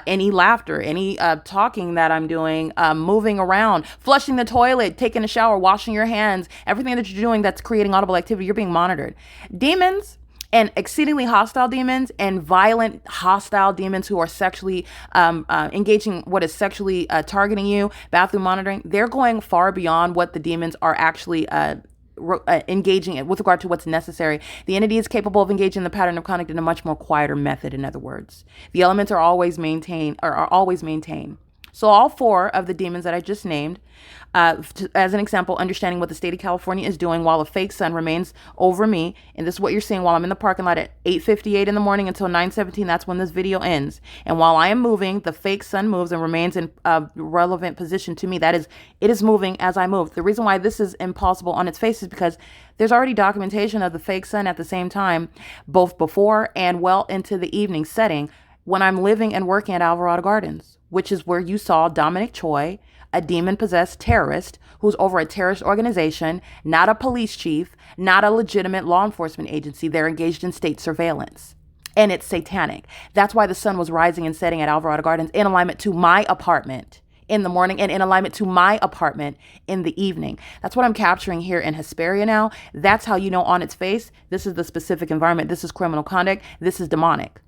any laughter, any talking that I'm doing, moving around, flushing the toilet, taking a shower, washing your hands, everything that you're doing that's creating audible activity, you're being monitored. Demons and exceedingly hostile demons and violent hostile demons who are sexually engaging, what is sexually targeting you, bathroom monitoring, they're going far beyond what the demons are actually engaging in with regard to what's necessary. The entity is capable of engaging the pattern of conduct in a much more quieter method. In other words, the elements are always maintained. So all 4 of the demons that I just named, as an example, understanding what the state of California is doing while a fake sun remains over me. And this is what you're seeing while I'm in the parking lot at 8:58 in the morning until 9:17. That's when this video ends. And while I am moving, the fake sun moves and remains in a relevant position to me. That is, it is moving as I move. The reason why this is impossible on its face is because there's already documentation of the fake sun at the same time, both before and well into the evening setting, when I'm living and working at Alvarado Gardens, which is where you saw Dominic Choi, a demon-possessed terrorist who's over a terrorist organization, not a police chief, not a legitimate law enforcement agency. They're engaged in state surveillance. And it's satanic. That's why the sun was rising and setting at Alvarado Gardens in alignment to my apartment in the morning and in alignment to my apartment in the evening. That's what I'm capturing here in Hesperia now. That's how you know on its face, this is the specific environment. This is criminal conduct. This is demonic.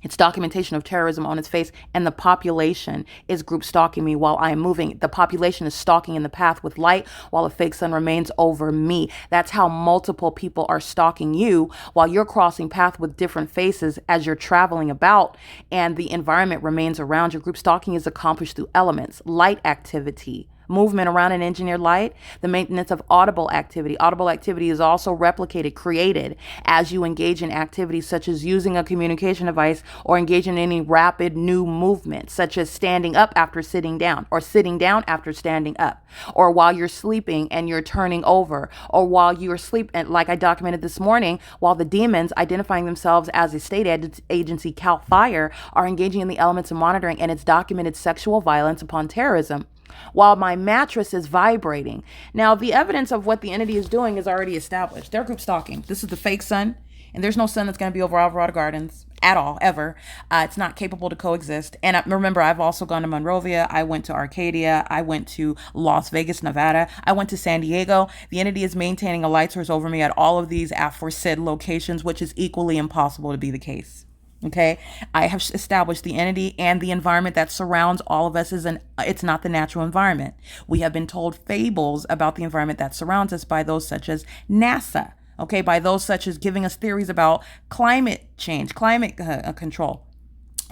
It's documentation of terrorism on its face, and the population is group stalking me while I am moving. The population is stalking in the path with light while a fake sun remains over me. That's how multiple people are stalking you while you're crossing path with different faces as you're traveling about, and the environment remains around you. Group stalking is accomplished through elements, light activity, movement around an engineered light, the maintenance of audible activity. Audible activity is also replicated, created as you engage in activities such as using a communication device or engaging in any rapid new movement, such as standing up after sitting down, or sitting down after standing up, or while you're sleeping and you're turning over, or while you're asleep, and like I documented this morning, while the demons identifying themselves as a state agency, CAL FIRE, are engaging in the elements of monitoring, and it's documented sexual violence upon terrorism, while my mattress is vibrating. Now, the evidence of what the entity is doing is already established. They're group stalking. This is the fake sun, and there's no sun that's going to be over Alvarado Gardens at all, ever. It's not capable to coexist. And remember, I've also gone to Monrovia. I went to Arcadia. I went to Las Vegas, Nevada. I went to San Diego. The entity is maintaining a light source over me at all of these aforesaid locations, which is equally impossible to be the case. Okay, I have established the entity and the environment that surrounds all of us it's not the natural environment. We have been told fables about the environment that surrounds us by those such as NASA, okay, by those such as giving us theories about climate change, climate control,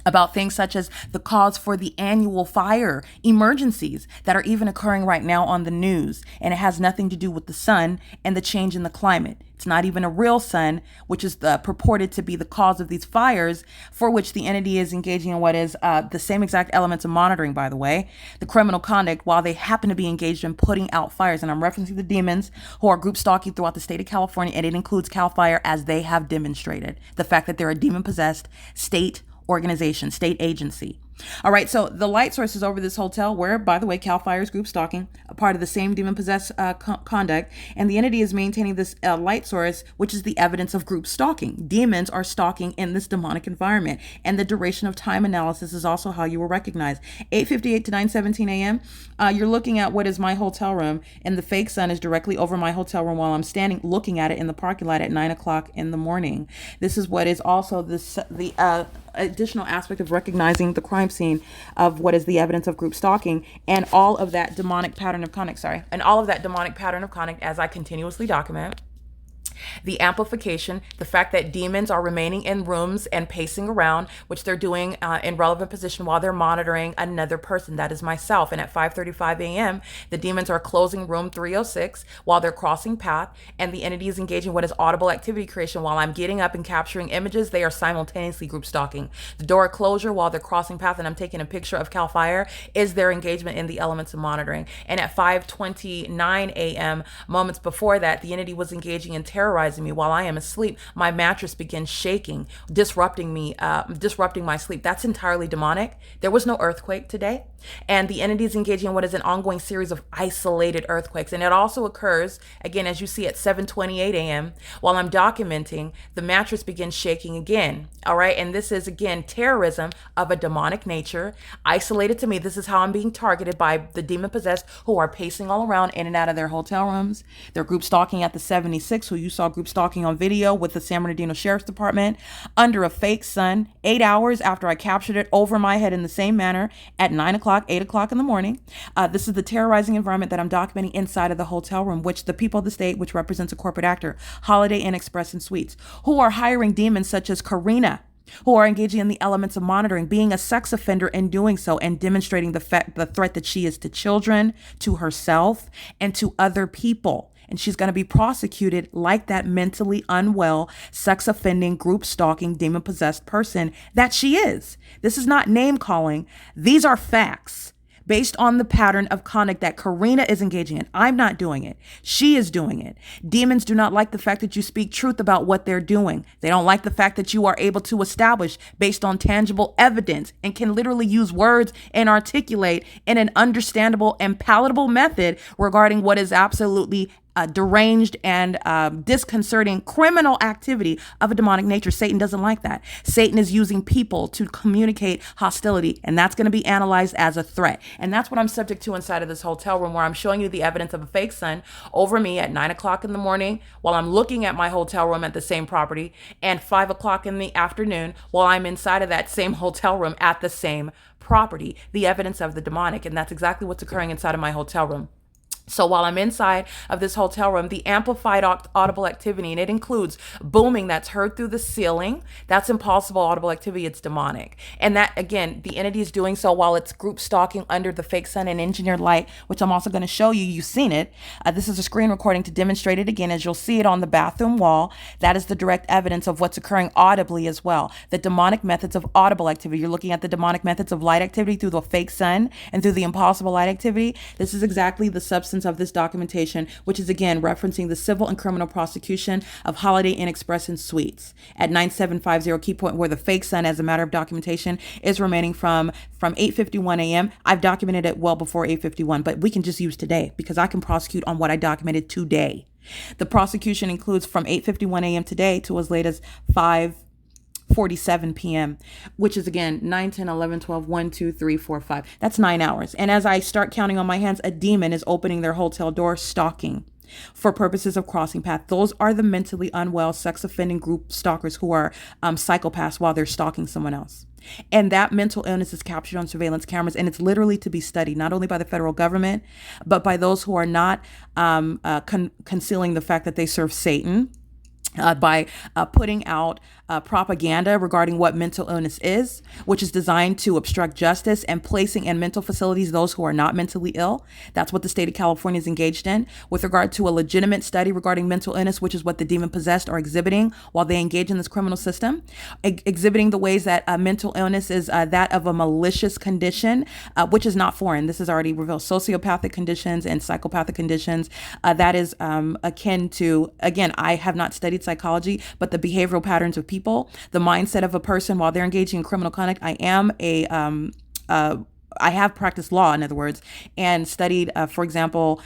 about things such as the cause for the annual fire emergencies that are even occurring right now on the news. And it has nothing to do with the sun and the change in the climate. It's not even a real sun, which is purported to be the cause of these fires, for which the entity is engaging in what is the same exact elements of monitoring, by the way, the criminal conduct, while they happen to be engaged in putting out fires. And I'm referencing the demons who are group stalking throughout the state of California, and it includes CAL FIRE, as they have demonstrated the fact that they're a demon-possessed state organization, state agency. All right, so the light source is over this hotel where, by the way, CAL FIRE is group stalking, a part of the same demon-possessed conduct, and the entity is maintaining this light source, which is the evidence of group stalking. Demons are stalking in this demonic environment, and the duration of time analysis is also how you will recognize. 8:58 to 9:17 a.m., you're looking at what is my hotel room, and the fake sun is directly over my hotel room while I'm standing looking at it in the parking lot at 9 o'clock in the morning. This is what is also the additional aspect of recognizing the crime scene of what is the evidence of group stalking, and all of that demonic pattern of conduct, as I continuously document. The amplification, the fact that demons are remaining in rooms and pacing around, which they're doing in relevant position while they're monitoring another person. That is myself. And at 5:35 a.m., the demons are closing room 306 while they're crossing path, and the entity is engaging what is audible activity creation. While I'm getting up and capturing images, they are simultaneously group stalking. The door closure while they're crossing path and I'm taking a picture of CAL FIRE is their engagement in the elements of monitoring. And at 5:29 a.m., moments before that, the entity was engaging in terrorizing me while I am asleep. My mattress begins shaking, disrupting my sleep. That's entirely demonic. There was no earthquake today, and the entity is engaging in what is an ongoing series of isolated earthquakes. And it also occurs, again, as you see, at 7:28 a.m. while I'm documenting, the mattress begins shaking again. All right, and this is, again, terrorism of a demonic nature, isolated to me. This is how I'm being targeted by the demon-possessed who are pacing all around in and out of their hotel rooms. They're group stalking at the 76, who you saw group stalking on video with the San Bernardino Sheriff's Department under a fake sun 8 hours after I captured it over my head in the same manner at 9 o'clock, 8 o'clock in the morning. This is the terrorizing environment that I'm documenting inside of the hotel room, which the people of the state, which represents a corporate actor, Holiday Inn Express and Suites, who are hiring demons such as Karina, who are engaging in the elements of monitoring, being a sex offender and doing so, and demonstrating the threat that she is to children, to herself, and to other people. And she's going to be prosecuted like that mentally unwell, sex offending, group stalking, demon possessed person that she is. This is not name calling. These are facts based on the pattern of conduct that Karina is engaging in. I'm not doing it. She is doing it. Demons do not like the fact that you speak truth about what they're doing. They don't like the fact that you are able to establish based on tangible evidence and can literally use words and articulate in an understandable and palatable method regarding what is absolutely deranged and disconcerting criminal activity of a demonic nature. Satan doesn't like that. Satan is using people to communicate hostility, and that's going to be analyzed as a threat. And that's what I'm subject to inside of this hotel room, where I'm showing you the evidence of a fake sun over me at 9 o'clock in the morning while I'm looking at my hotel room at the same property, and 5 o'clock in the afternoon while I'm inside of that same hotel room at the same property. The evidence of the demonic. And that's exactly what's occurring inside of my hotel room. So while I'm inside of this hotel room, the amplified audible activity, and it includes booming that's heard through the ceiling, that's impossible audible activity, it's demonic. And that, again, the entity is doing so while it's group stalking under the fake sun and engineered light, which I'm also going to show you. You've seen it. This is a screen recording to demonstrate it again, as you'll see it on the bathroom wall. That is the direct evidence of what's occurring audibly as well. The demonic methods of audible activity. You're looking at the demonic methods of light activity through the fake sun and through the impossible light activity. This is exactly the substance of this documentation, which is again referencing the civil and criminal prosecution of Holiday Inn Express and Suites at 9750 Key Point, where the fake sun, as a matter of documentation, is remaining from 8:51 a.m. I've documented it well before 8:51, but we can just use today because I can prosecute on what I documented today. The prosecution includes from 8:51 a.m. today to as late as 5:47 p.m., which is again 9, 10, 11, 12, 1, 2, 3, 4, 5. That's 9 hours. And as I start counting on my hands, a demon is opening their hotel door, stalking for purposes of crossing path. Those are the mentally unwell sex offending group stalkers who are psychopaths while they're stalking someone else. And that mental illness is captured on surveillance cameras, and it's literally to be studied, not only by the federal government, but by those who are not concealing the fact that they serve Satan. By putting out propaganda regarding what mental illness is, which is designed to obstruct justice, and placing in mental facilities those who are not mentally ill. That's what the state of California is engaged in with regard to a legitimate study regarding mental illness, which is what the demon possessed are exhibiting while they engage in this criminal system, exhibiting the ways that mental illness is that of a malicious condition, which is not foreign. This is already revealed. Sociopathic conditions and psychopathic conditions, that is akin to, again, I have not studied psychology, but the behavioral patterns of people, the mindset of a person while they're engaging in criminal conduct. I have practiced law, in other words, and studied, for example,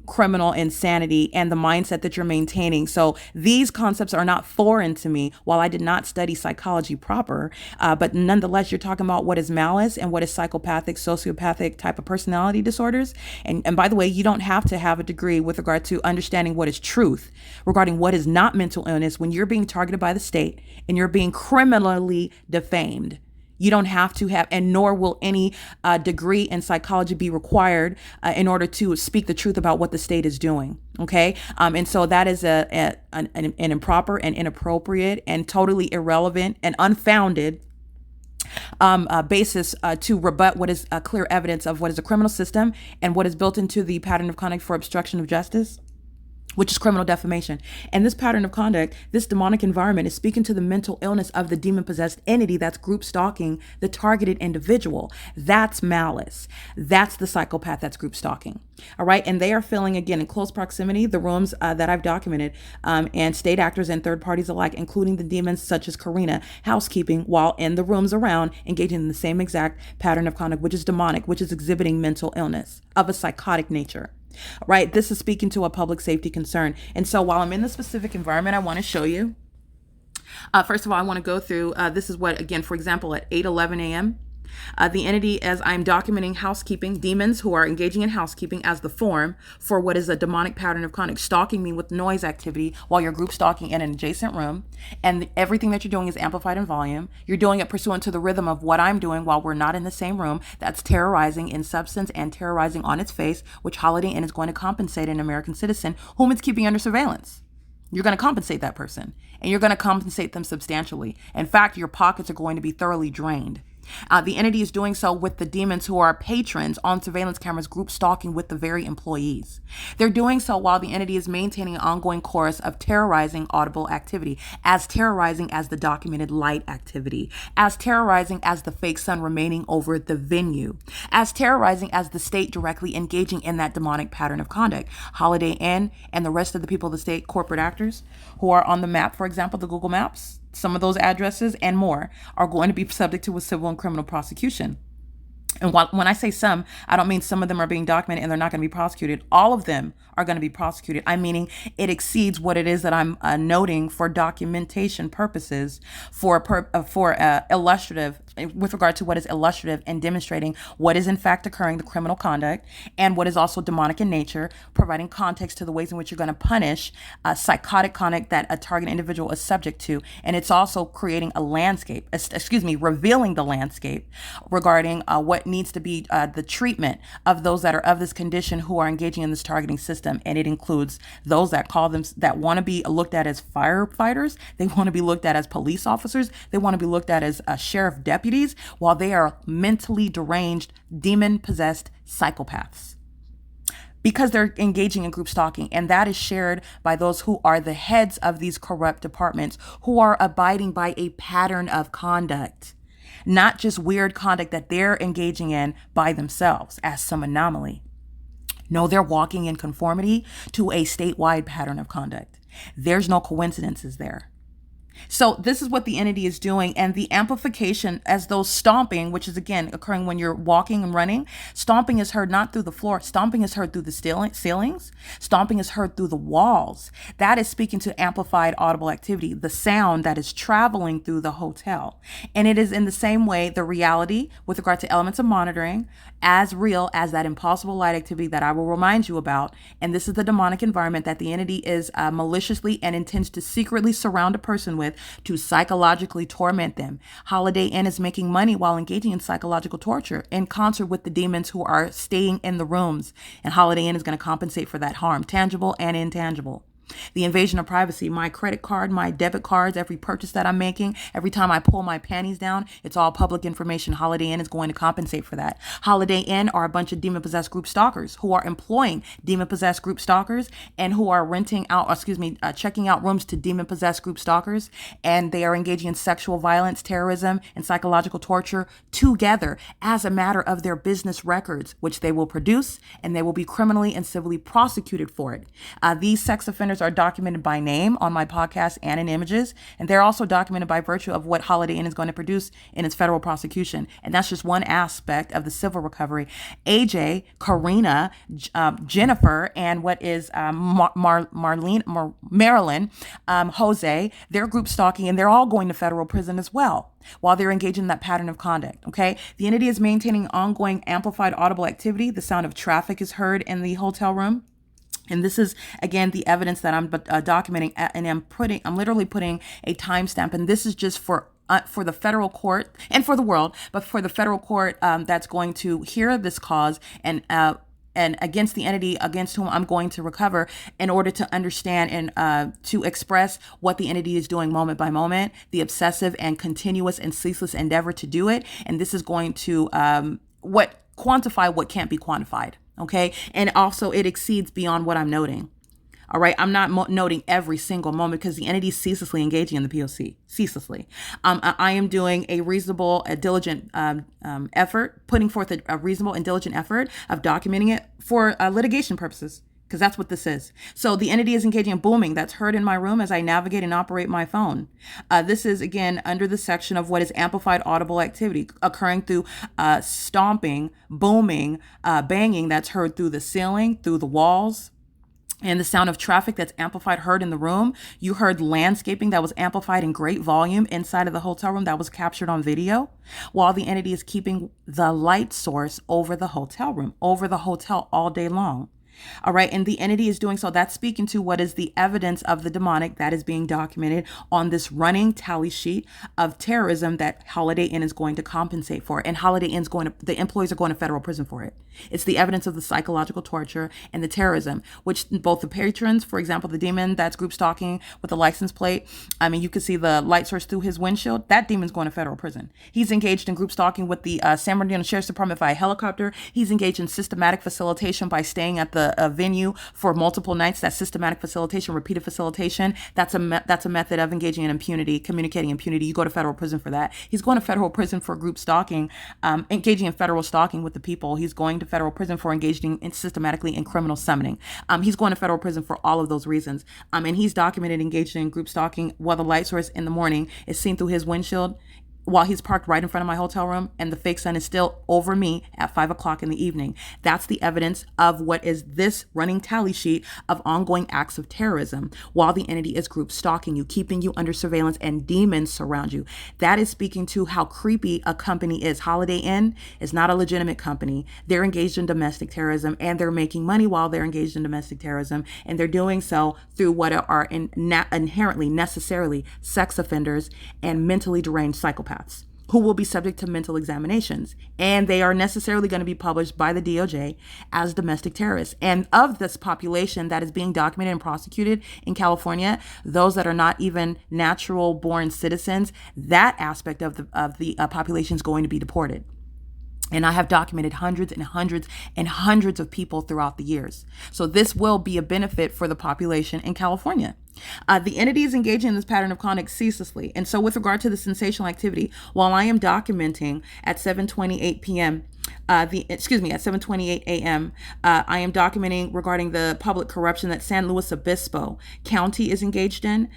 criminal insanity and the mindset that you're maintaining. So these concepts are not foreign to me while I did not study psychology proper. But nonetheless, you're talking about what is malice and what is psychopathic, sociopathic type of personality disorders. And by the way, you don't have to have a degree with regard to understanding what is truth regarding what is not mental illness when you're being targeted by the state and you're being criminally defamed. You don't have to have, and nor will any degree in psychology be required in order to speak the truth about what the state is doing. Okay. And so that is an improper and inappropriate and totally irrelevant and unfounded basis to rebut what is clear evidence of what is a criminal system and what is built into the pattern of conduct for obstruction of justice, which is criminal defamation. And this pattern of conduct, this demonic environment, is speaking to the mental illness of the demon-possessed entity that's group stalking the targeted individual. That's malice. That's the psychopath that's group stalking. All right. And they are filling, again, in close proximity, the rooms that I've documented, and state actors and third parties alike, including the demons such as Karina, housekeeping, while in the rooms around, engaging in the same exact pattern of conduct, which is demonic, which is exhibiting mental illness of a psychotic nature. Right. This is speaking to a public safety concern. And so while I'm in the specific environment, I want to show you, first of all, I want to go through, this is what, again, for example, at 8:11 a.m., the entity, as I'm documenting housekeeping, demons who are engaging in housekeeping as the form for what is a demonic pattern of conduct, stalking me with noise activity while you're group stalking in an adjacent room. And everything that you're doing is amplified in volume. You're doing it pursuant to the rhythm of what I'm doing while we're not in the same room. That's terrorizing in substance and terrorizing on its face, which Holiday Inn is going to compensate an American citizen whom it's keeping under surveillance. You're going to compensate that person, and you're going to compensate them substantially. In fact, your pockets are going to be thoroughly drained. The entity is doing so with the demons who are patrons on surveillance cameras, group stalking with the very employees. They're doing so while the entity is maintaining an ongoing chorus of terrorizing audible activity, as terrorizing as the documented light activity, as terrorizing as the fake sun remaining over the venue, as terrorizing as the state directly engaging in that demonic pattern of conduct. Holiday Inn and the rest of the people of the state, corporate actors who are on the map, for example, the Google Maps, some of those addresses and more are going to be subject to a civil and criminal prosecution. And when I say some, I don't mean some of them are being documented and they're not going to be prosecuted. All of them are going to be prosecuted. I'm meaning it exceeds what it is that I'm noting for documentation purposes, for illustrative, with regard to what is illustrative and demonstrating what is in fact occurring, the criminal conduct, and what is also demonic in nature, providing context to the ways in which you're going to punish psychotic conduct that a target individual is subject to. And it's also creating a landscape, revealing the landscape regarding what needs to be the treatment of those that are of this condition who are engaging in this targeting system. And it includes those that that want to be looked at as firefighters. They want to be looked at as police officers. They want to be looked at as sheriff deputies, while they are mentally deranged, demon-possessed psychopaths, because they're engaging in group stalking. And that is shared by those who are the heads of these corrupt departments, who are abiding by a pattern of conduct, not just weird conduct that they're engaging in by themselves as some anomaly. No, they're walking in conformity to a statewide pattern of conduct. There's no coincidences there. So this is what the entity is doing, and the amplification as though stomping, which is again occurring when you're walking and running, stomping is heard not through the floor, stomping is heard through the ceilings, stomping is heard through the walls. That is speaking to amplified audible activity, the sound that is traveling through the hotel. And it is in the same way the reality with regard to elements of monitoring, as real as that impossible light activity that I will remind you about. And this is the demonic environment that the entity is maliciously and intends to secretly surround a person with to psychologically torment them. Holiday Inn is making money while engaging in psychological torture in concert with the demons who are staying in the rooms. And Holiday Inn is going to compensate for that harm, tangible and intangible. The invasion of privacy, my credit card, my debit cards, every purchase that I'm making, every time I pull my panties down, it's all public information. Holiday Inn is going to compensate for that. Holiday Inn are a bunch of demon-possessed group stalkers who are employing demon-possessed group stalkers and who are checking out rooms to demon-possessed group stalkers. And they are engaging in sexual violence, terrorism, and psychological torture together as a matter of their business records, which they will produce, and they will be criminally and civilly prosecuted for it. These sex offenders are documented by name on my podcast and in images, and they're also documented by virtue of what Holiday Inn is going to produce in its federal prosecution. And that's just one aspect of the civil recovery. AJ, Karina, Jennifer, and what is Marilyn, Jose, they're group stalking, and they're all going to federal prison as well while they're engaged in that pattern of conduct. Okay, the entity is maintaining ongoing amplified audible activity. The sound of traffic is heard in the hotel room. And this is, again, the evidence that I'm documenting, and I'm literally putting a timestamp. And this is just for the federal court and for the world, but for the federal court that's going to hear this cause and against the entity against whom I'm going to recover, in order to understand and to express what the entity is doing moment by moment, the obsessive and continuous and ceaseless endeavor to do it. And this is going to quantify what can't be quantified. Okay. And also it exceeds beyond what I'm noting. All right. I'm not noting every single moment because the entity is ceaselessly engaging in the P.O.C. ceaselessly. I am doing a reasonable, diligent effort, putting forth a reasonable and diligent effort of documenting it for litigation purposes, because that's what this is. So the entity is engaging in booming that's heard in my room as I navigate and operate my phone. This is, again, under the section of what is amplified audible activity occurring through stomping, booming, banging that's heard through the ceiling, through the walls, and the sound of traffic that's amplified heard in the room. You heard landscaping that was amplified in great volume inside of the hotel room that was captured on video, while the entity is keeping the light source over the hotel room, over the hotel all day long. All right. And the entity is doing so. That's speaking to what is the evidence of the demonic that is being documented on this running tally sheet of terrorism that Holiday Inn is going to compensate for. And Holiday Inn's the employees are going to federal prison for it. It's the evidence of the psychological torture and the terrorism, which both the patrons, for example, the demon that's group stalking with the license plate. I mean, you can see the light source through his windshield. That demon's going to federal prison. He's engaged in group stalking with the San Bernardino Sheriff's Department via helicopter. He's engaged in systematic facilitation by staying at the venue for multiple nights. That's systematic facilitation, repeated facilitation. That's a method of engaging in impunity, communicating impunity. You go to federal prison for that. He's going to federal prison for group stalking, engaging in federal stalking with the people. He's going to federal prison for engaging systematically in criminal summoning. He's going to federal prison for all of those reasons. And he's documented engaged in group stalking while the light source in the morning is seen through his windshield while he's parked right in front of my hotel room, and the fake sun is still over me at 5 o'clock in the evening. That's the evidence of what is this running tally sheet of ongoing acts of terrorism while the entity is group stalking you, keeping you under surveillance, and demons surround you. That is speaking to how creepy a company is. Holiday Inn is not a legitimate company. They're engaged in domestic terrorism, and they're making money while they're engaged in domestic terrorism, and they're doing so through what are inherently, necessarily sex offenders and mentally deranged psychopaths who will be subject to mental examinations. And they are necessarily going to be published by the DOJ as domestic terrorists. And of this population that is being documented and prosecuted in California, those that are not even natural born citizens, that aspect of the population is going to be deported. And I have documented hundreds and hundreds and hundreds of people throughout the years. So this will be a benefit for the population in California. The entity is engaging in this pattern of conduct ceaselessly. And so with regard to the sensational activity, while I am documenting at 7:28 p.m., at 7:28 a.m., I am documenting regarding the public corruption that San Luis Obispo County is engaged in.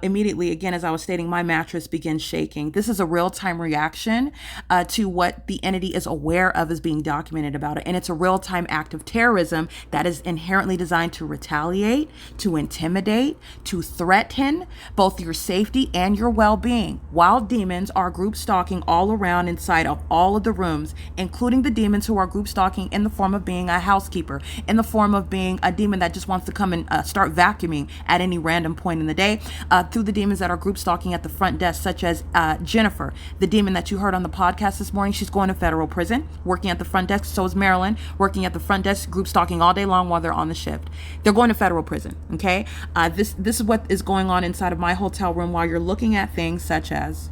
Immediately, again, as I was stating, my mattress begins shaking. This is a real-time reaction to what the entity is aware of as being documented about it. And it's a real-time act of terrorism that is inherently designed to retaliate, to intimidate, to threaten both your safety and your well-being, while demons are group stalking all around inside of all of the rooms, including the demons who are group stalking in the form of being a housekeeper, in the form of being a demon that just wants to come and start vacuuming at any random point in the day, through the demons that are group stalking at the front desk, such as Jennifer, the demon that you heard on the podcast this morning. She's going to federal prison, working at the front desk. So is Marilyn, working at the front desk, group stalking all day long while they're on the shift. They're going to federal prison, okay? This is what is going on inside of my hotel room while you're looking at things such as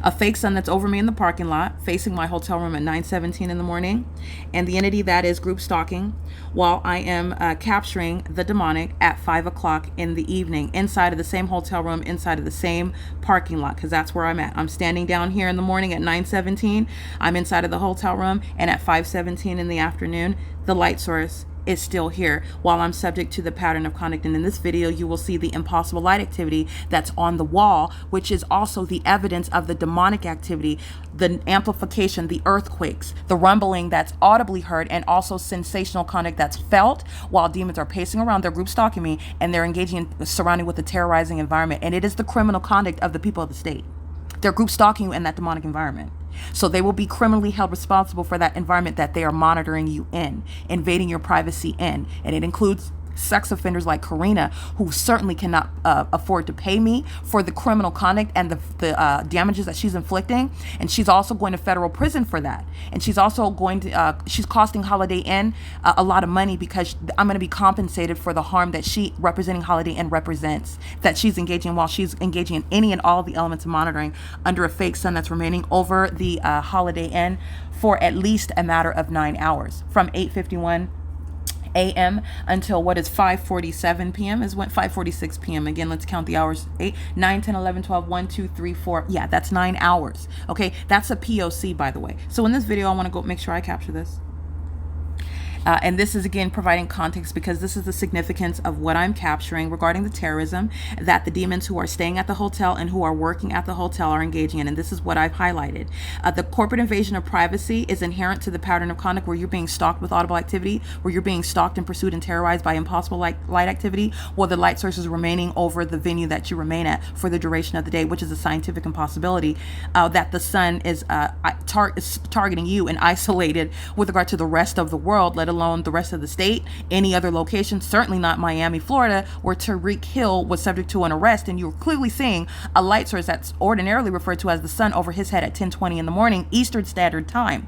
a fake sun that's over me in the parking lot, facing my hotel room at 9:17 in the morning, and the entity that is group stalking while I am capturing the demonic at 5 o'clock in the evening inside of the same hotel room, inside of the same parking lot, because that's where I'm at. I'm standing down here in the morning at 9:17. I'm inside of the hotel room, and at 5:17 in the afternoon, the light source is still here while I'm subject to the pattern of conduct. And in this video, you will see the impossible light activity that's on the wall, which is also the evidence of the demonic activity, the amplification, the earthquakes, the rumbling that's audibly heard, and also sensational conduct that's felt while demons are pacing around. They're group stalking me, and they're engaging in surrounding with a terrorizing environment. And it is the criminal conduct of the people of the state. They're group stalking you in that demonic environment. So they will be criminally held responsible for that environment that they are monitoring you in, invading your privacy in. And it includes sex offenders like Karina, who certainly cannot afford to pay me for the criminal conduct and the damages that she's inflicting. And she's also going to federal prison for that. And she's also going to, she's costing Holiday Inn a lot of money, because I'm going to be compensated for the harm that she, representing Holiday Inn, represents, that she's engaging while she's engaging in any and all the elements of monitoring under a fake sun that's remaining over the Holiday Inn for at least a matter of 9 hours, from 8:51 a.m. until what is 5:47 p.m. is when 5:46 p.m. Again, let's count the hours. 8, 9, 10, 11, 12, 1, 2, 3, 4. Yeah, that's 9 hours. Okay, that's a P.O.C, by the way. So in this video, I want to go make sure I capture this. And this is, again, providing context, because this is the significance of what I'm capturing regarding the terrorism that the demons who are staying at the hotel and who are working at the hotel are engaging in. And this is what I've highlighted. The corporate invasion of privacy is inherent to the pattern of conduct where you're being stalked with audible activity, where you're being stalked and pursued and terrorized by impossible light activity, while the light source is remaining over the venue that you remain at for the duration of the day, which is a scientific impossibility, that the sun is targeting you and isolated with regard to the rest of the world, let alone the rest of the state, any other location, certainly not Miami, Florida, where Tariq Hill was subject to an arrest. And you're clearly seeing a light source that's ordinarily referred to as the sun over his head at 10:20 in the morning, Eastern Standard Time.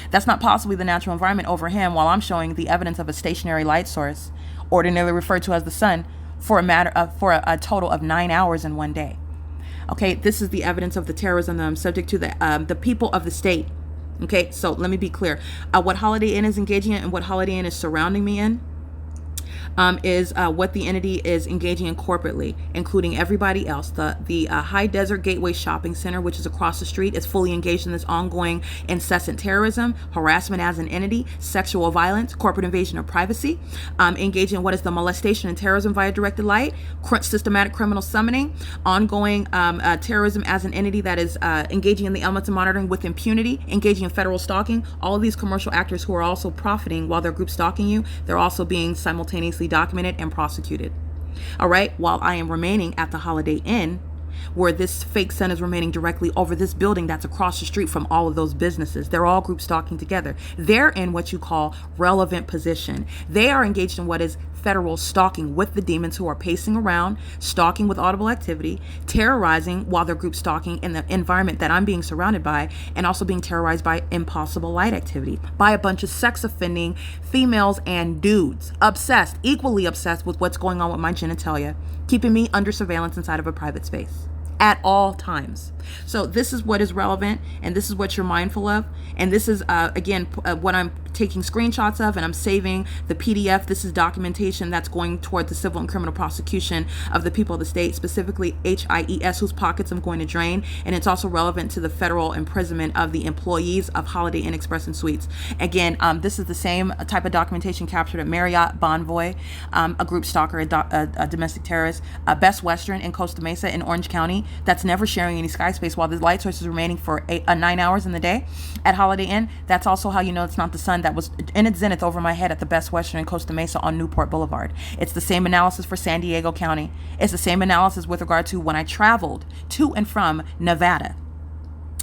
That's not possibly the natural environment over him, while I'm showing the evidence of a stationary light source, ordinarily referred to as the sun, for a total of 9 hours in one day. Okay, this is the evidence of the terrorism that I'm subject to, the people of the state. Okay, so let me be clear. What Holiday Inn is engaging in and what Holiday Inn is surrounding me in, is what the entity is engaging in corporately, including everybody else. The High Desert Gateway Shopping Center, which is across the street, is fully engaged in this ongoing incessant terrorism, harassment as an entity, sexual violence, corporate invasion of privacy, engaging in what is the molestation and terrorism via directed light, systematic criminal summoning, ongoing terrorism as an entity that is engaging in the elements of monitoring with impunity, engaging in federal stalking. All of these commercial actors who are also profiting while they're group stalking you, they're also being simultaneously documented and prosecuted. All right, while I am remaining at the Holiday Inn, where this fake sun is remaining directly over this building that's across the street from all of those businesses. They're all group stalking together. They're in what you call relevant position. They are engaged in what is federal stalking with the demons who are pacing around, stalking with audible activity, terrorizing while they're group stalking in the environment that I'm being surrounded by, and also being terrorized by impossible light activity, by a bunch of sex offending females and dudes, obsessed, equally obsessed with what's going on with my genitalia, keeping me under surveillance inside of a private space at all times. So this is what is relevant, and this is what you're mindful of, and this is again what I'm taking screenshots of, and I'm saving the PDF. This is documentation that's going toward the civil and criminal prosecution of the people of the state, specifically HIES, whose pockets I'm going to drain, and it's also relevant to the federal imprisonment of the employees of Holiday Inn Express and Suites. Again, this is the same type of documentation captured at Marriott Bonvoy, a group stalker, a domestic terrorist, Best Western in Costa Mesa in Orange County, that's never sharing any sky space while the light source is remaining for 9 hours in the day at Holiday Inn. That's also how you know it's not the sun that was in its zenith over my head at the Best Western in Costa Mesa on Newport Boulevard. It's the same analysis for San Diego County. It's the same analysis with regard to when I traveled to and from Nevada.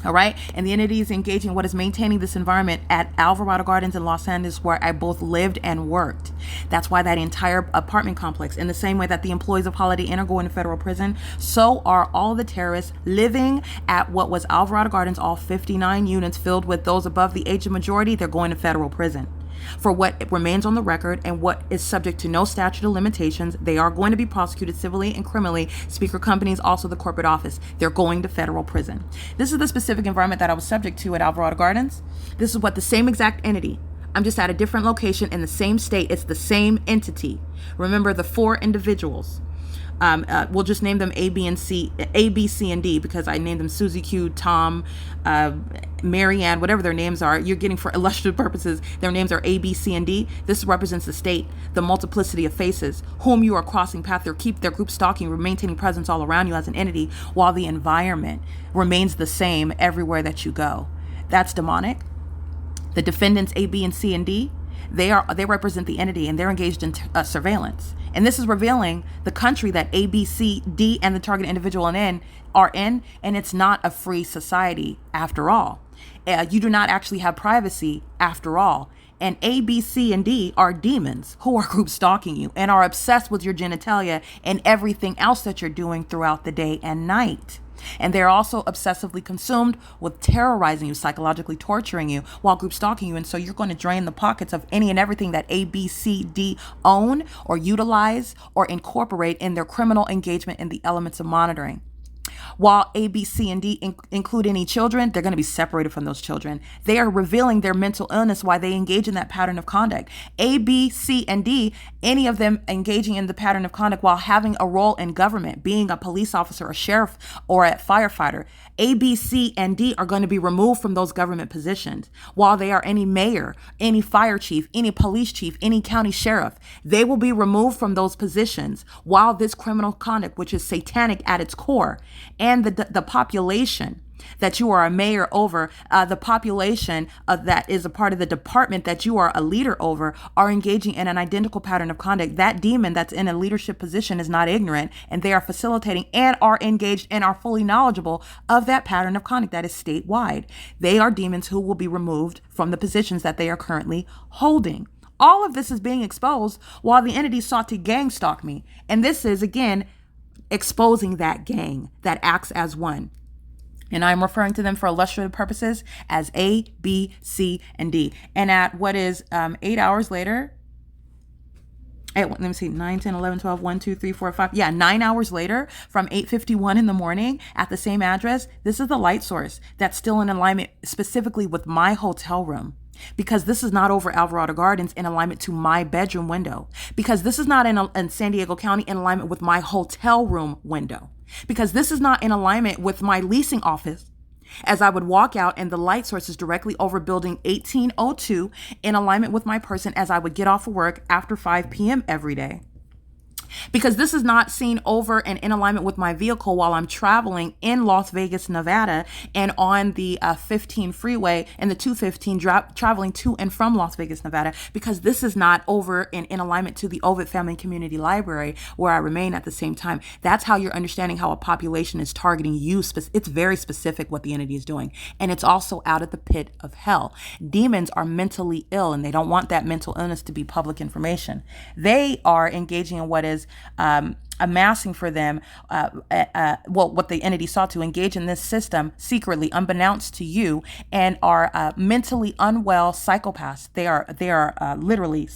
All right. And the entity is engaging what is maintaining this environment at Alvarado Gardens in Los Angeles, where I both lived and worked. That's why that entire apartment complex, in the same way that the employees of Holiday Inn are going to federal prison, so are all the terrorists living at what was Alvarado Gardens, all 59 units filled with those above the age of majority. They're going to federal prison. For what remains on the record and what is subject to no statute of limitations, they are going to be prosecuted civilly and criminally. Speaker companies, also the corporate office, they're going to federal prison. This is the specific environment that I was subject to at Alvarado Gardens. This is what the same exact entity, I'm just at a different location in the same state. It's the same entity. Remember the 4 individuals. We'll just name them A, B, C, and D, because I named them Susie Q, Tom, Mary Ann, whatever their names are. You're getting, for illustrative purposes, their names are A, B, C, and D. This represents the state, the multiplicity of faces, whom you are crossing path or keep their group stalking, maintaining presence all around you as an entity, while the environment remains the same everywhere that you go. That's demonic. The defendants A, B, and C, and D, they represent the entity, and they're engaged in surveillance. And this is revealing the country that A, B, C, D, and the target individual are in, and it's not a free society after all. You do not actually have privacy after all. And A, B, C, and D are demons who are group stalking you and are obsessed with your genitalia and everything else that you're doing throughout the day and night. And they're also obsessively consumed with terrorizing you, psychologically torturing you while group stalking you. And so you're going to drain the pockets of any and everything that A, B, C, D own or utilize or incorporate in their criminal engagement in the elements of monitoring. While A, B, C, and D include any children, they're going to be separated from those children. They are revealing their mental illness while they engage in that pattern of conduct. A, B, C, and D, any of them engaging in the pattern of conduct while having a role in government, being a police officer, a sheriff, or a firefighter. A, B, C, and D are going to be removed from those government positions. While they are any mayor, any fire chief, any police chief, any county sheriff, they will be removed from those positions while this criminal conduct, which is satanic at its core, and the population that you are a mayor over, the population that is a part of the department that you are a leader over, are engaging in an identical pattern of conduct. That demon that's in a leadership position is not ignorant, and they are facilitating and are engaged and are fully knowledgeable of that pattern of conduct that is statewide. They are demons who will be removed from the positions that they are currently holding. All of this is being exposed while the entity sought to gang stalk me. And this is, again, exposing that gang that acts as one. And I'm referring to them for illustrative purposes as A, B, C, and D. And at what is 8 hours later, let me see, 9, 10, 11, 12, 1, 2, 3, 4, 5. Yeah, 9 hours later from 8:51 in the morning at the same address, this is the light source that's still in alignment specifically with my hotel room. because this is not over Alvarado Gardens in alignment to my bedroom window, because this is not in San Diego County in alignment with my hotel room window, because this is not in alignment with my leasing office, as I would walk out and the light source is directly over building 1802 in alignment with my person as I would get off of work after 5 p.m. every day. Because this is not seen over and in alignment with my vehicle while I'm traveling in Las Vegas, Nevada, and on the 15 freeway and the 215 traveling to and from Las Vegas, Nevada, because this is not over and in alignment to the Ovid Family Community Library where I remain at the same time. That's how you're understanding how a population is targeting you. It's very specific what the entity is doing. And it's also out at the pit of hell. Demons are mentally ill and they don't want that mental illness to be public information. They are engaging in what is amassing for them, what the entity sought to engage in this system secretly, unbeknownst to you, and are mentally unwell psychopaths. They are literally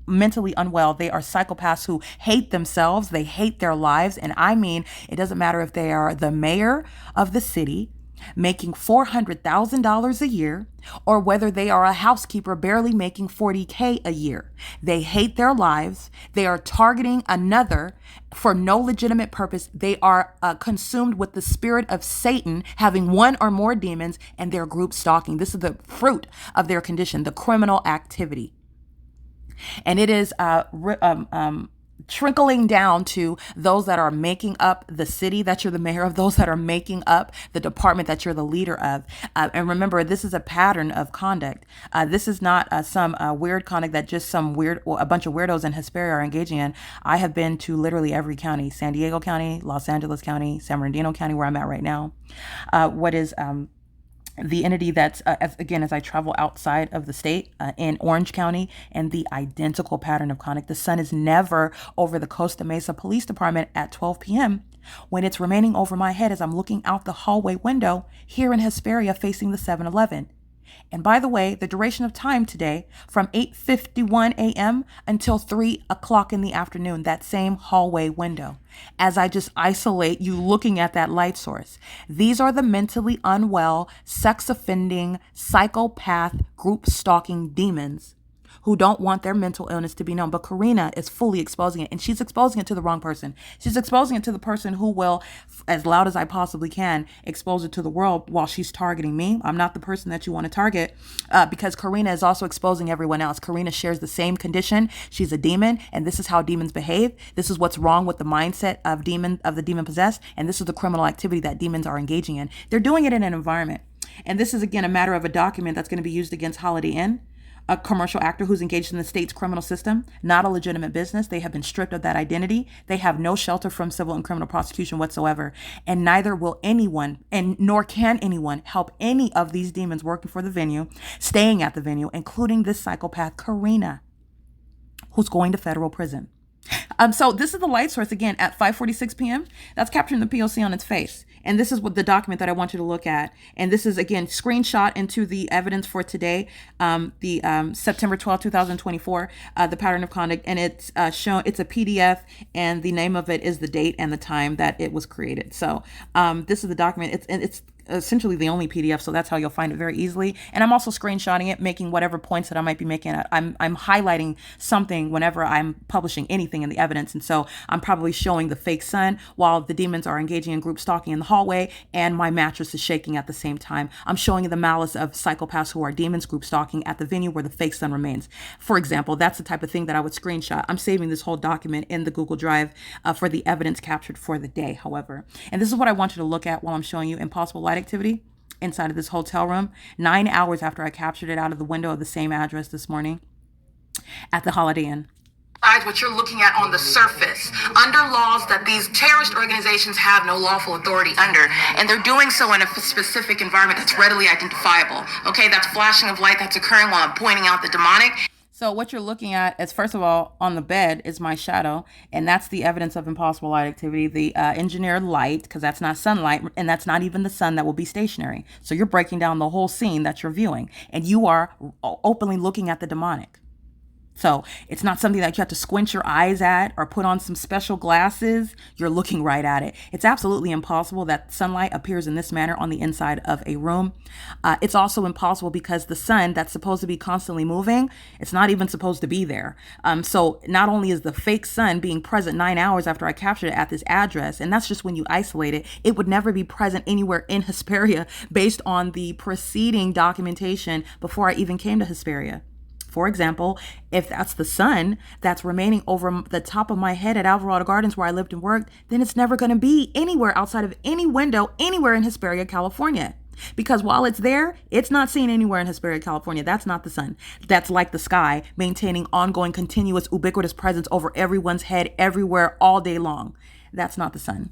mentally unwell. They are psychopaths who hate themselves. They hate their lives. And I mean, it doesn't matter if they are the mayor of the city making $400,000 a year, or whether they are a housekeeper barely making $40K a year. They hate their lives. They are targeting another for no legitimate purpose. They are consumed with the spirit of Satan, having one or more demons, and they're group stalking. This is the fruit of their condition, the criminal activity. And it is trickling down to those that are making up the city that you're the mayor of, those that are making up the department that you're the leader of. And remember, this is a pattern of conduct. This is not some weird conduct that just a bunch of weirdos in Hesperia are engaging in. I have been to literally every county: San Diego County, Los Angeles County, San Bernardino County, where I'm at right now. The entity that's, as I travel outside of the state, in Orange County, and the identical pattern of conduct. The sun is never over the Costa Mesa Police Department at 12 p.m. when it's remaining over my head as I'm looking out the hallway window here in Hesperia facing the 7-Eleven. And by the way, the duration of time today from 8:51 a.m. until 3 o'clock in the afternoon, that same hallway window, as I just isolate you looking at that light source. These are the mentally unwell, sex offending, psychopath, group stalking demons who don't want their mental illness to be known. But Karina is fully exposing it, and she's exposing it to the wrong person. She's exposing it to the person who will, as loud as I possibly can, expose it to the world while she's targeting me. I'm not the person that you want to target, because Karina is also exposing everyone else. Karina shares the same condition. She's a demon, and this is how demons behave. This is what's wrong with the mindset of the demon possessed, and this is the criminal activity that demons are engaging in. They're doing it in an environment. And this is, again, a matter of a document that's going to be used against Holiday Inn, a commercial actor who's engaged in the state's criminal system, not a legitimate business. They have been stripped of that identity. They have no shelter from civil and criminal prosecution whatsoever. And neither will anyone, and nor can anyone, help any of these demons working for the venue, staying at the venue, including this psychopath, Karina, who's going to federal prison. So this is the light source, again, at 5:46 p.m. That's capturing the P.O.C. on its face. And this is what the document that I want you to look at. And this is, again, screenshot into the evidence for today, September 12, 2024, the pattern of conduct. And it's shown, it's a PDF, and the name of it is the date and the time that it was created. So this is the document. It's essentially the only PDF, so that's how you'll find it very easily. And I'm also screenshotting it, making whatever points that I might be making. I'm highlighting something whenever I'm publishing anything in the evidence, and so I'm probably showing the fake sun while the demons are engaging in group stalking in the hallway, and my mattress is shaking at the same time. I'm showing the malice of psychopaths who are demons group stalking at the venue where the fake sun remains. For example, that's the type of thing that I would screenshot. I'm saving this whole document in the Google Drive for the evidence captured for the day, however. And this is what I want you to look at while I'm showing you impossible light activity inside of this hotel room 9 hours after I captured it out of the window of the same address this morning at the Holiday Inn. What you're looking at on the surface, under laws that these terrorist organizations have no lawful authority under, and they're doing so in a specific environment that's readily identifiable. Okay, that's flashing of light that's occurring while I'm pointing out the demonic. So what you're looking at is, first of all, on the bed is my shadow, and that's the evidence of impossible light activity, the engineered light, because that's not sunlight, and that's not even the sun that will be stationary. So you're breaking down the whole scene that you're viewing, and you are openly looking at the demonic. So it's not something that you have to squint your eyes at or put on some special glasses. You're looking right at it. It's absolutely impossible that sunlight appears in this manner on the inside of a room. It's also impossible because the sun that's supposed to be constantly moving, it's not even supposed to be there. So not only is the fake sun being present 9 hours after I captured it at this address, and that's just when you isolate it, it would never be present anywhere in Hesperia based on the preceding documentation before I even came to Hesperia. For example, if that's the sun that's remaining over the top of my head at Alvarado Gardens where I lived and worked, then it's never going to be anywhere outside of any window anywhere in Hesperia, California. Because while it's there, it's not seen anywhere in Hesperia, California. That's not the sun. That's like the sky, maintaining ongoing, continuous, ubiquitous presence over everyone's head, everywhere, all day long. That's not the sun.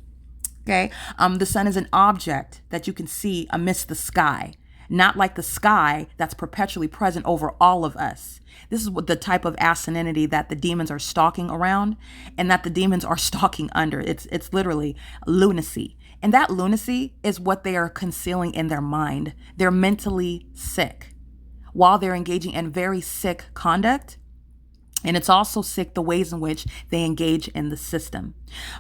Okay? The sun is an object that you can see amidst the sky. Not like the sky that's perpetually present over all of us. This is what the type of asininity that the demons are stalking around and that the demons are stalking under. It's literally lunacy. And that lunacy is what they are concealing in their mind. They're mentally sick while they're engaging in very sick conduct. And it's also sick the ways in which they engage in the system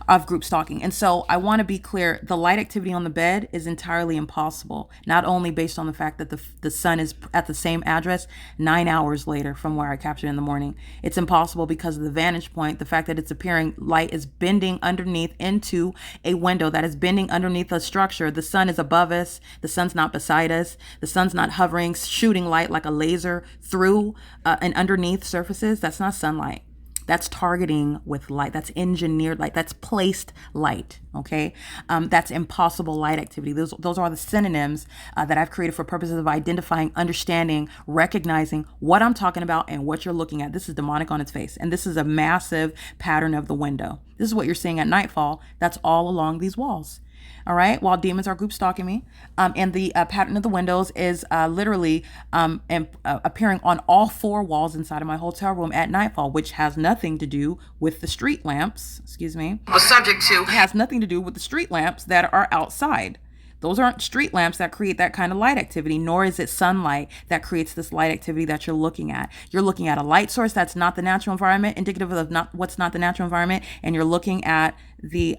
of group stalking. And so I want to be clear, the light activity on the bed is entirely impossible, not only based on the fact that the sun is at the same address 9 hours later from where I captured it in the morning. It's impossible because of the vantage point, the fact that it's appearing, light is bending underneath into a window that is bending underneath a structure. The sun is above us. The sun's not beside us. The sun's not hovering, shooting light like a laser through and underneath surfaces. That's not sunlight. That's targeting with light. That's engineered light. That's placed light. Okay. That's impossible light activity. Those are the synonyms that I've created for purposes of identifying, understanding, recognizing what I'm talking about and what you're looking at. This is demonic on its face. And this is a massive pattern of the window. This is what you're seeing at nightfall. That's all along these walls. All right. While demons are group stalking me. And the pattern of the windows is literally appearing on all 4 walls inside of my hotel room at nightfall, which has nothing to do with the street lamps. Excuse me. Was subject to. It has nothing to do with the street lamps that are outside. Those aren't street lamps that create that kind of light activity, nor is it sunlight that creates this light activity that you're looking at. You're looking at a light source that's not the natural environment, indicative of what's not the natural environment, and you're looking at the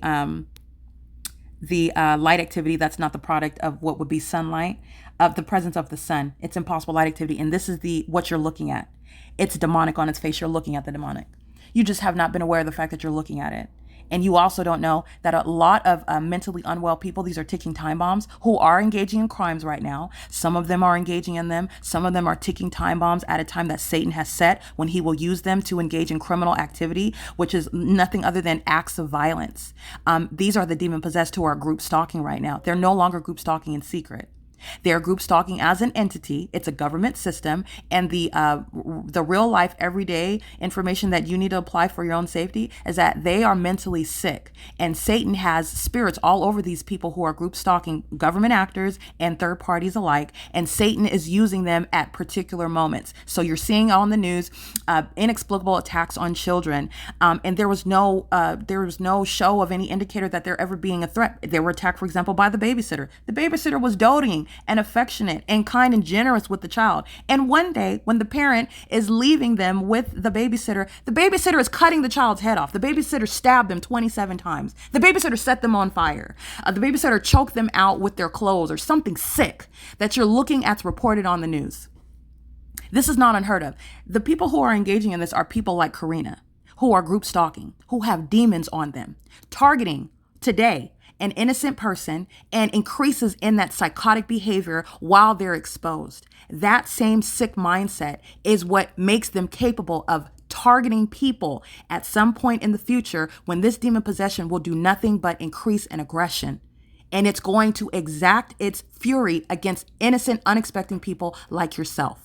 light activity that's not the product of what would be sunlight, of the presence of the sun. It's impossible light activity, and this is what you're looking at. It's demonic on its face. You're looking at the demonic. You just have not been aware of the fact that you're looking at it. And you also don't know that a lot of mentally unwell people, these are ticking time bombs, who are engaging in crimes right now. Some of them are engaging in them. Some of them are ticking time bombs at a time that Satan has set when he will use them to engage in criminal activity, which is nothing other than acts of violence. These are the demon possessed who are group stalking right now. They're no longer group stalking in secret. They're group stalking as an entity. It's a government system, and the real life, everyday information that you need to apply for your own safety is that they are mentally sick, and Satan has spirits all over these people who are group stalking government actors and third parties alike, and Satan is using them at particular moments. So you're seeing on the news inexplicable attacks on children, and there was no show of any indicator that they're ever being a threat. They were attacked, for example, by the babysitter. The babysitter was doting and affectionate and kind and generous with the child. And one day when the parent is leaving them with the babysitter is cutting the child's head off. The babysitter stabbed them 27 times. The babysitter set them on fire. The babysitter choked them out with their clothes or something sick that you're looking at's reported on the news. This is not unheard of. The people who are engaging in this are people like Karina, who are group stalking, who have demons on them, targeting today an innocent person and increases in that psychotic behavior while they're exposed. That same sick mindset is what makes them capable of targeting people at some point in the future when this demon possession will do nothing but increase in aggression. And it's going to exact its fury against innocent, unexpecting people like yourself.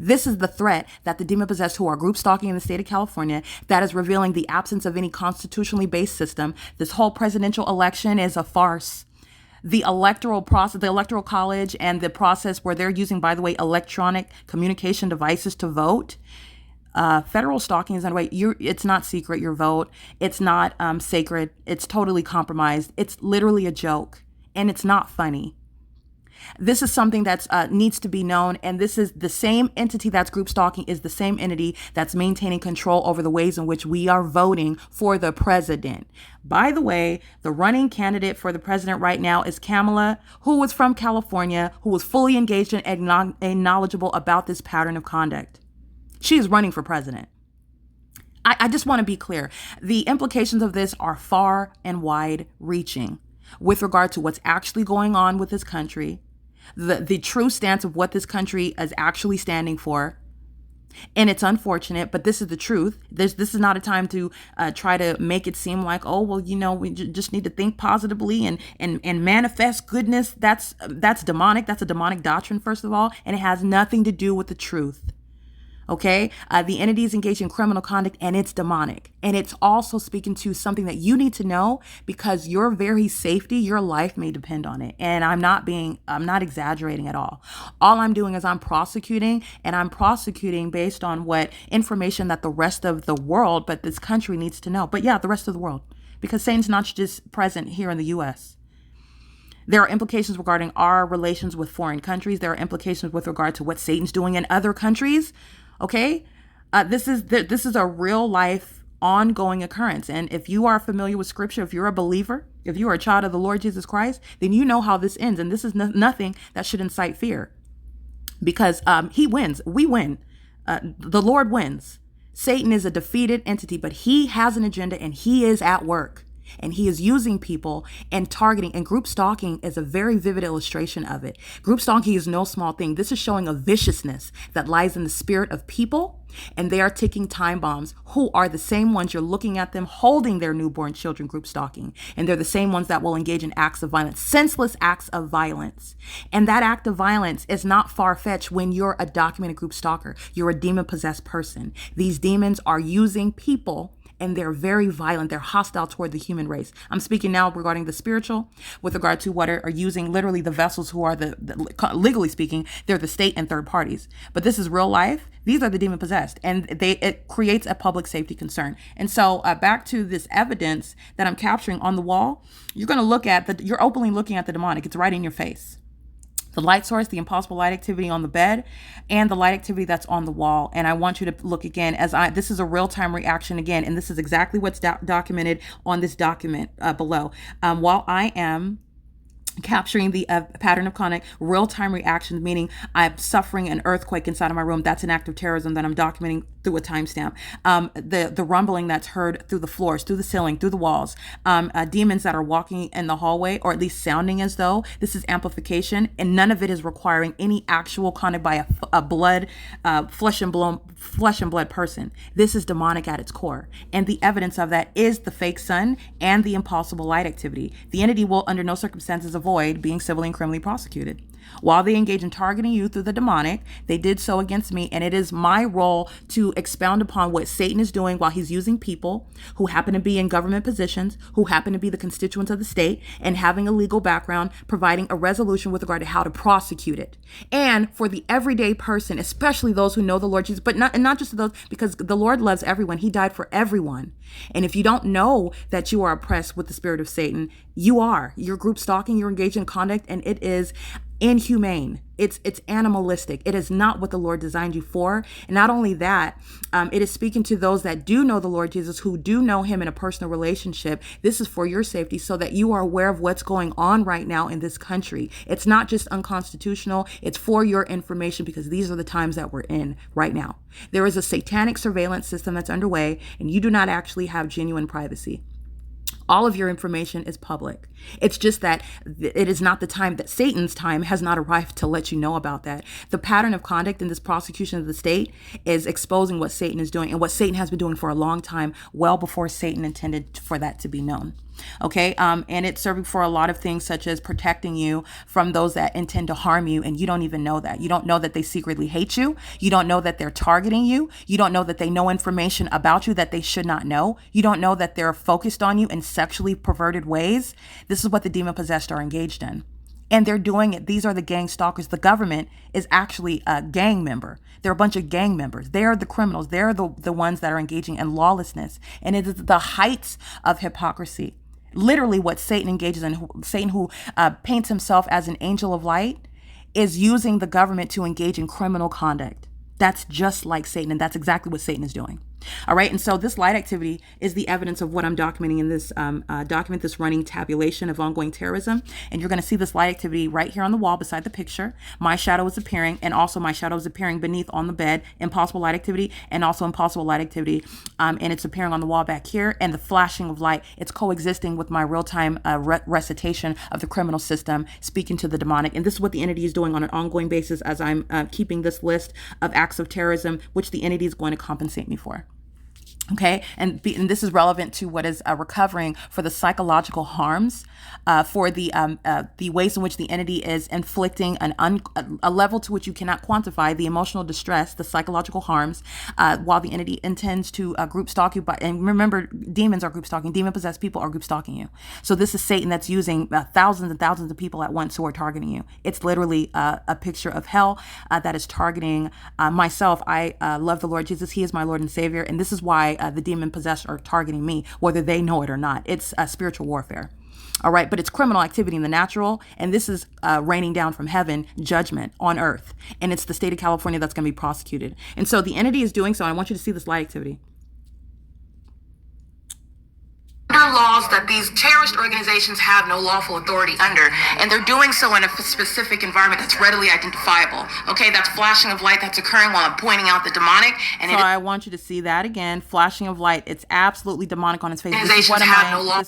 This is the threat that the demon possessed who are group stalking in the state of California that is revealing the absence of any constitutionally based system. This whole presidential election is a farce. The electoral process, the electoral college and the process where they're using, by the way, electronic communication devices to vote. Federal stalking is underway. It's not secret, your vote. It's not sacred. It's totally compromised. It's literally a joke, and it's not funny. This is something that's needs to be known, and this is the same entity that's group stalking is the same entity that's maintaining control over the ways in which we are voting for the president. By the way, the running candidate for the president right now is Kamala, who is from California, who was fully engaged and knowledgeable about this pattern of conduct. She is running for president. I just want to be clear. The implications of this are far and wide reaching with regard to what's actually going on with this country, the true stance of what this country is actually standing for. And it's unfortunate, but this is the truth. This is not a time to try to make it seem like, oh, well, we just need to think positively and manifest goodness. That's demonic. That's a demonic doctrine, first of all, and it has nothing to do with the truth. Okay, the entity is engaged in criminal conduct and it's demonic. And it's also speaking to something that you need to know because your very safety, your life may depend on it. And I'm not exaggerating at all. All I'm doing is I'm prosecuting based on what information that the rest of the world, but this country needs to know. But yeah, the rest of the world, because Satan's not just present here in the U.S. There are implications regarding our relations with foreign countries. There are implications with regard to what Satan's doing in other countries. Okay, this is a real life ongoing occurrence. And if you are familiar with scripture, if you're a believer, if you are a child of the Lord Jesus Christ, then you know how this ends. And this is nothing that should incite fear because he wins. We win. The Lord wins. Satan is a defeated entity, but he has an agenda and he is at work. And he is using people and targeting, and group stalking is a very vivid illustration of it. Group stalking is no small thing. This is showing a viciousness that lies in the spirit of people, and they are ticking time bombs, who are the same ones you're looking at them holding their newborn children group stalking. And they're the same ones that will engage in acts of violence, senseless acts of violence. And that act of violence is not far-fetched when you're a documented group stalker. You're a demon-possessed person. These demons are using people, and they're very violent. They're hostile toward the human race. I'm speaking now regarding the spiritual, with regard to what are using literally the vessels who are legally speaking, they're the state and third parties. But this is real life. These are the demon possessed, and it creates a public safety concern. And so back to this evidence that I'm capturing on the wall, you're openly looking at the demonic. It's right in your face. The light source, the impossible light activity on the bed, and the light activity that's on the wall. And I want you to look again this is a real-time reaction again, and this is exactly what's documented on this document below. While I am capturing the pattern of conduct, real-time reactions, meaning I'm suffering an earthquake inside of my room. That's an act of terrorism that I'm documenting through a timestamp. The rumbling that's heard through the floors, through the ceiling, through the walls, demons that are walking in the hallway, or at least sounding as though this is amplification, and none of it is requiring any actual conduct by a flesh and blood person. This is demonic at its core, and the evidence of that is the fake sun and the impossible light activity. The entity will under no circumstances avoid being civilly and criminally prosecuted. While they engage in targeting you through the demonic, they did so against me, and it is my role to expound upon what Satan is doing while he's using people who happen to be in government positions, who happen to be the constituents of the state, and having a legal background, providing a resolution with regard to how to prosecute it. And for the everyday person, especially those who know the Lord Jesus, but not just those, because the Lord loves everyone. He died for everyone. And if you don't know that you are oppressed with the spirit of Satan, you're group stalking, you're engaged in conduct, and it is inhumane. It's animalistic. It is not what the Lord designed you for. And not only that, it is speaking to those that do know the Lord Jesus, who do know him in a personal relationship. This is for your safety, so that you are aware of what's going on right now in this country. It's not just unconstitutional. It's for your information, because these are the times that we're in right now. There is a satanic surveillance system that's underway, and you do not actually have genuine privacy. All of your information is public. It's just that it is not the time, that Satan's time has not arrived to let you know about that. The pattern of conduct in this prosecution of the state is exposing what Satan is doing, and what Satan has been doing for a long time, well before Satan intended for that to be known. Okay. And it's serving for a lot of things, such as protecting you from those that intend to harm you. And you don't even know that. You don't know that they secretly hate you. You don't know that they're targeting you. You don't know that they know information about you that they should not know. You don't know that they're focused on you in sexually perverted ways. This is what the demon possessed are engaged in. And they're doing it. These are the gang stalkers. The government is actually a gang member. They're a bunch of gang members. They're the criminals. They're the ones that are engaging in lawlessness. And it is the heights of hypocrisy. Literally what Satan engages in. Satan, who paints himself as an angel of light, is using the government to engage in criminal conduct. That's just like Satan, and that's exactly what Satan is doing. All right, and so this light activity is the evidence of what I'm documenting in this document, this running tabulation of ongoing terrorism. And you're going to see this light activity right here on the wall beside the picture. My shadow is appearing, and also my shadow is appearing beneath on the bed, impossible light activity, and also impossible light activity. And it's appearing on the wall back here, and the flashing of light, it's coexisting with my real-time recitation of the criminal system, speaking to the demonic. And this is what the entity is doing on an ongoing basis as I'm keeping this list of acts of terrorism, which the entity is going to compensate me for. Okay, and this is relevant to what is recovering for the psychological harms, for the ways in which the entity is inflicting a level to which you cannot quantify the emotional distress, the psychological harms, while the entity intends to group stalk you. And remember, demons are group stalking. Demon-possessed people are group stalking you. So this is Satan that's using thousands and thousands of people at once who are targeting you. It's literally a picture of hell that is targeting myself. I love the Lord Jesus. He is my Lord and Savior, and this is why the demon possessed are targeting me, whether they know it or not. It's spiritual warfare. All right, but it's criminal activity in the natural, and this is raining down from heaven judgment on earth, and it's the state of California that's going to be prosecuted. And so the entity is doing so. I want you to see this light activity. Under laws that these terrorist organizations have no lawful authority under, and they're doing so in a specific environment that's readily identifiable. Okay, that's flashing of light that's occurring while I'm pointing out the demonic. And so I want you to see that again, flashing of light. It's absolutely demonic on its face. This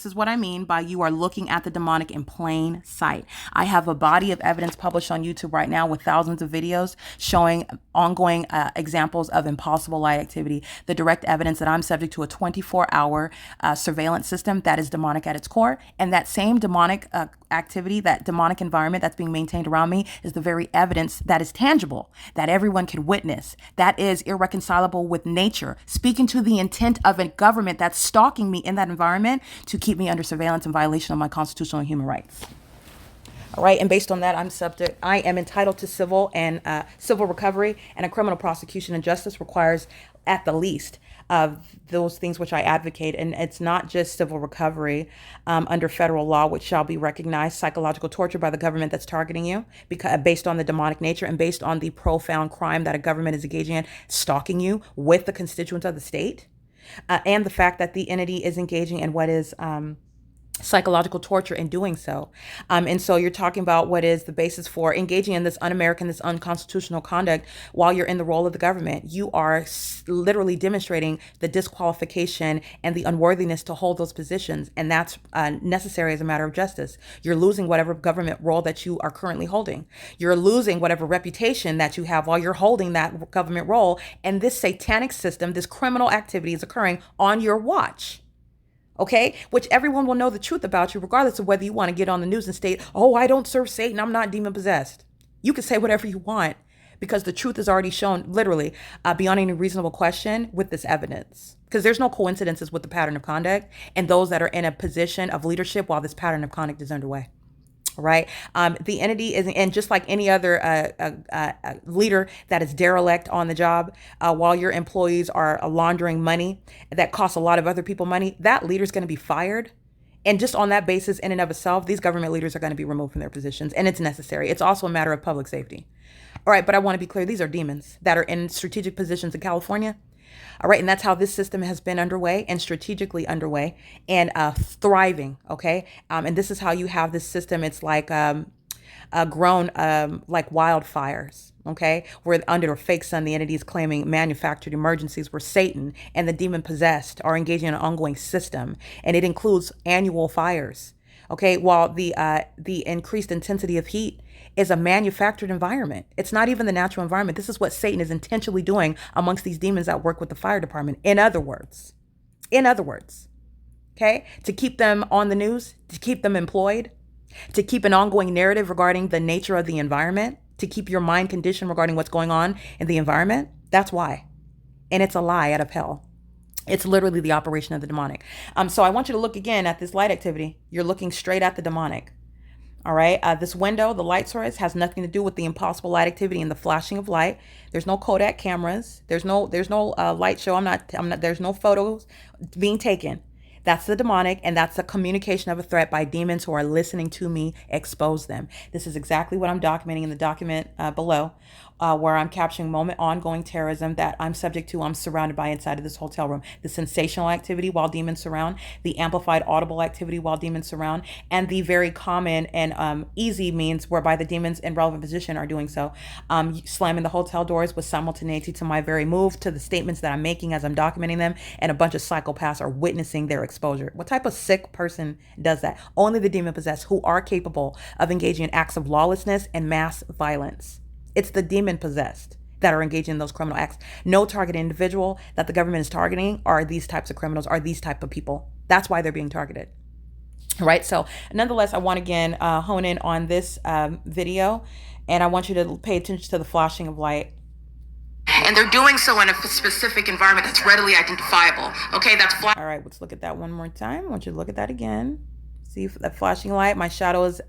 is what I mean by you are looking at the demonic in plain sight. I have a body of evidence published on YouTube right now with thousands of videos showing ongoing examples of impossible light activity, the direct evidence that I'm subject to a 24-hour surveillance system that is demonic at its core. And that same demonic activity, that demonic environment that's being maintained around me is the very evidence that is tangible, that everyone can witness, that is irreconcilable with nature, speaking to the intent of a government that's stalking me in that environment to keep me under surveillance in violation of my constitutional and human rights. All right, and based on that, I am entitled to civil recovery, and a criminal prosecution and justice requires at the least of those things which I advocate. And it's not just civil recovery under federal law, which shall be recognized, psychological torture by the government that's targeting you based on the demonic nature and based on the profound crime that a government is engaging in, stalking you with the constituents of the state, and the fact that the entity is engaging in what is psychological torture in doing so. And so you're talking about what is the basis for engaging in this un-American, this unconstitutional conduct while you're in the role of the government. You are literally demonstrating the disqualification and the unworthiness to hold those positions. And that's necessary as a matter of justice. You're losing whatever government role that you are currently holding. You're losing whatever reputation that you have while you're holding that government role. And this satanic system, this criminal activity is occurring on your watch. Okay, which everyone will know the truth about you, regardless of whether you want to get on the news and state, oh, I don't serve Satan, I'm not demon possessed. You can say whatever you want because the truth is already shown literally beyond any reasonable question with this evidence. Because there's no coincidences with the pattern of conduct and those that are in a position of leadership while this pattern of conduct is underway. All right. The entity is, and just like any other leader that is derelict on the job, while your employees are laundering money that costs a lot of other people money, that leader is going to be fired. And just on that basis, in and of itself, these government leaders are going to be removed from their positions. And it's necessary. It's also a matter of public safety. All right. But I want to be clear. These are demons that are in strategic positions in California. All right. And that's how this system has been underway and strategically underway and thriving. OK. And this is how you have this system. It's like grown like wildfires. OK, where under a fake sun, the entity is claiming manufactured emergencies where Satan and the demon possessed are engaging in an ongoing system. And it includes annual fires. OK, while the increased intensity of heat is a manufactured environment. It's not even the natural environment. This is what Satan is intentionally doing amongst these demons that work with the fire department. In other words, okay, to keep them on the news, to keep them employed, to keep an ongoing narrative regarding the nature of the environment, to keep your mind conditioned regarding what's going on in the environment. That's why. And it's a lie out of hell. It's literally the operation of the demonic. So I want you to look again at this light activity. You're looking straight at the demonic. All right. This window, the light source, has nothing to do with the impossible light activity and the flashing of light. There's no Kodak cameras. There's no light show. There's no photos being taken. That's the demonic, and that's the communication of a threat by demons who are listening to me expose them. This is exactly what I'm documenting in the document below, where I'm capturing moment ongoing terrorism that I'm subject to, I'm surrounded by inside of this hotel room. The sensational activity while demons surround, the amplified audible activity while demons surround, and the very common and easy means whereby the demons in relevant position are doing so. Slamming the hotel doors with simultaneity to my very move, to the statements that I'm making as I'm documenting them, and a bunch of psychopaths are witnessing their exposure. What type of sick person does that? Only the demon possessed, who are capable of engaging in acts of lawlessness and mass violence. It's the demon possessed that are engaging in those criminal acts. No target individual that the government is targeting are these types of criminals, are these type of people. That's why they're being targeted. Right. So nonetheless, I want to again hone in on this video, and I want you to pay attention to the flashing of light. And they're doing so in a specific environment that's readily identifiable. Okay, that's all right, let's look at that one more time. I want you to look at that again. See that flashing light? My shadow is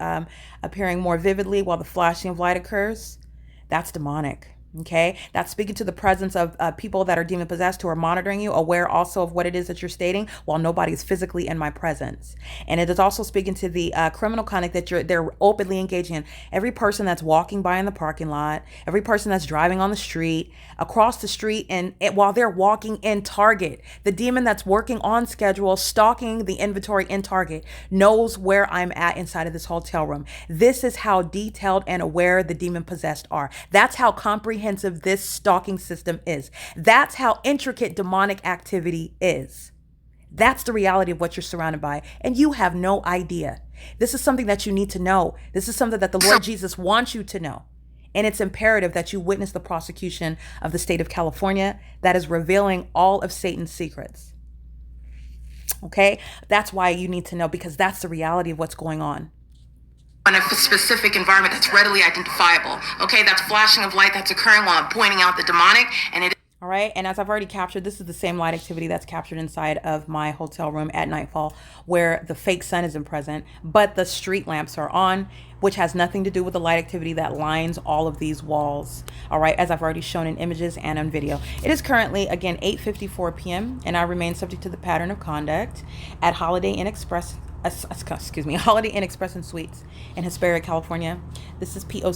appearing more vividly while the flashing of light occurs. That's demonic. Okay, that's speaking to the presence of people that are demon possessed who are monitoring you, aware also of what it is that you're stating while nobody is physically in my presence. And it is also speaking to the criminal conduct that they're openly engaging in. Every person that's walking by in the parking lot, every person that's driving on the street, across the street, and while they're walking in Target, the demon that's working on schedule, stalking the inventory in Target, knows where I'm at inside of this hotel room. This is how detailed and aware the demon possessed are. That's how comprehensive this stalking system is. That's how intricate demonic activity is. That's the reality of what you're surrounded by, and you have no idea. This is something that you need to know. This is something that the Lord Jesus wants you to know. And it's imperative that you witness the prosecution of the state of California that is revealing all of Satan's secrets. Okay? That's why you need to know, because that's the reality of what's going on. In a specific environment that's readily identifiable. Okay, that's flashing of light that's occurring while I'm pointing out the demonic, and it. All right, and as I've already captured, this is the same light activity that's captured inside of my hotel room at nightfall, where the fake sun isn't present, but the street lamps are on, which has nothing to do with the light activity that lines all of these walls. All right, as I've already shown in images and on video. It is currently, again, 8:54 p.m., and I remain subject to the pattern of conduct at Holiday Inn Express and Suites in Hesperia, California. This is P.O.C.